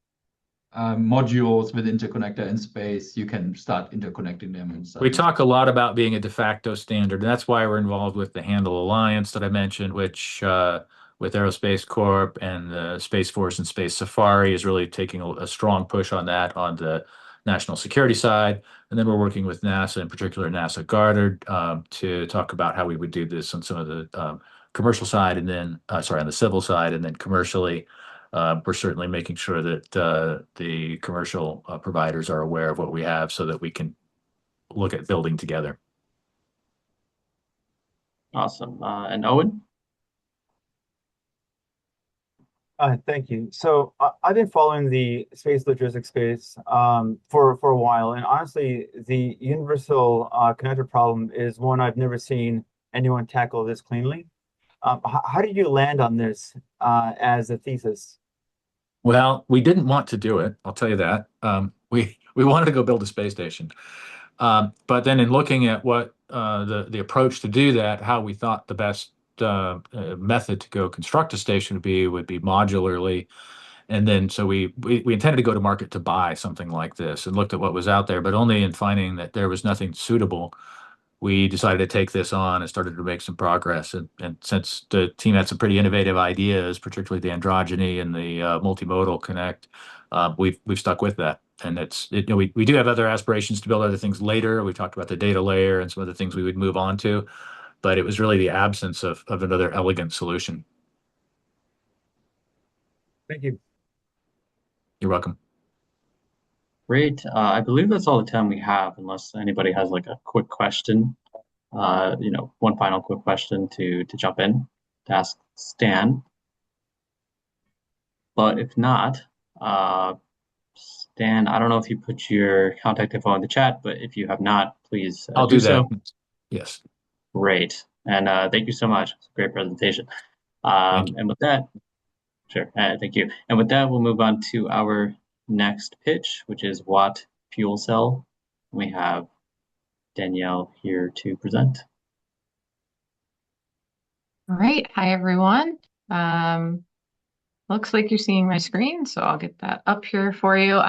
modules with interconnector in space, you can start interconnecting them and stuff. We talk a lot about being a de facto standard, and that's why we're involved with the Handle Alliance that I mentioned, which with Aerospace Corp and the Space Force and Space Safari is really taking a strong push on that on the national security side. And then we're working with NASA, in particular NASA Goddard, to talk about how we would do this on some of the commercial side, and then on the civil side, and then commercially. We're certainly making sure that the commercial providers are aware of what we have so that we can look at building together. Awesome. And Owen? Thank you. So I've been following the space logistics space for a while, and honestly, the universal connector problem is one I've never seen anyone tackle this cleanly. How did you land on this as a thesis? Well, we didn't want to do it. I'll tell you that. We wanted to go build a space station, but then in looking at what the approach to do that, how we thought the best method to go construct a station would be modularly, and then so we intended to go to market to buy something like this and looked at what was out there, but only in finding that there was nothing suitable. We decided to take this on and started to make some progress. And since the team had some pretty innovative ideas, particularly the androgyny and the multimodal connect, we've stuck with that. And we do have other aspirations to build other things later. We talked about the data layer and some of the things we would move on to, but it was really the absence of another elegant solution. Thank you. You're welcome. Great. I believe that's all the time we have, unless anybody has like a quick question. One final quick question to jump in to ask Stan. But if not, Stan, I don't know if you put your contact info in the chat, but if you have not, please I'll do do that. so. Yes. Great. And thank you so much. It's a great presentation. And with that, sure. Thank you. And with that, we'll move on to our next pitch, which is Watt Fuel Cell. We have Danielle here to present. All right. Hi, everyone. Looks like you're seeing my screen, so I'll get that up here for you.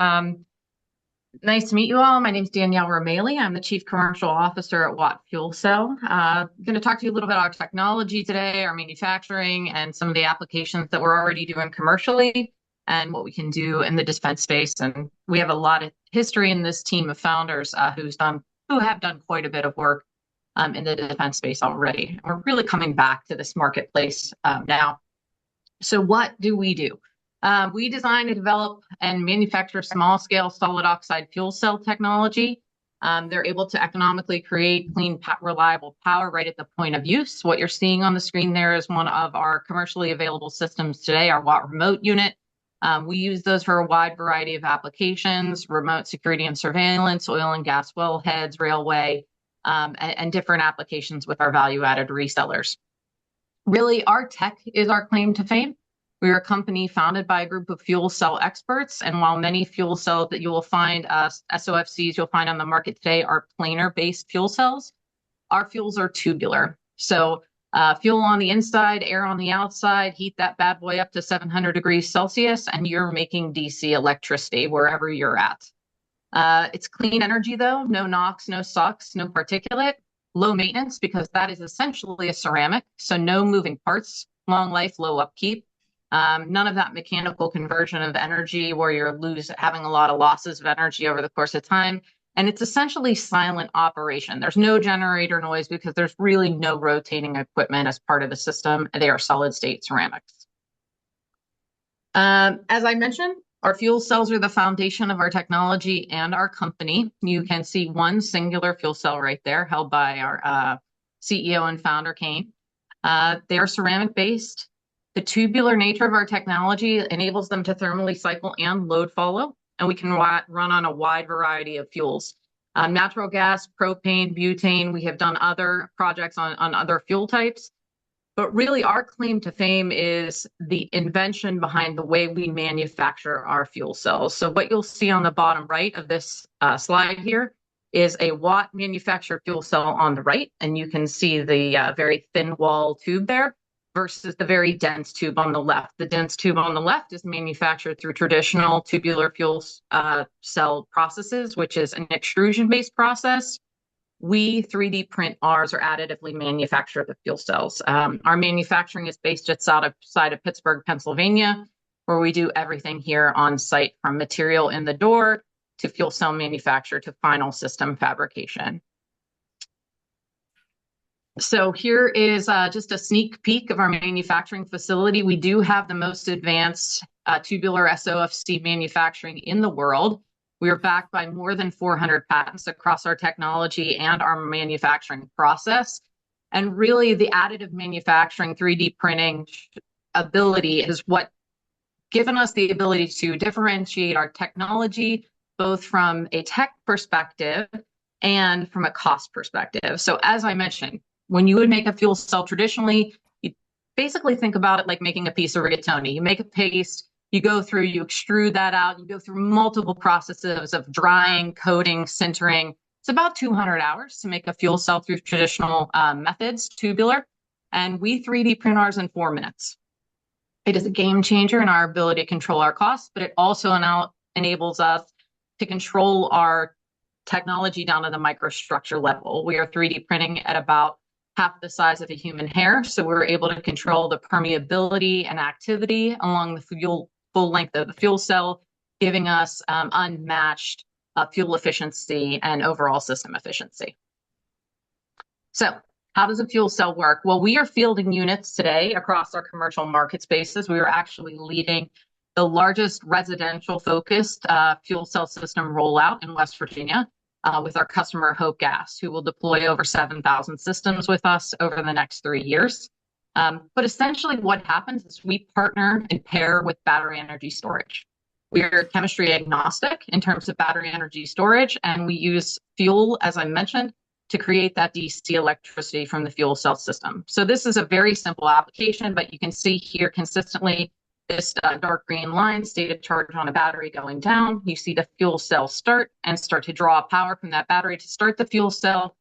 Nice to meet you all. My name is Danielle Romali. I'm the Chief Commercial Officer at Watt Fuel Cell. I'm going to talk to you a little bit about our technology today, our manufacturing, and some of the applications that we're already doing commercially and what we can do in the defense space. And we have a lot of history in this team of founders who have done quite a bit of work in the defense space already. We're really coming back to this marketplace now. So what do? We design, develop, and manufacture small-scale solid oxide fuel cell technology. They're able to economically create clean, reliable power right at the point of use. What you're seeing on the screen there is one of our commercially available systems today, our Watt Remote unit. We use those for a wide variety of applications: remote security and surveillance, oil and gas wellheads, railway, and different applications with our value-added resellers. Really, our tech is our claim to fame. We are a company founded by a group of fuel cell experts, and while many fuel cells that you will find, SOFCs you'll find on the market today are planar-based fuel cells, our fuels are tubular. So fuel on the inside, air on the outside, heat that bad boy up to 700 degrees Celsius, and you're making DC electricity wherever you're at. It's clean energy though, no NOx, no SOx, no particulate. Low maintenance because that is essentially a ceramic, so no moving parts, long life, low upkeep. None of that mechanical conversion of energy where you're having a lot of losses of energy over the course of time. And it's essentially silent operation. There's no generator noise because there's really no rotating equipment as part of the system. They are solid state ceramics. As I mentioned, our fuel cells are the foundation of our technology and our company. You can see one singular fuel cell right there held by our CEO and founder, Kane. They are ceramic based. The tubular nature of our technology enables them to thermally cycle and load follow, and we can run on a wide variety of fuels. Natural gas, propane, butane. We have done other projects on other fuel types. But really, our claim to fame is the invention behind the way we manufacture our fuel cells. So what you'll see on the bottom right of this slide here is a Watt manufactured fuel cell on the right, and you can see the very thin wall tube there versus the very dense tube on the left. The dense tube on the left is manufactured through traditional tubular fuel cell processes, which is an extrusion-based process. We 3D print ours or additively manufacture the fuel cells. Our manufacturing is based just outside of Pittsburgh, Pennsylvania, where we do everything here on site from material in the door to fuel cell manufacture to final system fabrication. So here is just a sneak peek of our manufacturing facility. We do have the most advanced tubular SOFC manufacturing in the world. We are backed by more than 400 patents across our technology and our manufacturing process. And really, the additive manufacturing 3D printing ability is what given us the ability to differentiate our technology, both from a tech perspective and from a cost perspective. So as I mentioned, when you would make a fuel cell traditionally, you basically think about it like making a piece of rigatoni. You make a paste, you go through, you extrude that out, you go through multiple processes of drying, coating, sintering. It's about 200 hours to make a fuel cell through traditional methods, tubular, and we 3D print ours in 4 minutes. It is a game changer in our ability to control our costs, but it also now enables us to control our technology down to the microstructure level. We are 3D printing at about half the size of a human hair, so we're able to control the permeability and activity along the full length of the fuel cell giving us unmatched fuel efficiency and overall system efficiency. So how does a fuel cell work? Well, we are fielding units today across our commercial market spaces. We are actually leading the largest residential focused fuel cell system rollout in West Virginia with our customer Hope Gas, who will deploy over 7,000 systems with us over the next 3 years. But essentially what happens is we partner and pair with battery energy storage. We are chemistry agnostic in terms of battery energy storage, and we use fuel, as I mentioned, to create that DC electricity from the fuel cell system. So this is a very simple application, but you can see here consistently this dark green line, state of charge on a battery going down. You see the fuel cell start to draw power from that battery to start the fuel cell,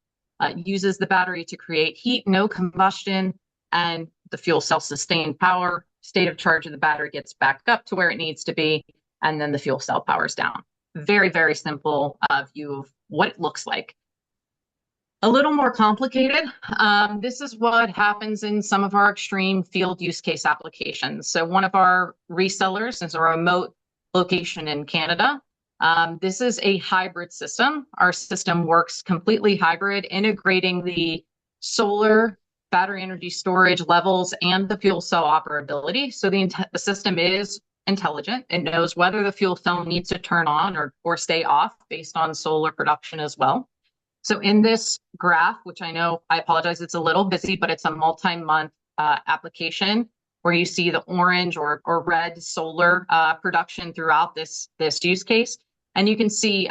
uses the battery to create heat, no combustion, and the fuel cell sustained power. State of charge of the battery gets back up to where it needs to be, and then the fuel cell powers down. Very, very simple view of what it looks like. A little more complicated. This is what happens in some of our extreme field use case applications. So one of our resellers is a remote location in Canada. This is a hybrid system. Our system works completely hybrid, integrating the solar, battery energy storage levels, and the fuel cell operability. So the system is intelligent. It knows whether the fuel cell needs to turn on or stay off based on solar production as well. So in this graph, which I apologize, it's a little busy, but it's a multi-month application where you see the orange or red solar production throughout this use case. And you can see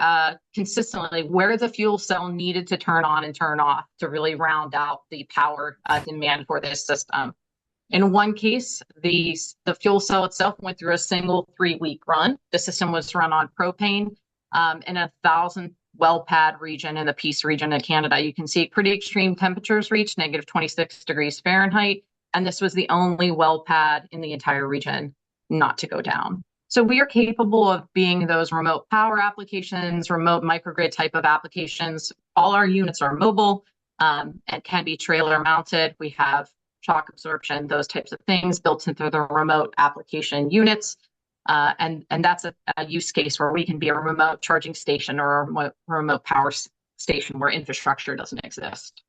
consistently where the fuel cell needed to turn on and turn off to really round out the power demand for this system. In one case, the fuel cell itself went through a single 3-week run. The system was run on propane in 1,000 well pad region in the Peace region of Canada. You can see pretty extreme temperatures reached -26 degrees Fahrenheit. And this was the only well pad in the entire region not to go down. So we are capable of being those remote power applications, remote microgrid type of applications. All our units are mobile and can be trailer mounted. We have shock absorption, those types of things built into the remote application units. And that's a use case where we can be a remote charging station or a remote power station where infrastructure doesn't exist.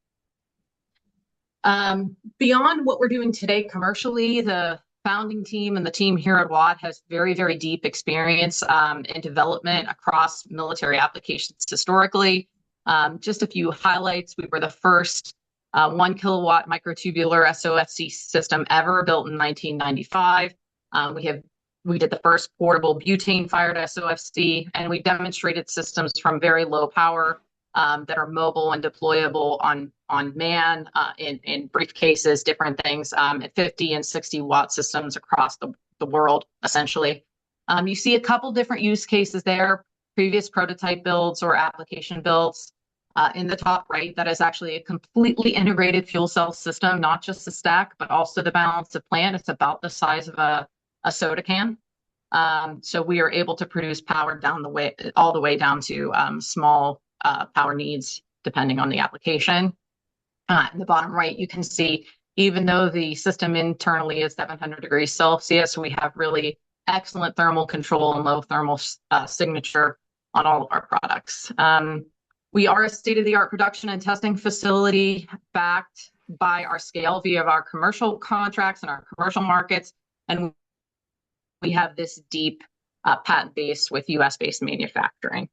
Beyond what we're doing today commercially, the founding team and the team here at Watt has very, very deep experience in development across military applications historically. Just a few highlights. We were the first 1 kilowatt microtubular SOFC system ever built in 1995. We did the first portable butane-fired SOFC, and we demonstrated systems from very low power that are mobile and deployable on man, in briefcases, different things, at 50 and 60 watt systems across the world, essentially. You see a couple different use cases there, previous prototype builds or application builds. In the top right, that is actually a completely integrated fuel cell system, not just the stack, but also the balance of plant. It's about the size of a soda can. So we are able to produce power all the way down to small power needs, depending on the application. In the bottom right, you can see, even though the system internally is 700 degrees Celsius, we have really excellent thermal control and low thermal signature on all of our products. We are a state-of-the-art production and testing facility backed by our scale via our commercial contracts and our commercial markets. And we have this deep patent base with US-based manufacturing.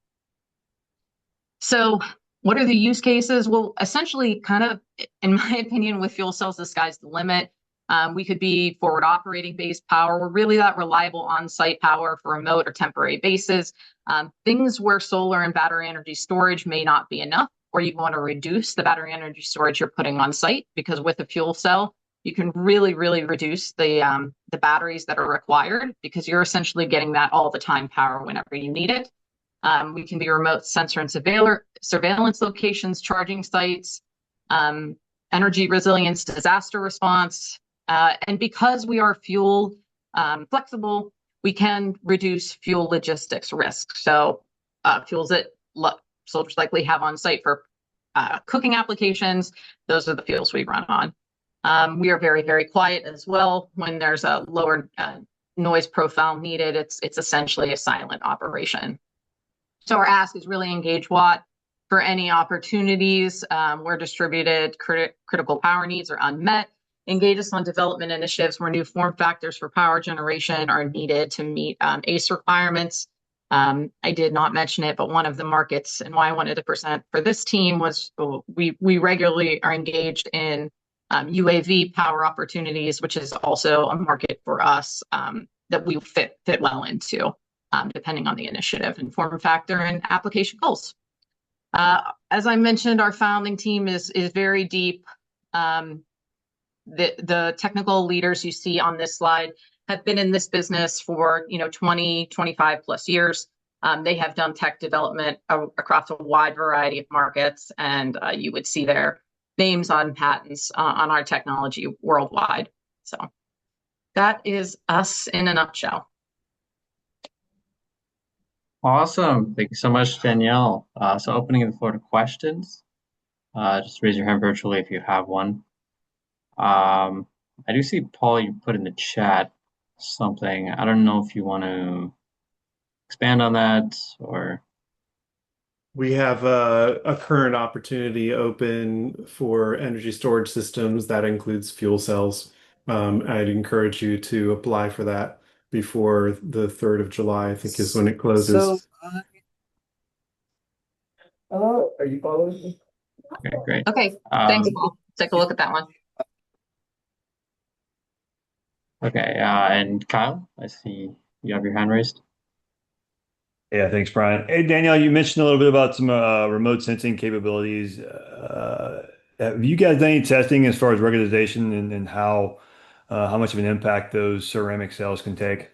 So what are the use cases? Well, essentially, kind of, in my opinion, with fuel cells, the sky's the limit. We could be forward operating based power. We're really that reliable on-site power for remote or temporary bases. Things where solar and battery energy storage may not be enough, or you want to reduce the battery energy storage you're putting on site, because with a fuel cell, you can really, really reduce the batteries that are required, because you're essentially getting that all the time power whenever you need it. We can be remote sensor and surveillance locations, charging sites, energy resilience, disaster response. And because we are fuel flexible, we can reduce fuel logistics risk. So fuels that soldiers likely have on site for cooking applications, those are the fuels we run on. We are very, very quiet as well when there's a lower noise profile needed. It's essentially a silent operation. So our ask is really engage Watt for any opportunities where distributed critical power needs are unmet. Engage us on development initiatives where new form factors for power generation are needed to meet ACE requirements. I did not mention it, but one of the markets and why I wanted to present for this team was we regularly are engaged in UAV power opportunities, which is also a market for us that we fit well into, depending on the initiative and form factor and application goals. As I mentioned, our founding team is very deep. The technical leaders you see on this slide have been in this business for 20, 25 plus years. They have done tech development across a wide variety of markets, and you would see their names on patents on our technology worldwide. So that is us in a nutshell. Awesome. Thank you so much, Danielle. So opening the floor to questions. Just raise your hand virtually if you have one. I do see, Paul, you put in the chat something. I don't know if you want to expand on that or. We have a current opportunity open for energy storage systems that includes fuel cells. I'd encourage you to apply for that before the 3rd of July, I think is when it closes. Hello, are you following me? Okay, great. Okay, thanks, Paul. Take a look at that one. Okay, and Kyle, I see you have your hand raised. Yeah, thanks, Brian. Hey, Danielle, you mentioned a little bit about some remote sensing capabilities. Have you guys done any testing as far as ruggedization and how much of an impact those ceramic cells can take?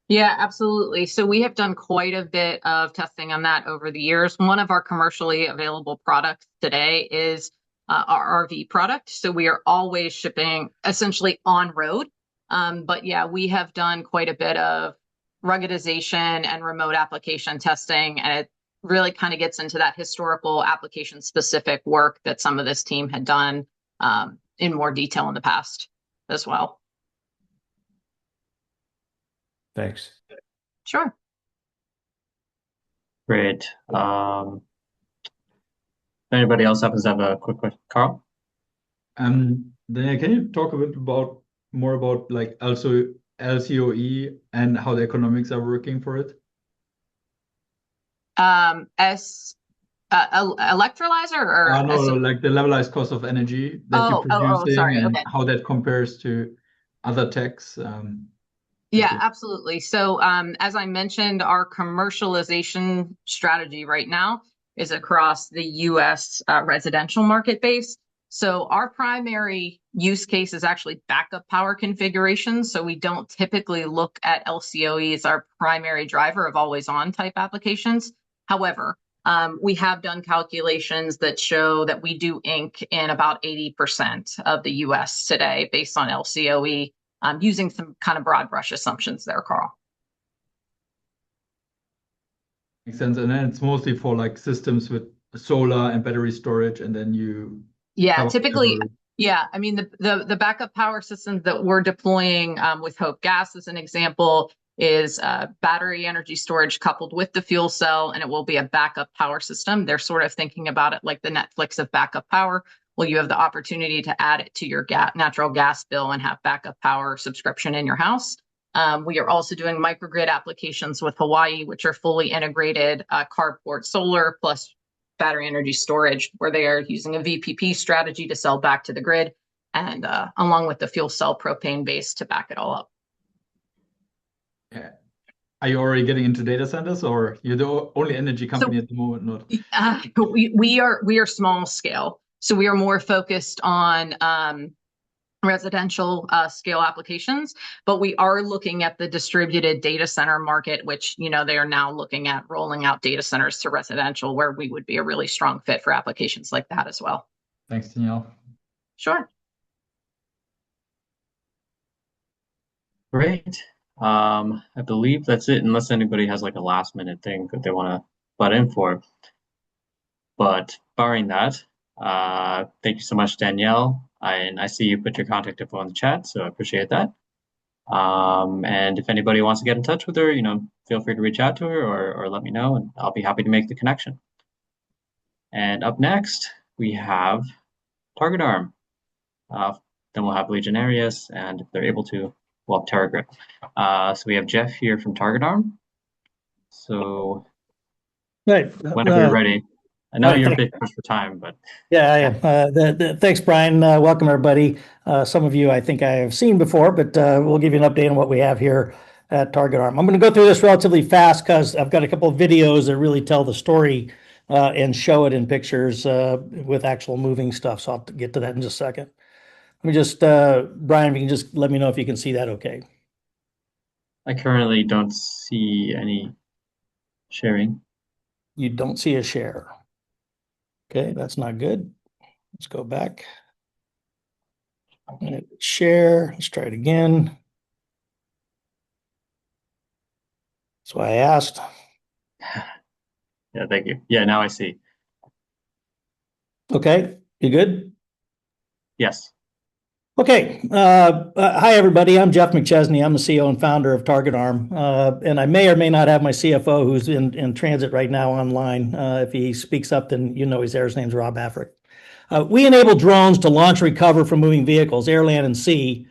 Yeah, absolutely. So we have done quite a bit of testing on that over the years. One of our commercially available products today is our RV product. So we are always shipping essentially on road. But yeah, we have done quite a bit of ruggedization and remote application testing, and it really kind of gets into that historical application specific work that some of this team had done in more detail in the past as well. Thanks. Sure. Great. Anybody else happens to have a quick question? Carl? Then can you talk a bit more about like also LCOE and how the economics are working for it? Electrolyzer or no, like the levelized cost of energy that you're producing sorry. and Okay. how that compares to other techs. Yeah, absolutely. So as I mentioned, our commercialization strategy right now is across the US residential market base. So our primary use case is actually backup power configuration. So we don't typically look at LCOE as our primary driver of always on type applications. However, we have done calculations that show that we do ink in about 80% of the US today based on LCOE. Using some kind of broad brush assumptions there, Carl. Makes sense. And then it's mostly for like systems with solar and battery storage, and then you. Yeah, typically, yeah. I mean, the backup power systems that we're deploying with Hope Gas as an example is battery energy storage coupled with the fuel cell, and it will be a backup power system. They're sort of thinking about it like the Netflix of backup power. Well, you have the opportunity to add it to your natural gas bill and have backup power subscription in your house. We are also doing microgrid applications with Hawaii, which are fully integrated carport solar plus battery energy storage, where they are using a VPP strategy to sell back to the grid, and along with the fuel cell propane base to back it all up. Yeah. Are you already getting into data centers, or you're the only energy company at the moment? Not. We are small scale, so we are more focused on residential scale applications, but we are looking at the distributed data center market, which they are now looking at rolling out data centers to residential, where we would be a really strong fit for applications like that as well. Thanks, Danielle. Sure. Great. I believe that's it, unless anybody has like a last minute thing that they want to butt in for. But barring that, thank you so much, Danielle. I see you put your contact info in the chat, so I appreciate that. And if anybody wants to get in touch with her, feel free to reach out to her or let me know, and I'll be happy to make the connection. And up next, we have Target Arm. Then we'll have Legionarius, and if they're able to, we'll have Terra Grip. So we have Jeff here from Target Arm. So right, whenever you're ready. I know you're a bit pushed for time, but yeah, I am. Thanks, Brian. Welcome, everybody. Some of you I think I have seen before, but we'll give you an update on what we have here at Target Arm. I'm going to go through this relatively fast because I've got a couple of videos that really tell the story and show it in pictures with actual moving stuff. So I'll get to that in just a second. Let me just, Brian, if you can just let me know if you can see that okay. I currently don't see any sharing. You don't see a share. Okay, that's not good. Let's go back. And share. Let's try it again. That's why I asked. Yeah, thank you. Yeah, now I see. Okay, you good? Yes. Okay. Hi, everybody. I'm Jeff McChesney. I'm the CEO and founder of Target Arm. And I may or may not have my CFO who's in transit right now online. If he speaks up, then you know he's there. His name's Rob Afric. We enable drones to launch and recover from moving vehicles, air, land, and sea,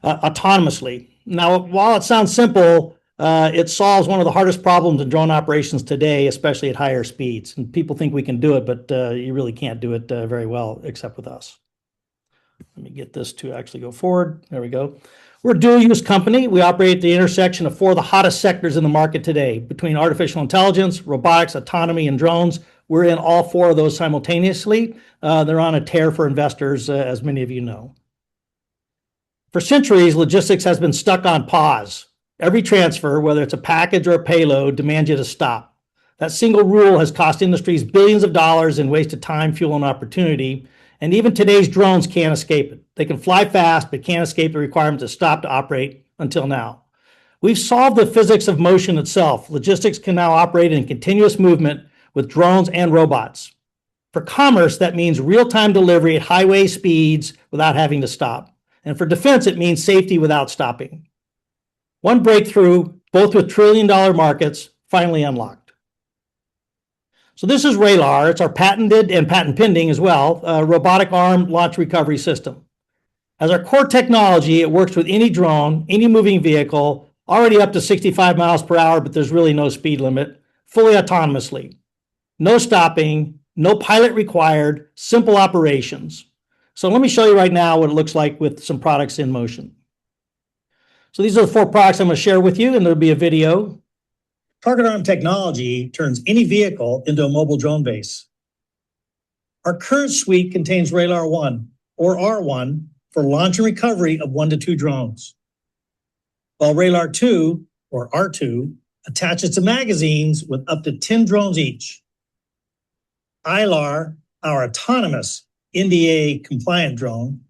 autonomously. Now, while it sounds simple, it solves one of the hardest problems in drone operations today, especially at higher speeds. And people think we can do it, but you really can't do it very well, except with us. Let me get this to actually go forward. There we go. We're a dual-use company. We operate at the intersection of four of the hottest sectors in the market today, between artificial intelligence, robotics, autonomy, and drones. We're in all four of those simultaneously. They're on a tear for investors, as many of you know. For centuries, logistics has been stuck on pause. Every transfer, whether it's a package or a payload, demands you to stop. That single rule has cost industries billions of dollars in wasted time, fuel, and opportunity. And even today's drones can't escape it. They can fly fast, but can't escape the requirement to stop to operate until now. We've solved the physics of motion itself. Logistics can now operate in continuous movement with drones and robots. For commerce, that means real-time delivery at highway speeds without having to stop. And for defense, it means safety without stopping. One breakthrough, both with trillion-dollar markets, finally unlocked. So this is RALAR. It's our patented and patent pending as well, robotic arm launch recovery system. As our core technology, it works with any drone, any moving vehicle, already up to 65 miles per hour, but there's really no speed limit, fully autonomously. No stopping, no pilot required, simple operations. So let me show you right now what it looks like with some products in motion. So these are the four products I'm going to share with you, and there'll be a video. Target Arm technology turns any vehicle into a mobile drone base. Our current suite contains RALAR 1, or R1, for launch and recovery of 1 to 2 drones, while RALAR 2, or R2, attaches to magazines with up to 10 drones each. ILAR, our autonomous NDA compliant drone,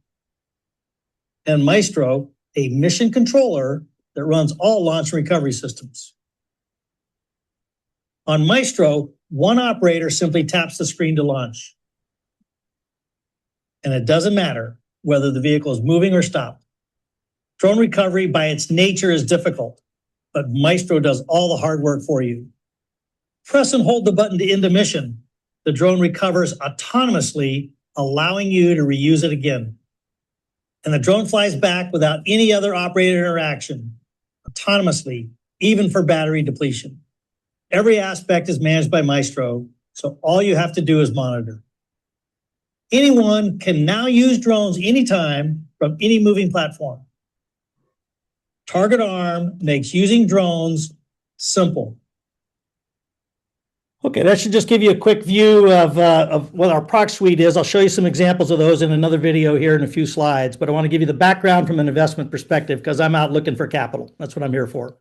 and Maestro, a mission controller that runs all launch and recovery systems. On Maestro, one operator simply taps the screen to launch. And it doesn't matter whether the vehicle is moving or stopped. Drone recovery by its nature is difficult, but Maestro does all the hard work for you. Press and hold the button to end a mission. The drone recovers autonomously, allowing you to reuse it again. And the drone flies back without any other operator interaction, autonomously, even for battery depletion. Every aspect is managed by Maestro, so all you have to do is monitor. Anyone can now use drones anytime from any moving platform. Target Arm makes using drones simple. Okay, that should just give you a quick view of what our product suite is. I'll show you some examples of those in another video here in a few slides, but I want to give you the background from an investment perspective because I'm out looking for capital. That's what I'm here for.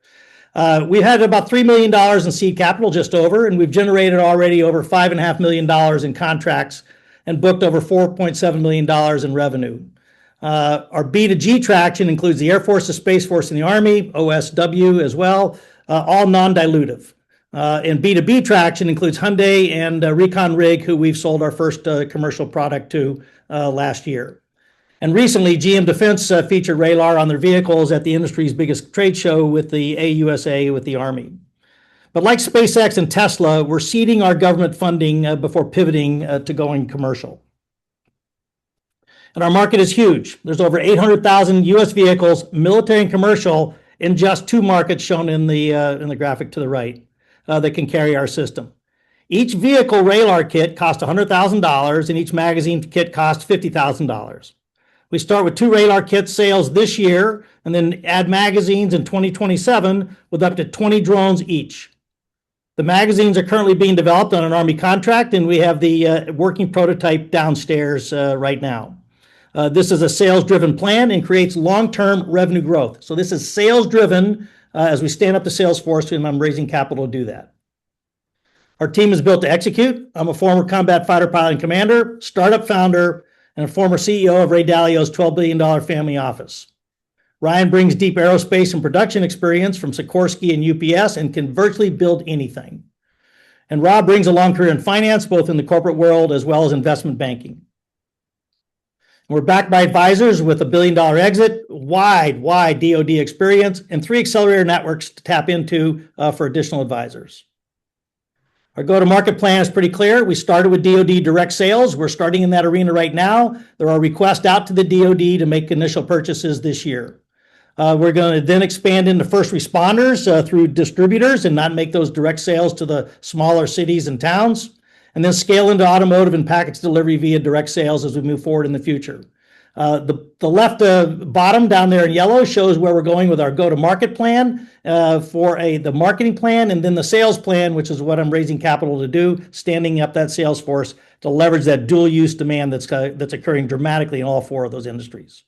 We've had about $3 million in seed capital, just over, and we've generated already over $5.5 million in contracts and booked over $4.7 million in revenue. Our B2G traction includes the Air Force, the Space Force, and the Army, OSW as well, all non-dilutive. And B2B traction includes Hyundai and Recon Rig, who we've sold our first commercial product to last year. And recently, GM Defense featured Radar on their vehicles at the industry's biggest trade show with the AUSA with the Army. But like SpaceX and Tesla, we're seeding our government funding before pivoting to going commercial. And our market is huge. There's over 800,000 U.S. vehicles, military and commercial, in just two markets shown in the graphic to the right that can carry our system. Each vehicle Radar kit costs $100,000, and each magazine kit costs $50,000. We start with 2 Radar kit sales this year, and then add magazines in 2027 with up to 20 drones each. The magazines are currently being developed on an Army contract, and we have the working prototype downstairs right now. This is a sales-driven plan and creates long-term revenue growth. So this is sales-driven as we stand up the sales force, and I'm raising capital to do that. Our team is built to execute. I'm a former combat fighter pilot and commander, startup founder, and a former CEO of Ray Dalio's $12 billion family office. Ryan brings deep aerospace and production experience from Sikorsky and UPS and can virtually build anything. And Rob brings a long career in finance, both in the corporate world as well as investment banking. We're backed by advisors with a $1 billion exit, wide DoD experience, and 3 accelerator networks to tap into for additional advisors. Our go-to-market plan is pretty clear. We started with DoD direct sales. We're starting in that arena right now. There are requests out to the DoD to make initial purchases this year. We're going to then expand into first responders through distributors and not make those direct sales to the smaller cities and towns, and then scale into automotive and package delivery via direct sales as we move forward in the future. The left bottom down there in yellow shows where we're going with our go-to-market plan for the marketing plan, and then the sales plan, which is what I'm raising capital to do, standing up that sales force to leverage that dual-use demand that's occurring dramatically in all 4 of those industries.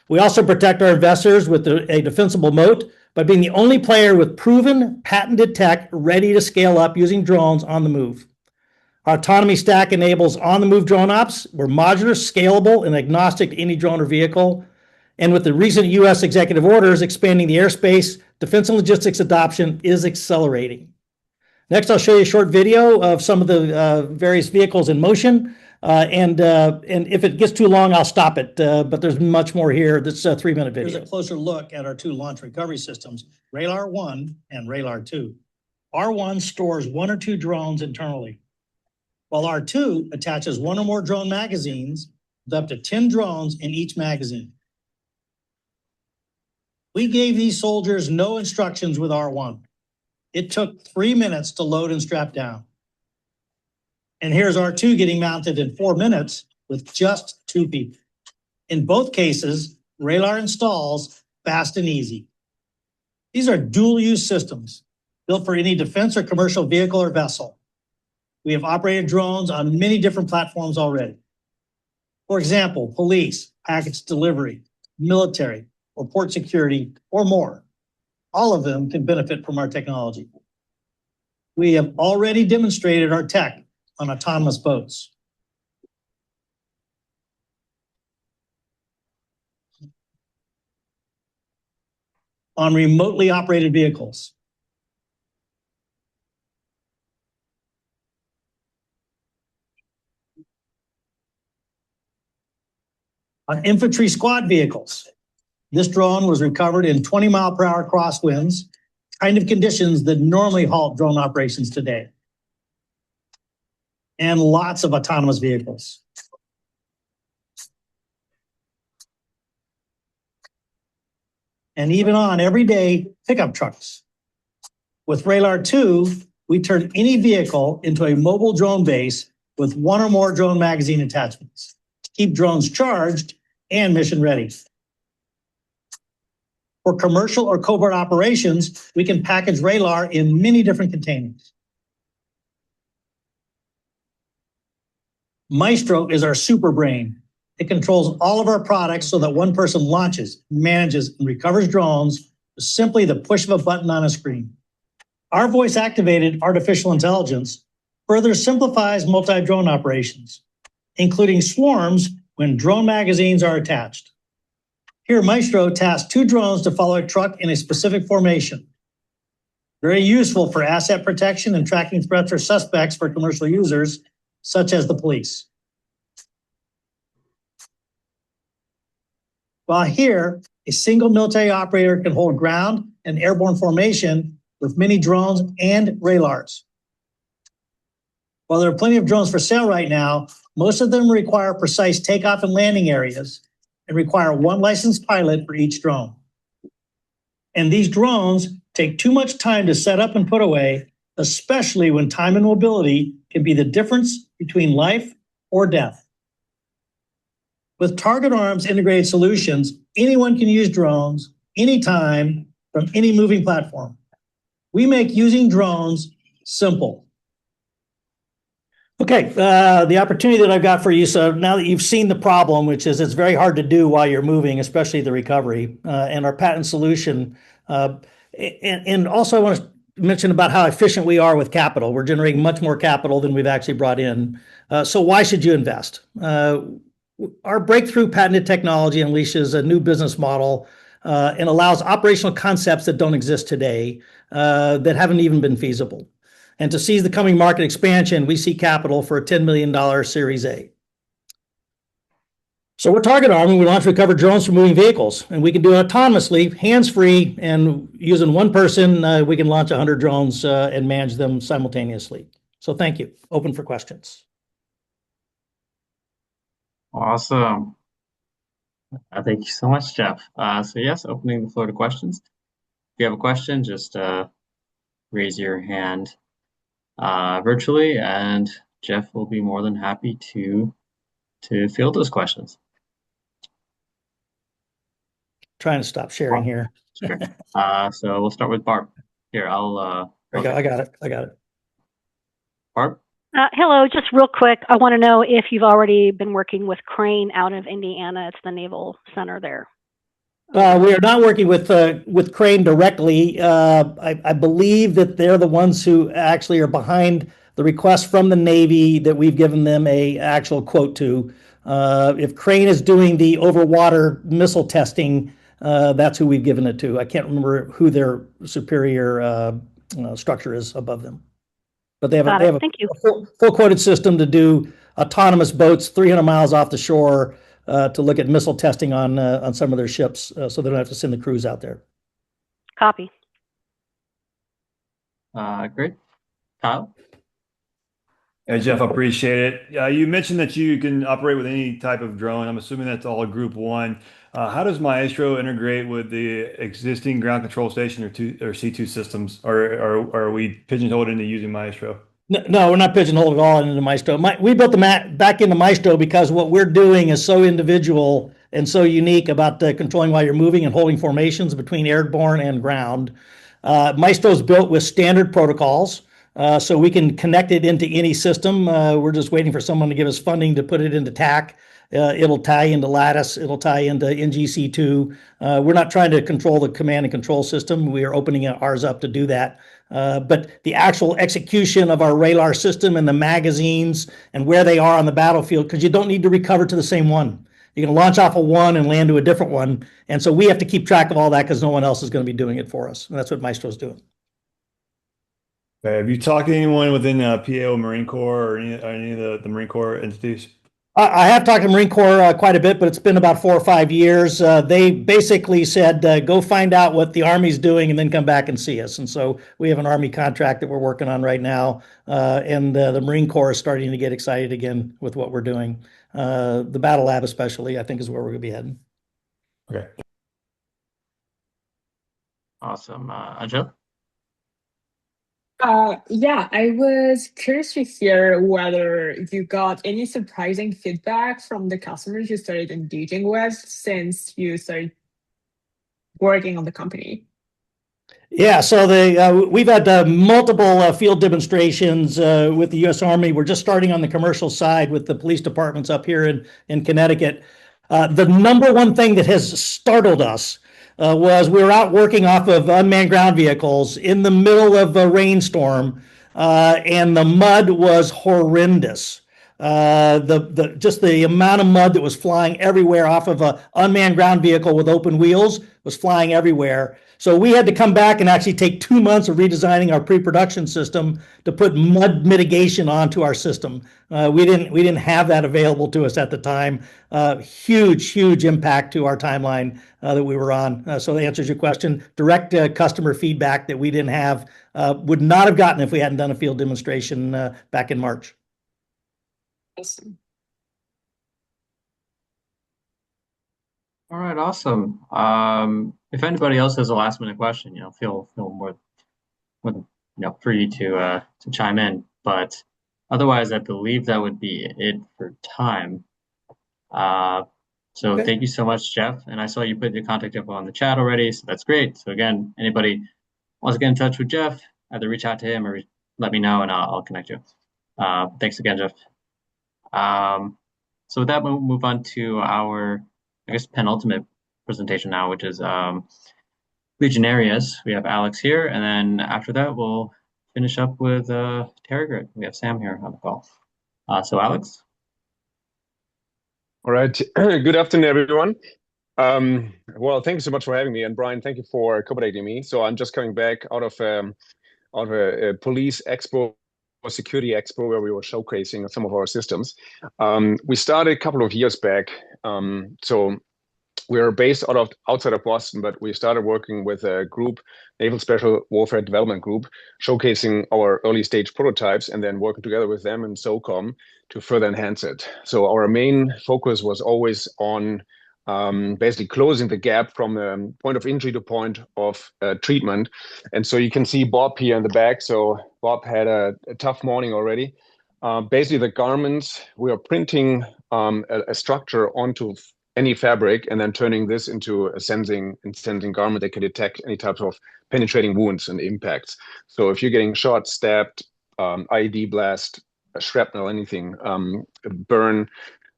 We also protect our investors with a defensible moat by being the only player with proven, patented tech ready to scale up using drones on the move. Our autonomy stack enables on-the-move drone ops. We're modular, scalable, and agnostic to any drone or vehicle. And with the recent U.S. executive orders expanding the airspace, defense and logistics adoption is accelerating. Next, I'll show you a short video of some of the various vehicles in motion. And if it gets too long, I'll stop it. But there's much more here. This is a 3-minute video. Here's a closer look at our 2 launch recovery systems, Radar 1 and Radar 2. R1 stores 1 or 2 drones internally, while R2 attaches 1 or more drone magazines with up to 10 drones in each magazine. We gave these soldiers no instructions with R1. It took 3 minutes to load and strap down. And here's R2 getting mounted in 4 minutes with just 2 people. In both cases, Radar installs fast and easy. These are dual-use systems built for any defense or commercial vehicle or vessel. We have operated drones on many different platforms already. For example, police, package delivery, military, or port security, or more. All of them can benefit from our technology. We have already demonstrated our tech on autonomous boats. On remotely operated vehicles. On infantry squad vehicles. This drone was recovered in 20-mile-per-hour crosswinds, kind of conditions that normally halt drone operations today. And lots of autonomous vehicles. And even on everyday pickup trucks. With Radar 2, we turn any vehicle into a mobile drone base with 1 or more drone magazine attachments to keep drones charged and mission ready. For commercial or covert operations, we can package Radar in many different containers. Maestro is our super brain. It controls all of our products so that one person launches, manages, and recovers drones with simply the push of a button on a screen. Our voice-activated artificial intelligence further simplifies multi-drone operations, including swarms when drone magazines are attached. Here, Maestro tasks 2 drones to follow a truck in a specific formation. Very useful for asset protection and tracking threats or suspects for commercial users, such as the police. while here, a single military operator can hold ground and airborne formation with many drones and radars. While there are plenty of drones for sale right now, most of them require precise takeoff and landing areas and require one licensed pilot for each drone. And these drones take too much time to set up and put away, especially when time and mobility can be the difference between life or death. With Target Arms integrated solutions, anyone can use drones anytime from any moving platform. We make using drones simple. Okay, the opportunity that I've got for you, so now that you've seen the problem, which is it's very hard to do while you're moving, especially the recovery, and our patent solution. And also I want to mention about how efficient we are with capital. We're generating much more capital than we've actually brought in. So why should you invest? Our breakthrough patented technology unleashes a new business model and allows operational concepts that don't exist today that haven't even been feasible. And to seize the coming market expansion, we see capital for a $10 million Series A. So we're Target Arm, and we launch recovered drones for moving vehicles, and we can do it autonomously, hands-free, and using one person, we can launch 100 drones and manage them simultaneously. So thank you. Open for questions. Awesome. Thank you so much, Jeff. So yes, opening the floor to questions. If you have a question, just raise your hand virtually, and Jeff will be more than happy to field those questions. Trying to stop sharing here. Sure. So we'll start with Barb. Here, I'll. I got it. Barb? Hello, just real quick. I want to know if you've already been working with Crane out of Indiana. It's the Naval Center there. We are not working with Crane directly. I believe that they're the ones who actually are behind the request from the Navy that we've given them a actual quote to. If Crane is doing the overwater missile testing, that's who we've given it to. I can't remember who their superior structure is above them. But they have a full quoted system to do autonomous boats 300 miles off the shore to look at missile testing on some of their ships, so they don't have to send the crews out there. Copy. Great. Kyle? Hey, Jeff, I appreciate it. You mentioned that you can operate with any type of drone. I'm assuming that's all Group 1. How does Maestro integrate with the existing ground control station or C2 systems? Or are we pigeonholed into using Maestro? No, we're not pigeonholed at all into Maestro. We built the back into Maestro because what we're doing is so individual and so unique about controlling while you're moving and holding formations between airborne and ground. Maestro is built with standard protocols, so we can connect it into any system. We're just waiting for someone to give us funding to put it into TAC. It'll tie into Lattice. It'll tie into NGC2. We're not trying to control the command and control system. We are opening ours up to do that. But the actual execution of our radar system and the magazines and where they are on the battlefield, because you don't need to recover to the same one. You can launch off of one and land to a different one. And so we have to keep track of all that because no one else is going to be doing it for us. And that's what Maestro's doing. Have you talked to anyone within PAO Marine Corps or any of the Marine Corps entities? I have talked to Marine Corps quite a bit, but it's been about 4 or 5 years. They basically said, go find out what the Army's doing and then come back and see us. And so we have an Army contract that we're working on right now. And the Marine Corps is starting to get excited again with what we're doing. The Battle Lab especially, I think, is where we're going to be heading. Okay. Awesome. Angela? Yeah, I was curious to hear whether you got any surprising feedback from the customers you started engaging with since you started working on the company. Yeah, so we've had multiple field demonstrations with the U.S. Army. We're just starting on the commercial side with the police departments up here in Connecticut. The number one thing that has startled us was we were out working off of unmanned ground vehicles in the middle of a rainstorm, and the mud was horrendous. Just the amount of mud that was flying everywhere off of an unmanned ground vehicle with open wheels was flying everywhere. So we had to come back and actually take 2 months of redesigning our pre-production system to put mud mitigation onto our system. We didn't have that available to us at the time. Huge impact to our timeline that we were on. So that answers your question. Direct customer feedback that we didn't have, would not have gotten if we hadn't done a field demonstration back in March. Awesome. All right, awesome. If anybody else has a last minute question, feel more free to chime in. But otherwise, I believe that would be it for time. So Okay. thank you so much, Jeff. And I saw you put your contact info on the chat already, so that's great. So again, anybody wants to get in touch with Jeff, either reach out to him or let me know, and I'll connect you. Thanks again, Jeff. So with that, we'll move on to our, I guess, penultimate presentation now, which is Legionarius. We have Alex here, and then after that, we'll finish up with Terragrid. We have Sam here on the call. So Alex? All right. Good afternoon, everyone. Well, thank you so much for having me. And Brian, thank you for accommodating me. So I'm just coming back out of a police expo, a security expo, where we were showcasing some of our systems. We started a couple of years back. So we're based outside of Boston, but we started working with a group, Naval Special Warfare Development Group, showcasing our early stage prototypes and then working together with them and SOCOM to further enhance it. So our main focus was always on basically closing the gap from point of entry to point of treatment. And so you can see Bob here in the back. So Bob had a tough morning already. Basically, the garments, we are printing a structure onto any fabric and then turning this into a sensing garment that can detect any types of penetrating wounds and impacts. So if you're getting shot, stabbed, IED blast, shrapnel, anything, burn,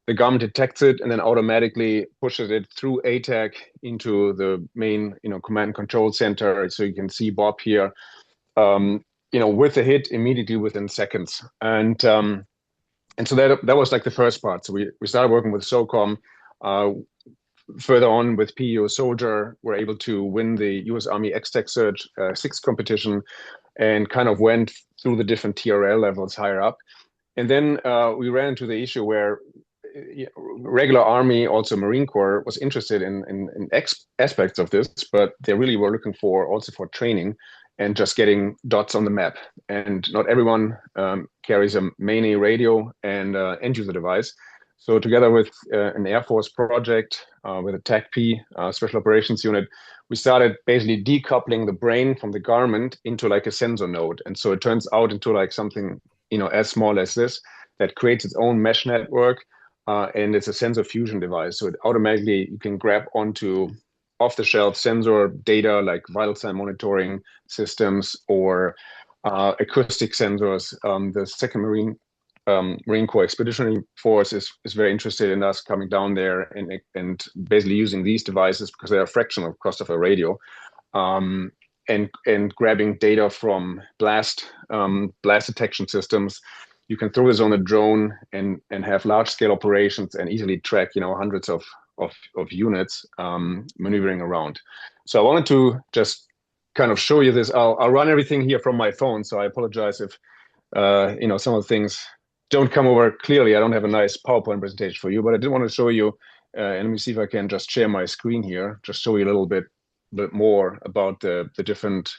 the garment detects it and then automatically pushes it through ATAC into the main, command and control center. So you can see Bob here, with a hit immediately within seconds. And so that was like the first part. So we started working with SOCOM. Further on with PEO Soldier, we're able to win the US Army X-Tech Search 6 competition and kind of went through the different TRL levels higher up. And then we ran into the issue where regular Army, also Marine Corps, was interested in aspects of this, but they really were looking also for training and just getting dots on the map. And not everyone carries a main A radio and end user device. So together with an Air Force project, with a TACP, Special Operations Unit, we started basically decoupling the brain from the garment into like a sensor node. And so it turns out into like something, as small as this, that creates its own mesh network. And it's a sensor fusion device. So it automatically, you can grab onto off-the-shelf sensor data like vital sign monitoring systems or acoustic sensors. The Second Marine Corps Expeditionary Force is very interested in us coming down there and basically using these devices because they're a fraction of cost of a radio, and grabbing data from blast detection systems. You can throw this on a drone and have large scale operations and easily track hundreds of units maneuvering around. So I wanted to just kind of show you this. I'll run everything here from my phone, so I apologize if some of the things don't come over clearly. I don't have a nice PowerPoint presentation for you, but I did want to show you, and let me see if I can just share my screen here, just show you a little bit more about the different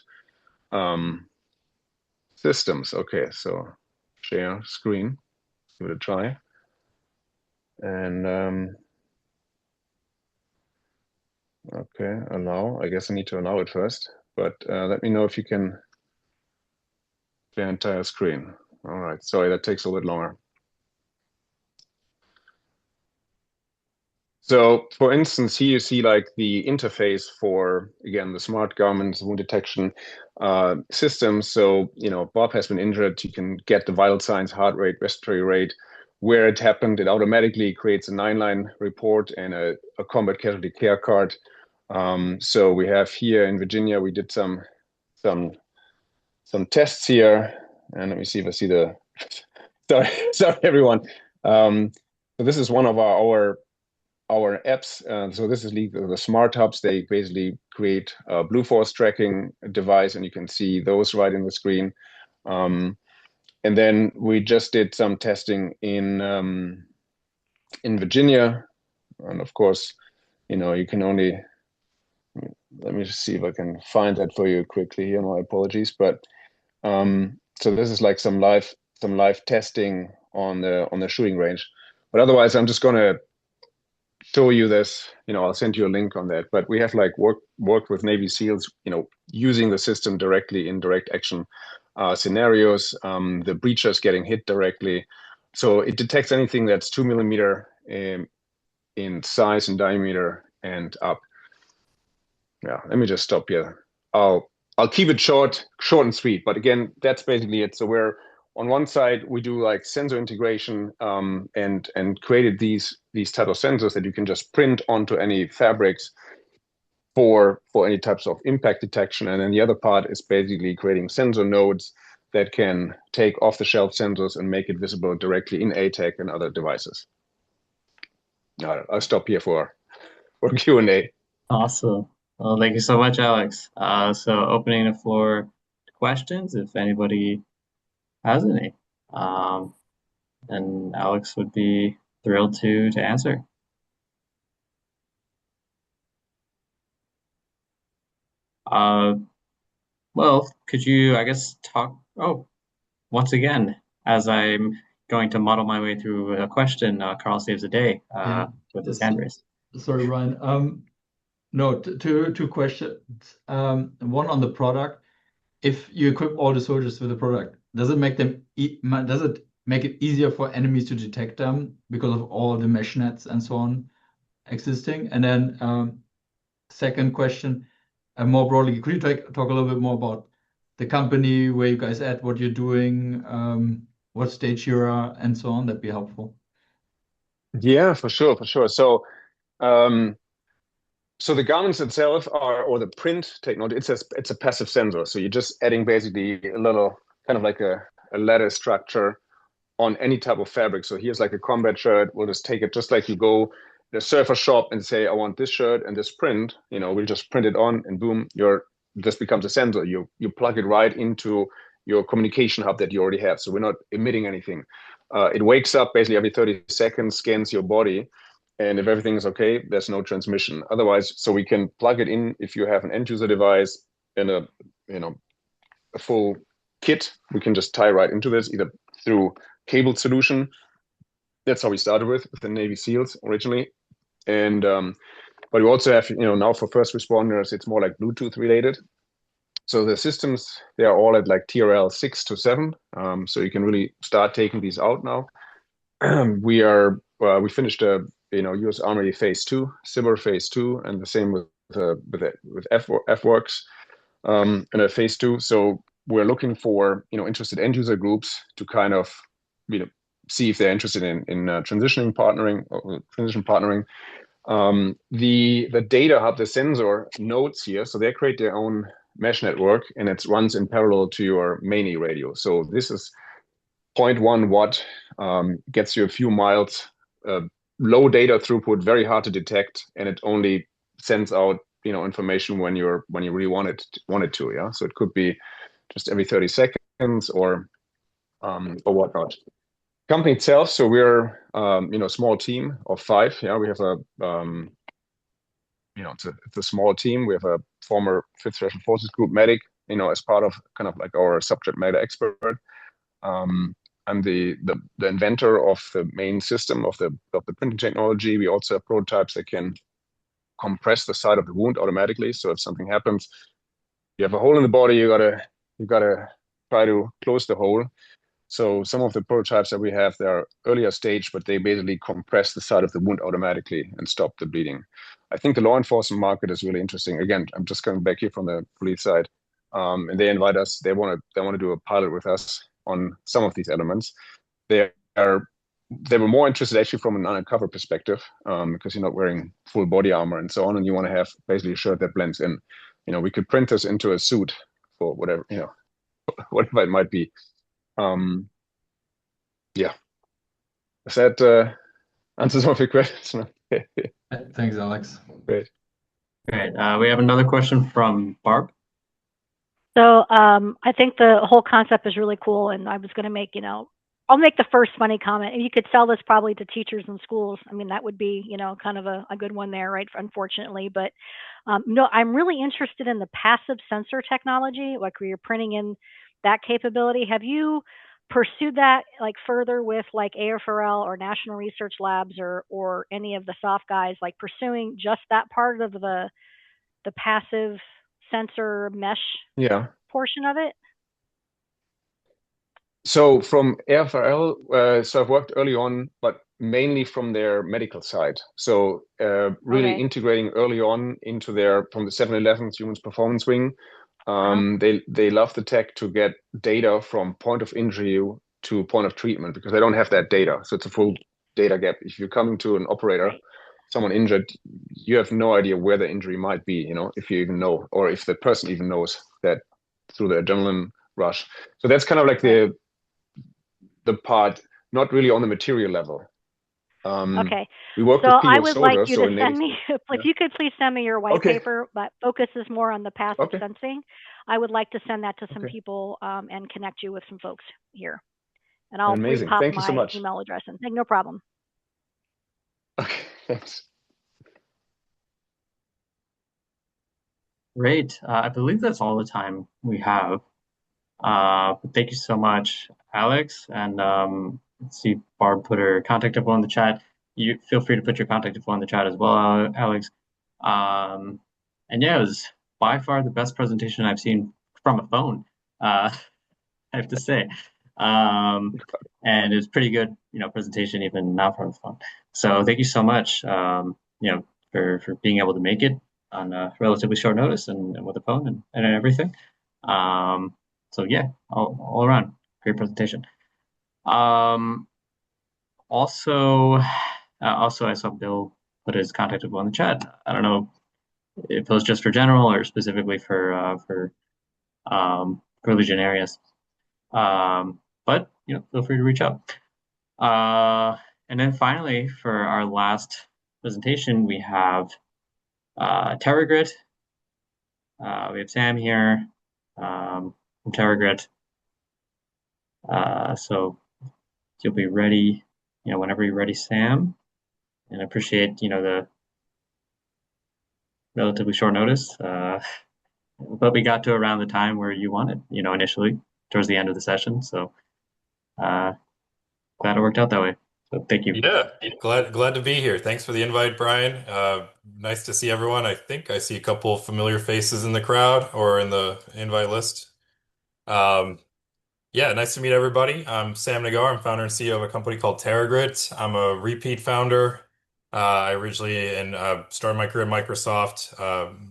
systems. Okay, so share screen, give it a try. And okay, allow. I guess I need to allow it first, but let me know if you can share entire screen. All right, sorry, that takes a little bit longer. So for instance, here you see like the interface for, again, the smart garments wound detection system. So, Bob has been injured. You can get the vital signs, heart rate, respiratory rate, where it happened. It automatically creates a 9-line report and a combat casualty care card. So we have here in Virginia, we did some tests here. And let me see if I see the, sorry everyone. So this is one of our our apps. So this is the smart hubs. They basically create a blue force tracking device, and you can see those right in the screen. And then we just did some testing in Virginia, and of course, you can only, let me just see if I can find that for you quickly here. My apologies, but so this is like some live testing on the shooting range. But otherwise, I'm just gonna show you this. I'll send you a link on that. But we have like worked with Navy SEALs, using the system directly in direct action scenarios. The breachers getting hit directly, so it detects anything that's 2 millimeter in size and diameter and up. Yeah, let me just stop here. I'll keep it short and sweet. But again, that's basically it. So we're on one side, we do like sensor integration, and created these type of sensors that you can just print onto any fabrics for any types of impact detection. And then the other part is basically creating sensor nodes that can take off-the-shelf sensors and make it visible directly in ATAC and other devices. I'll stop here for Q&A. Awesome. Well, thank you so much, Alex. So opening the floor to questions, if anybody has any. And Alex would be thrilled to answer. Well, could you, I guess, talk, once again, as I'm going to muddle my way through a question, Carl saves the day with his hand raised. Sorry, Ryan. No, two questions. One on the product. If you equip all the soldiers with the product, does it make it easier for enemies to detect them because of all the mesh nets and so on existing? And then second question, more broadly, could you talk a little bit more about the company, where you guys at, what you're doing, what stage you're at, and so on? That'd be helpful. Yeah, for sure. So, so the garments itself or the print technology, it's a passive sensor. So you're just adding basically a little kind of like a lattice structure on any type of fabric. So here's like a combat shirt. We'll just take it just like you go to a surfer shop and say, I want this shirt and this print. We'll just print it on, and boom, this becomes a sensor. You plug it right into your communication hub that you already have. So we're not emitting anything. It wakes up basically every 30 seconds, scans your body, and if everything is okay, there's no transmission. Otherwise, so we can plug it in if you have an end user device and a full kit. We can just tie right into this, either through cable solution. That's how we started with the Navy SEALs originally. And but we also have, now for first responders, it's more like Bluetooth related. So the systems, they are all at like TRL 6 to 7. So you can really start taking these out now. We finished a US Army Phase 2, SBIR Phase 2, and the same with FWorks in a Phase 2. So we're looking for interested end user groups to kind of see if they're interested in transition partnering. The data hub, the sensor nodes here, so they create their own mesh network, and it runs in parallel to your MANI radio. So this is 0.1 watt, gets you a few miles, low data throughput, very hard to detect, and it only sends out information when you really want it to. Yeah, so it could be just every 30 seconds or whatnot. Company itself, so we're a small team of 5. Yeah, we have it's a small team. We have a former 5th Special Forces Group medic, as part of kind of like our subject matter expert. I'm the inventor of the main system of the printing technology. We also have prototypes that can compress the side of the wound automatically. So if something happens, you have a hole in the body, you gotta try to close the hole. So some of the prototypes that we have, they're earlier stage, but they basically compress the side of the wound automatically and stop the bleeding. I think the law enforcement market is really interesting. Again, I'm just coming back here from the police side, and they invite us. They want to do a pilot with us on some of these elements. They were more interested actually from an undercover perspective, because you're not wearing full body armor and so on, and you want to have basically a shirt that blends in. We could print this into a suit for whatever whatever it might be. Yeah. Does that answer some of your questions? Thanks, Alex. Great. Great. We have another question from Barb. So I think the whole concept is really cool, and I was going to make, I'll make the first funny comment. And you could sell this probably to teachers in schools. I mean, that would be, kind of a good one there, right? Unfortunately, but no, I'm really interested in the passive sensor technology, like where you're printing in that capability. Have you pursued that like further with like AFRL or National Research Labs or any of the soft guys, like pursuing just that part of the passive sensor mesh Yeah. portion of it? So from AFRL, so I've worked early on, but mainly from their medical side. So really Okay. integrating early on into from the 7-Eleven Humans Performance Wing. Uh-huh. They love the tech to get data from point of injury to point of treatment because they don't have that data. So it's a full data gap. If you're coming to an operator, Right. someone injured, you have no idea where the injury might be, if you even know, or if the person even knows that through the adrenaline rush. So that's kind of like Right. the part, not really on the material level. Okay. We work So with I PO would like soldiers, you so to in Navy send me, SEAL. if Yeah. you could please send me your white Okay. paper that focuses more on the passive Okay. sensing. I would like to send that to some Okay. people and connect you with some folks here. And I'll Amazing. repop Thank you so my much. email address and no problem. Okay. Thanks. Great. I believe that's all the time we have. But thank you so much, Alex. And let's see, Barb put her contact info in the chat. You feel free to put your contact info in the chat as well, Alex. And yeah, it was by far the best presentation I've seen from a phone. I have to say. And it was pretty good, presentation even not from the phone. So thank you so much, for being able to make it on a relatively short notice and with a phone and everything. So yeah, all around great presentation. Also, I saw Bill put his contact info in the chat. I don't know if it was just for general or specifically for Legionarius. But feel free to reach out. And then finally, for our last presentation, we have TerraGrid. We have Sam here from TerraGrid. So you'll be ready, whenever you're ready, Sam. And I appreciate, the relatively short notice. But we got to around the time where you wanted, initially towards the end of the session. So glad it worked out that way. So thank you. Yeah, glad to be here. Thanks for the invite, Brian. Nice to see everyone. I think I see a couple of familiar faces in the crowd or in the invite list. Um, yeah, nice to meet everybody. I'm Sam Nagar. I'm founder and CEO of a company called TerraGrid. I'm a repeat founder. I originally started my career at Microsoft.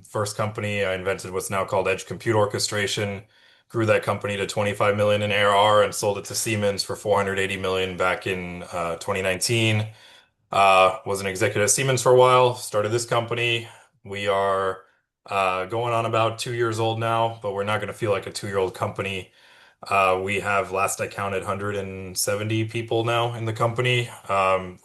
First company I invented what's now called Edge Compute Orchestration. Grew that company to 25 million in ARR and sold it to Siemens for 480 million back in 2019. Was an executive at Siemens for a while. Started this company. We are going on about 2 years old now, but we're not going to feel like a 2-year-old company. We have, last I counted, 170 people now in the company.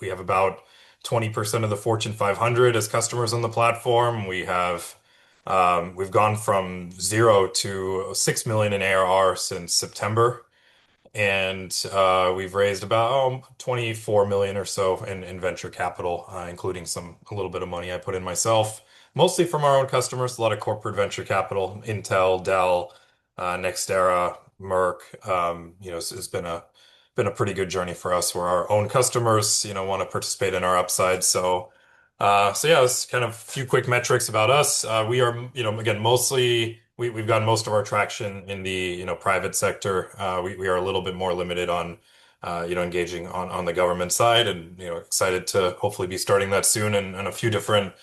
We have about 20% of the Fortune 500 as customers on the platform. We've gone from 0 to 6 million in ARR since September. And we've raised about 24 million or so in venture capital, including a little bit of money I put in myself, mostly from our own customers, a lot of corporate venture capital, Intel, Dell, Nextera, Merck. It's been a pretty good journey for us where our own customers, want to participate in our upside. So yeah, it's kind of a few quick metrics about us. We are, again, mostly we've gotten most of our traction in the, private sector. We are a little bit more limited on, engaging on the government side, and excited to hopefully be starting that soon and a few different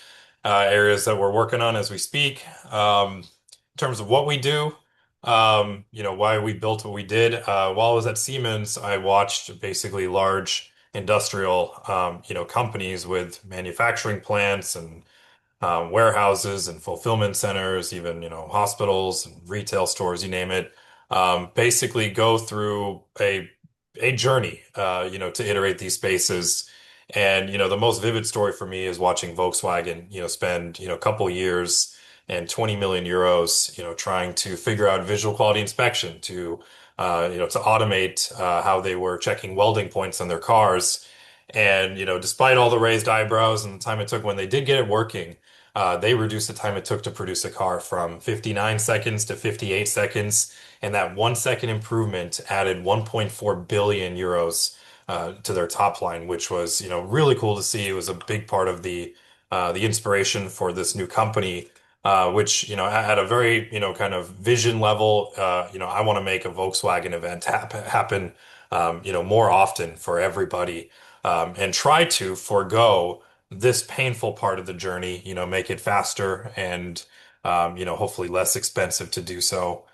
areas that we're working on as we speak. In terms of what we do, why we built what we did. While I was at Siemens, I watched basically large industrial, companies with manufacturing plants and warehouses and fulfillment centers, even, hospitals and retail stores, you name it, basically go through a journey, to iterate these spaces And, the most vivid story for me is watching Volkswagen, spend, a couple years and 20 million euros, trying to figure out visual quality inspection to automate how they were checking welding points on their cars. And, despite all the raised eyebrows and the time it took when they did get it working, they reduced the time it took to produce a car from 59 seconds to 58 seconds. And that 1 second improvement added 1.4 billion euros to their top line, which was, really cool to see. It was a big part of the inspiration for this new company, which, at a very, kind of vision level, I want to make a Volkswagen event happen, more often for everybody, and try to forego this painful part of the journey, make it faster and, hopefully less expensive to do so.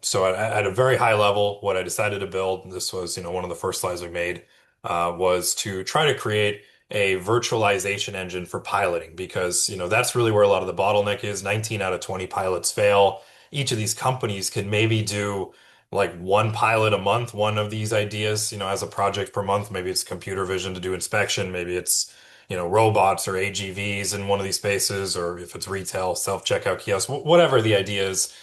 So at a very high level, what I decided to build, this was, one of the first slides we made, was to try to create a virtualization engine for piloting because, that's really where a lot of the bottleneck is. 19 out of 20 pilots fail. Each of these companies can maybe do like one pilot a month, one of these ideas, as a project per month. Maybe it's computer vision to do inspection. Maybe it's, robots or AGVs in one of these spaces, or if it's retail, self-checkout kiosks, whatever the idea is,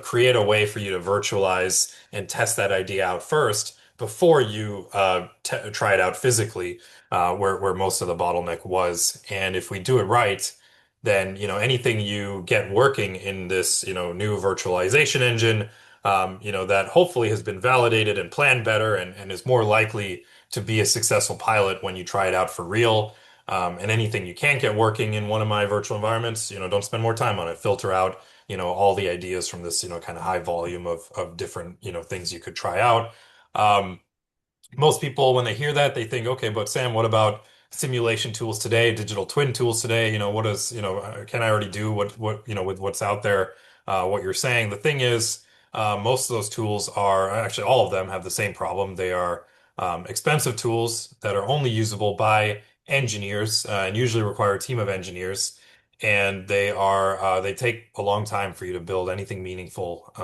create a way for you to virtualize and test that idea out first before you try it out physically, where most of the bottleneck was. And if we do it right, then anything you get working in this new virtualization engine, that hopefully has been validated and planned better and is more likely to be a successful pilot when you try it out for real. And anything you can't get working in one of my virtual environments, don't spend more time on it. Filter out, all the ideas from this, kind of high volume of different, things you could try out. Um, Most people, when they hear that, they think, okay, but Sam, what about simulation tools today, digital twin tools today? What is, can I already do what, with what's out there, what you're saying? The thing is, most of those tools are actually all of them have the same problem. They are expensive tools that are only usable by engineers and usually require a team of engineers. And they take a long time for you to build anything meaningful,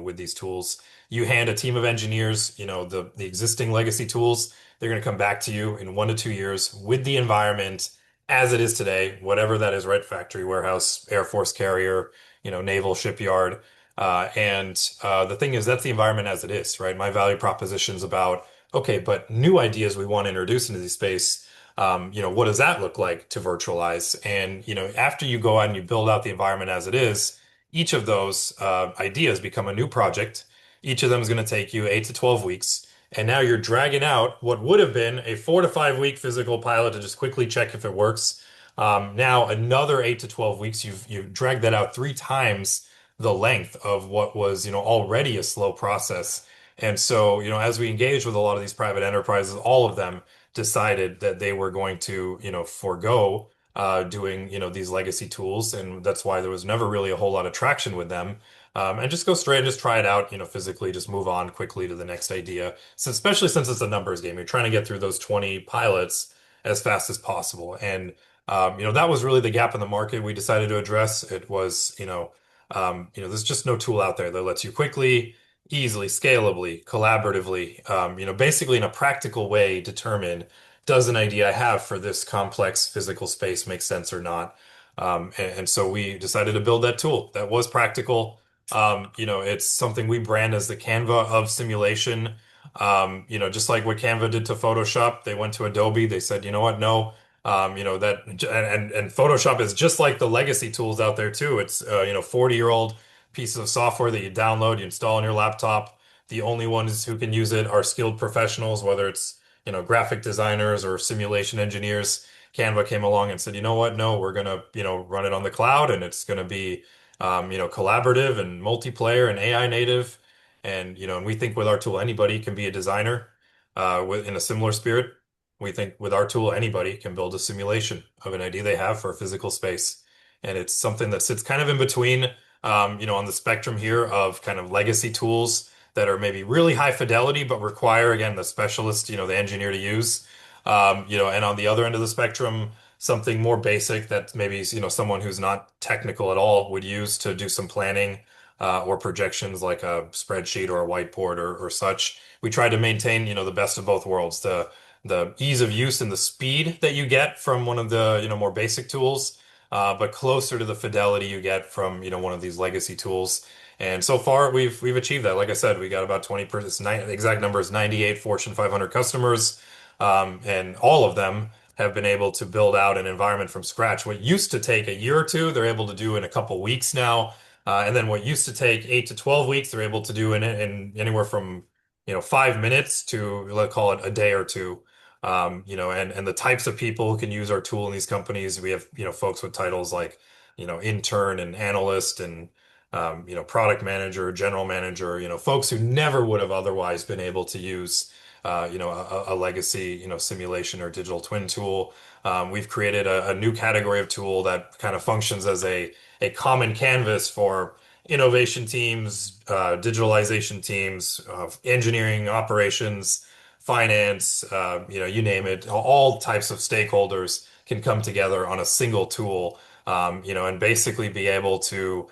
with these tools. You hand a team of engineers, the existing legacy tools, they're going to come back to you in 1 to 2 years with the environment as it is today, whatever that is, right? Factory, warehouse, Air Force carrier, naval shipyard. And the thing is, that's the environment as it is, right? My value proposition is about, okay, but new ideas we want to introduce into the space. What does that look like to virtualize? And, after you go out and you build out the environment as it is, each of those ideas become a new project. Each of them is going to take you 8 to 12 weeks. And now you're dragging out what would have been a 4 to 5 week physical pilot to just quickly check if it works. Now another 8 to 12 weeks, you've dragged that out 3 times the length of what was, already a slow process. And so, as we engaged with a lot of these private enterprises, all of them decided that they were going to, forego doing, these legacy tools. And that's why there was never really a whole lot of traction with them, and just go straight and just try it out, physically, just move on quickly to the next idea. So especially since it's a numbers game, you're trying to get through those 20 pilots as fast as possible. And, that was really the gap in the market we decided to address. It was, there's just no tool out there that lets you quickly, easily, scalably, collaboratively, basically in a practical way determine, does an idea I have for this complex physical space make sense or not? And so we decided to build that tool that was practical. It's something we brand as the Canva of simulation. Just like what Canva did to Photoshop, they went to Adobe. They said, you know what? No, that and Photoshop is just like the legacy tools out there too. It's 40-year-old pieces of software that you download, you install on your laptop. The only ones who can use it are skilled professionals, whether it's graphic designers or simulation engineers. Canva came along and said, you know what? No, we're gonna, run it on the cloud and it's gonna be, collaborative and multiplayer and AI native. And we think with our tool, anybody can be a designer, in a similar spirit. We think with our tool, anybody can build a simulation of an idea they have for a physical space. And it's something that sits kind of in between, on the spectrum here of kind of legacy tools that are maybe really high fidelity, but require, again, the specialist, the engineer to use. And on the other end of the spectrum, something more basic that maybe, someone who's not technical at all would use to do some planning, or projections like a spreadsheet or a whiteboard or such. We try to maintain, the best of both worlds, the ease of use and the speed that you get from one of the, more basic tools, but closer to the fidelity you get from, one of these legacy tools. And so far, we've achieved that. Like I said, we got about 20%. The exact number is 98 Fortune 500 customers, and all of them have been able to build out an environment from scratch. What used to take a year or two, they're able to do in a couple weeks now. And then what used to take 8 to 12 weeks, they're able to do in anywhere from 5 minutes to, let's call it, a day or two. And the types of people who can use our tool in these companies, we have folks with titles like intern and analyst and product manager, general manager, folks who never would have otherwise been able to use a legacy simulation or digital twin tool. We've created a new category of tool that kind of functions as a common canvas for innovation teams, digitalization teams, engineering, operations, finance, you name it. All types of stakeholders can come together on a single tool, and basically be able to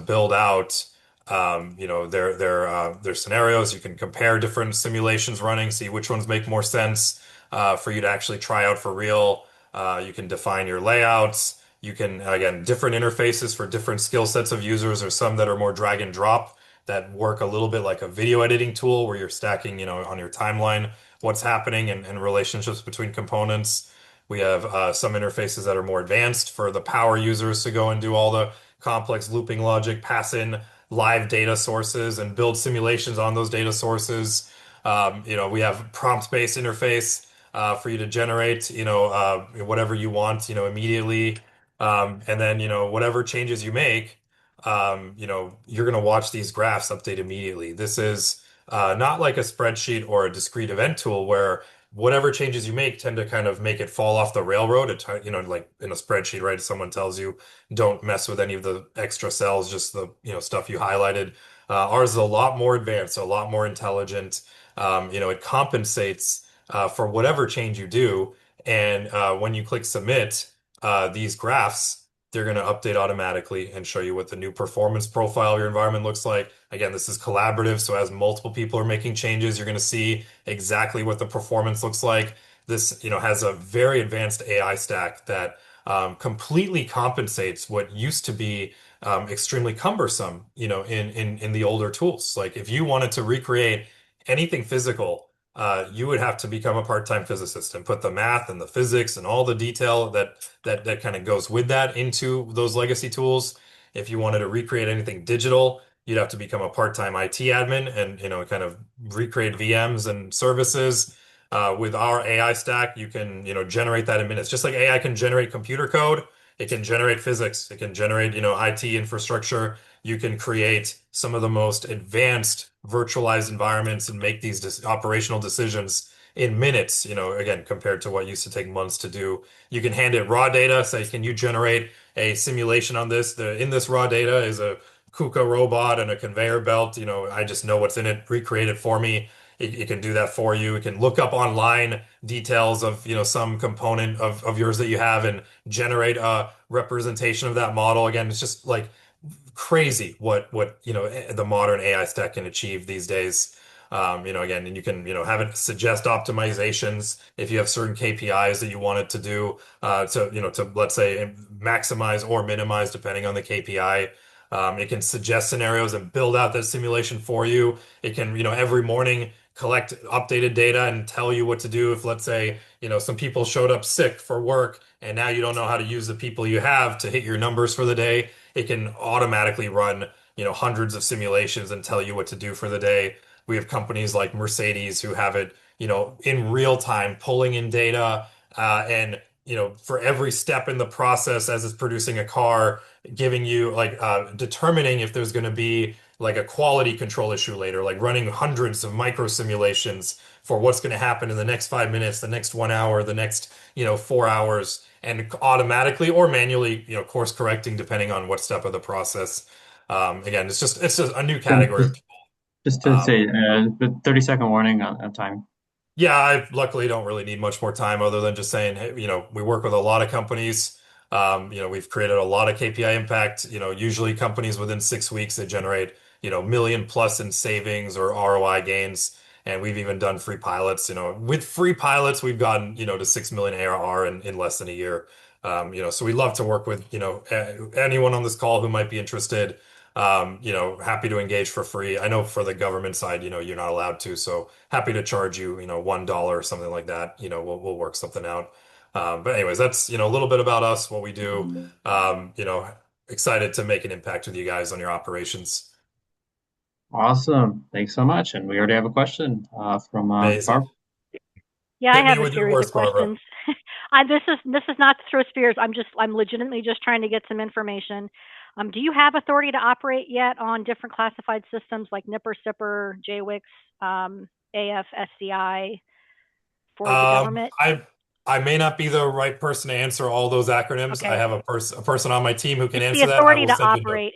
build out, their scenarios. You can compare different simulations running, see which ones make more sense for you to actually try out for real. You can define your layouts. You can, again, different interfaces for different skill sets of users, or some that are more drag and drop that work a little bit like a video editing tool where you're stacking, on your timeline what's happening and relationships between components. We have some interfaces that are more advanced for the power users to go and do all the complex looping logic, pass in live data sources and build simulations on those data sources. We have prompt-based interface for you to generate, whatever you want, immediately. And then, whatever changes you make, you're going to watch these graphs update immediately. This is not like a spreadsheet or a discrete event tool where whatever changes you make tend to kind of make it fall off the railroad. Like in a spreadsheet, right? Someone tells you don't mess with any of the extra cells, just the stuff you highlighted. Ours is a lot more advanced, a lot more intelligent. It compensates for whatever change you do, and when you click submit, these graphs, they're going to update automatically and show you what the new performance profile of your environment looks like. Again, this is collaborative, so as multiple people are making changes, you're going to see exactly what the performance looks like. This, has a very advanced AI stack that completely compensates what used to be extremely cumbersome, in the older tools. Like if you wanted to recreate anything physical, you would have to become a part-time physicist and put the math and the physics and all the detail that kind of goes with that into those legacy tools. If you wanted to recreate anything digital, you'd have to become a part-time IT admin and kind of recreate VMs and services. With our AI stack, you can generate that in minutes. Just like AI can generate computer code, it can generate physics, it can generate IT infrastructure. You can create some of the most advanced virtualized environments and make these operational decisions in minutes, again, compared to what used to take months to do. You can hand it raw data, say, can you generate a simulation on this? In this raw data is a KUKA robot and a conveyor belt. I just know what's in it, recreate it for me. It can do that for you. It can look up online details of, some component of yours that you have and generate a representation of that model. Again, it's just like crazy what the modern AI stack can achieve these days. Again, and you can have it suggest optimizations if you have certain KPIs that you want it to do to let's say maximize or minimize depending on the KPI. It can suggest scenarios and build out that simulation for you. It can every morning collect updated data and tell you what to do if, let's say, some people showed up sick for work and now you don't know how to use the people you have to hit your numbers for the day. It can automatically run, hundreds of simulations and tell you what to do for the day. We have companies like Mercedes who have it, in real time, pulling in data, and for every step in the process as it's producing a car, giving you like determining if there's going to be like a quality control issue later, like running hundreds of micro simulations for what's going to happen in the next 5 minutes, the next 1 hour, the next 4 hours, and automatically or manually, course correcting depending on what step of the process. Again, it's just a new category of Just to um, say, the 30-second warning on time. yeah, I luckily don't really need much more time other than just saying, hey, we work with a lot of companies. We've created a lot of KPI impact. Usually companies within 6 weeks they generate, million plus in savings or ROI gains. And we've even done free pilots. With free pilots, we've gotten, to 6 million ARR in less than a year. So we love to work with, anyone on this call who might be interested. Happy to engage for free. I know for the government side, you're not allowed to, so happy to charge you, $1 or something like that. We'll work something out. But anyways, that's, a little bit about us, what we do. Excited to make an impact with you guys on your operations. Awesome. Thanks so much. And we already have a question from Amazing. Barbara. Yeah, Hit I me have a with your series worst, of Barbara. questions. This is not to throw spears. I'm legitimately just trying to get some information. Do you have authority to operate yet on different classified systems like NIPR, SIPR, JWICS, AF, SCI for the government? I may not be the right person to answer all those acronyms. I Okay. have a person on my team who can It's the answer that. I authority will to send you a note. operate.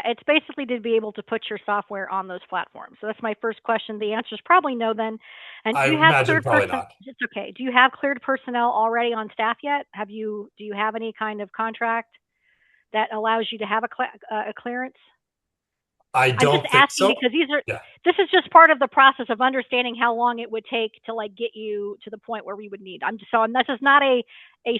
It's basically to be able to put your software on those platforms. So that's my first question. The answer is probably no then. And I do you have imagine cleared probably person? not. It's okay. Do you have cleared personnel already on staff yet? Do you have any kind of contract that allows you to have a clearance? I I'm just don't think asking so. because Yeah. this is just part of the process of understanding how long it would take to like get you to the point where we would need. This is not a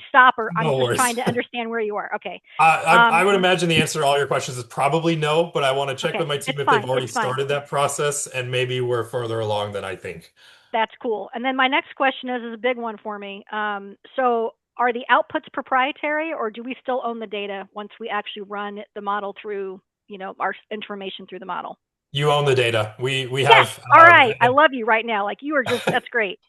stopper. I'm No just trying worries. to understand where you are. Okay. I would imagine the answer to all your questions is probably no, but I want to check Okay. with my team It's if they've fine. already It's fine. started that process, and maybe we're further along than I think. That's cool. And then my next question is a big one for me. So are the outputs proprietary, or do we still own the data once we actually run the model through, our information through the model? You own the data. We Yes. have All right. I love you right now. Like that's great.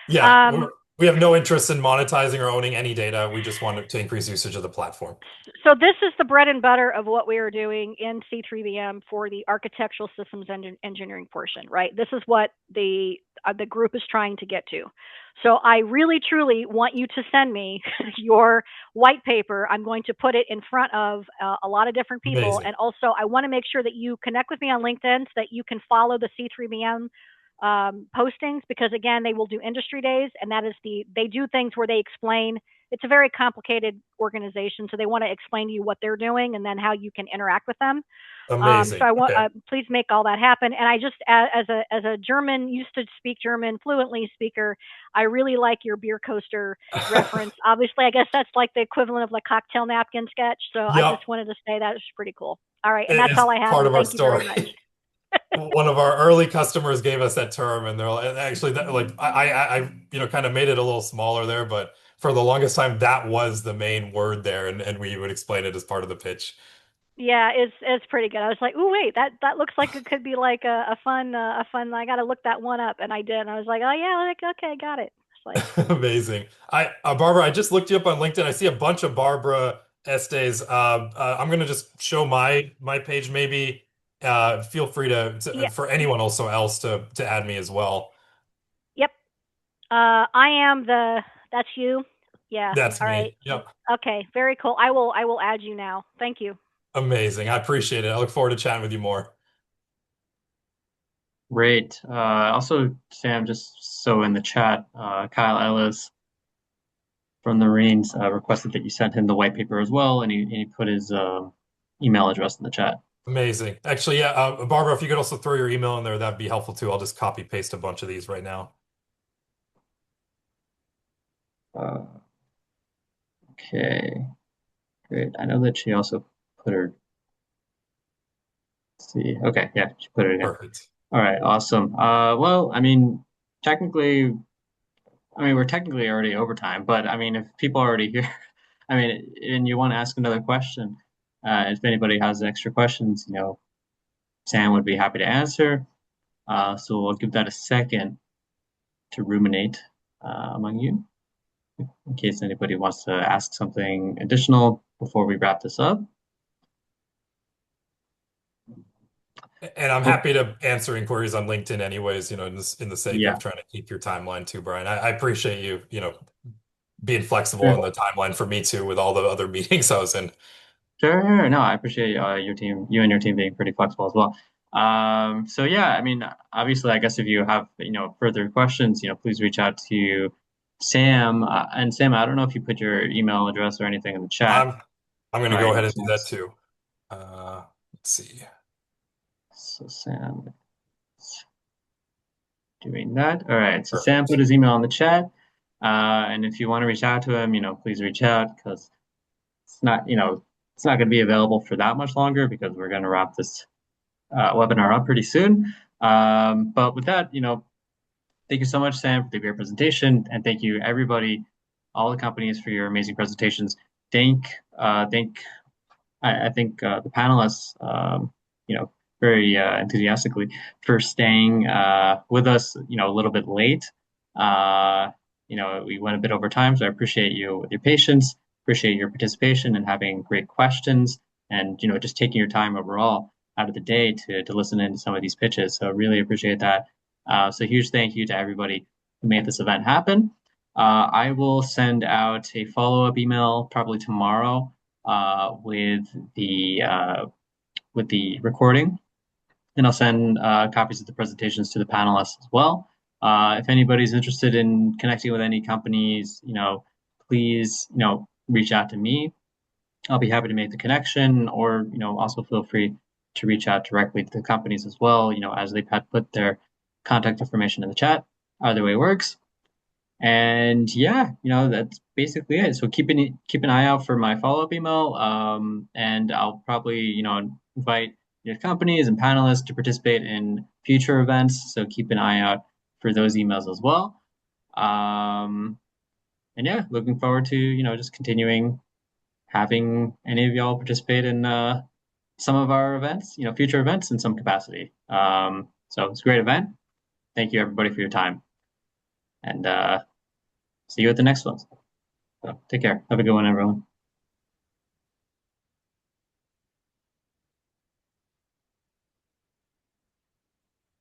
yeah, Um, we have no interest in monetizing or owning any data. We just want to increase usage of the platform. So this is the bread and butter of what we are doing in C3VM for the architectural systems engineering portion, right? This is what the group is trying to get to. So I really truly want you to send me your white paper. I'm going to put it in front of a lot of different people, Amazing. and also I want to make sure that you connect with me on LinkedIn so that you can follow the C3VM postings, because again, they will do industry days, and they do things where they explain. It's a very complicated organization, so they want to explain to you what they're doing and then how you can interact with them. Amazing. So I want Okay. please make all that happen. And I just, as a German, used to speak German fluently speaker, I really like your beer coaster reference. Obviously, I guess that's like the equivalent of like cocktail napkin sketch. So I Yep. just wanted to say that was pretty cool. All right, and It that's is all I have. part And of our thank you very story. much. One of our early customers gave us that term, and they're like, actually, that like I kind of made it a little smaller there, but for the longest time, that was the main word there, and we would explain it as part of the pitch. Yeah, it's pretty good. I was like, oh wait, that looks like it could be like a fun. I got to look that one up, and I did. And I was like, oh yeah, like okay, got it. It's like, Amazing. Barbara, I just looked you up on LinkedIn. I see a bunch of Barbara Estes. I'm gonna just show my page. Maybe feel free yeah, for anyone also else to add me as well. yep. I am the. That's you. Yeah. That's All right. me. Yep. Okay. Very cool. I will add you now. Thank you. Amazing. I appreciate it. I look forward to chatting with you more. Great. Also, Sam, just so in the chat, Kyle Ellis from the Marines requested that you send him the white paper as well, and he put his email address in the chat. Amazing. Actually, yeah, Barbara, if you could also throw your email in there, that'd be helpful too. I'll just copy paste a bunch of these right now. Okay, great. I know that she also put her. Let's see. Okay, yeah, she put it again. Perfect. All right, awesome. Well, I mean, we're technically already overtime, but I mean, if people are already here, I mean, and you want to ask another question, if anybody has extra questions, Sam would be happy to answer. So we'll give that a second to ruminate among you, in case anybody wants to ask something additional before we wrap this up. And I'm happy to answer inquiries on LinkedIn anyways, in the sake Yeah. of trying to keep your timeline too, Brian. I appreciate you, being flexible in Sure. the timeline for me too, with all the other meetings I was in. Sure. No, I appreciate you and your team being pretty flexible as well. So yeah, I mean, obviously, I guess if you have, further questions, please reach out to Sam. And Sam, I don't know if you put your email address or anything in the chat. I'm going to by go any ahead and do that chance. too. Let's see. So Sam, doing that. All right. So Sam put his email in the chat. And if you want to reach out to him, please reach out because it's not, it's not going to be available for that much longer because we're going to wrap this webinar up pretty soon. But with that, thank you so much, Sam, for the great presentation, and thank you everybody, all the companies for your amazing presentations. I think the panelists, very enthusiastically for staying with us, a little bit late. We went a bit over time, so I appreciate you with your patience, appreciate your participation and having great questions, and just taking your time overall out of the day to listen into some of these pitches. So really appreciate that. So huge thank you to everybody who made this event happen. I will send out a follow-up email probably tomorrow with the recording, and I'll send copies of the presentations to the panelists as well. If anybody's interested in connecting with any companies, please, reach out to me. I'll be happy to make the connection, or also feel free to reach out directly to the companies as well. As they put their contact information in the chat. Either way works. And yeah, that's basically it. So keep an eye out for my follow-up email. And I'll probably, invite your companies and panelists to participate in future events. So keep an eye out for those emails as well. And yeah, looking forward to, just continuing having any of y'all participate in some of our events, future events in some capacity. So it's a great event. Thank you everybody for your time. And see you at the next one. So take care. Have a good one, everyone.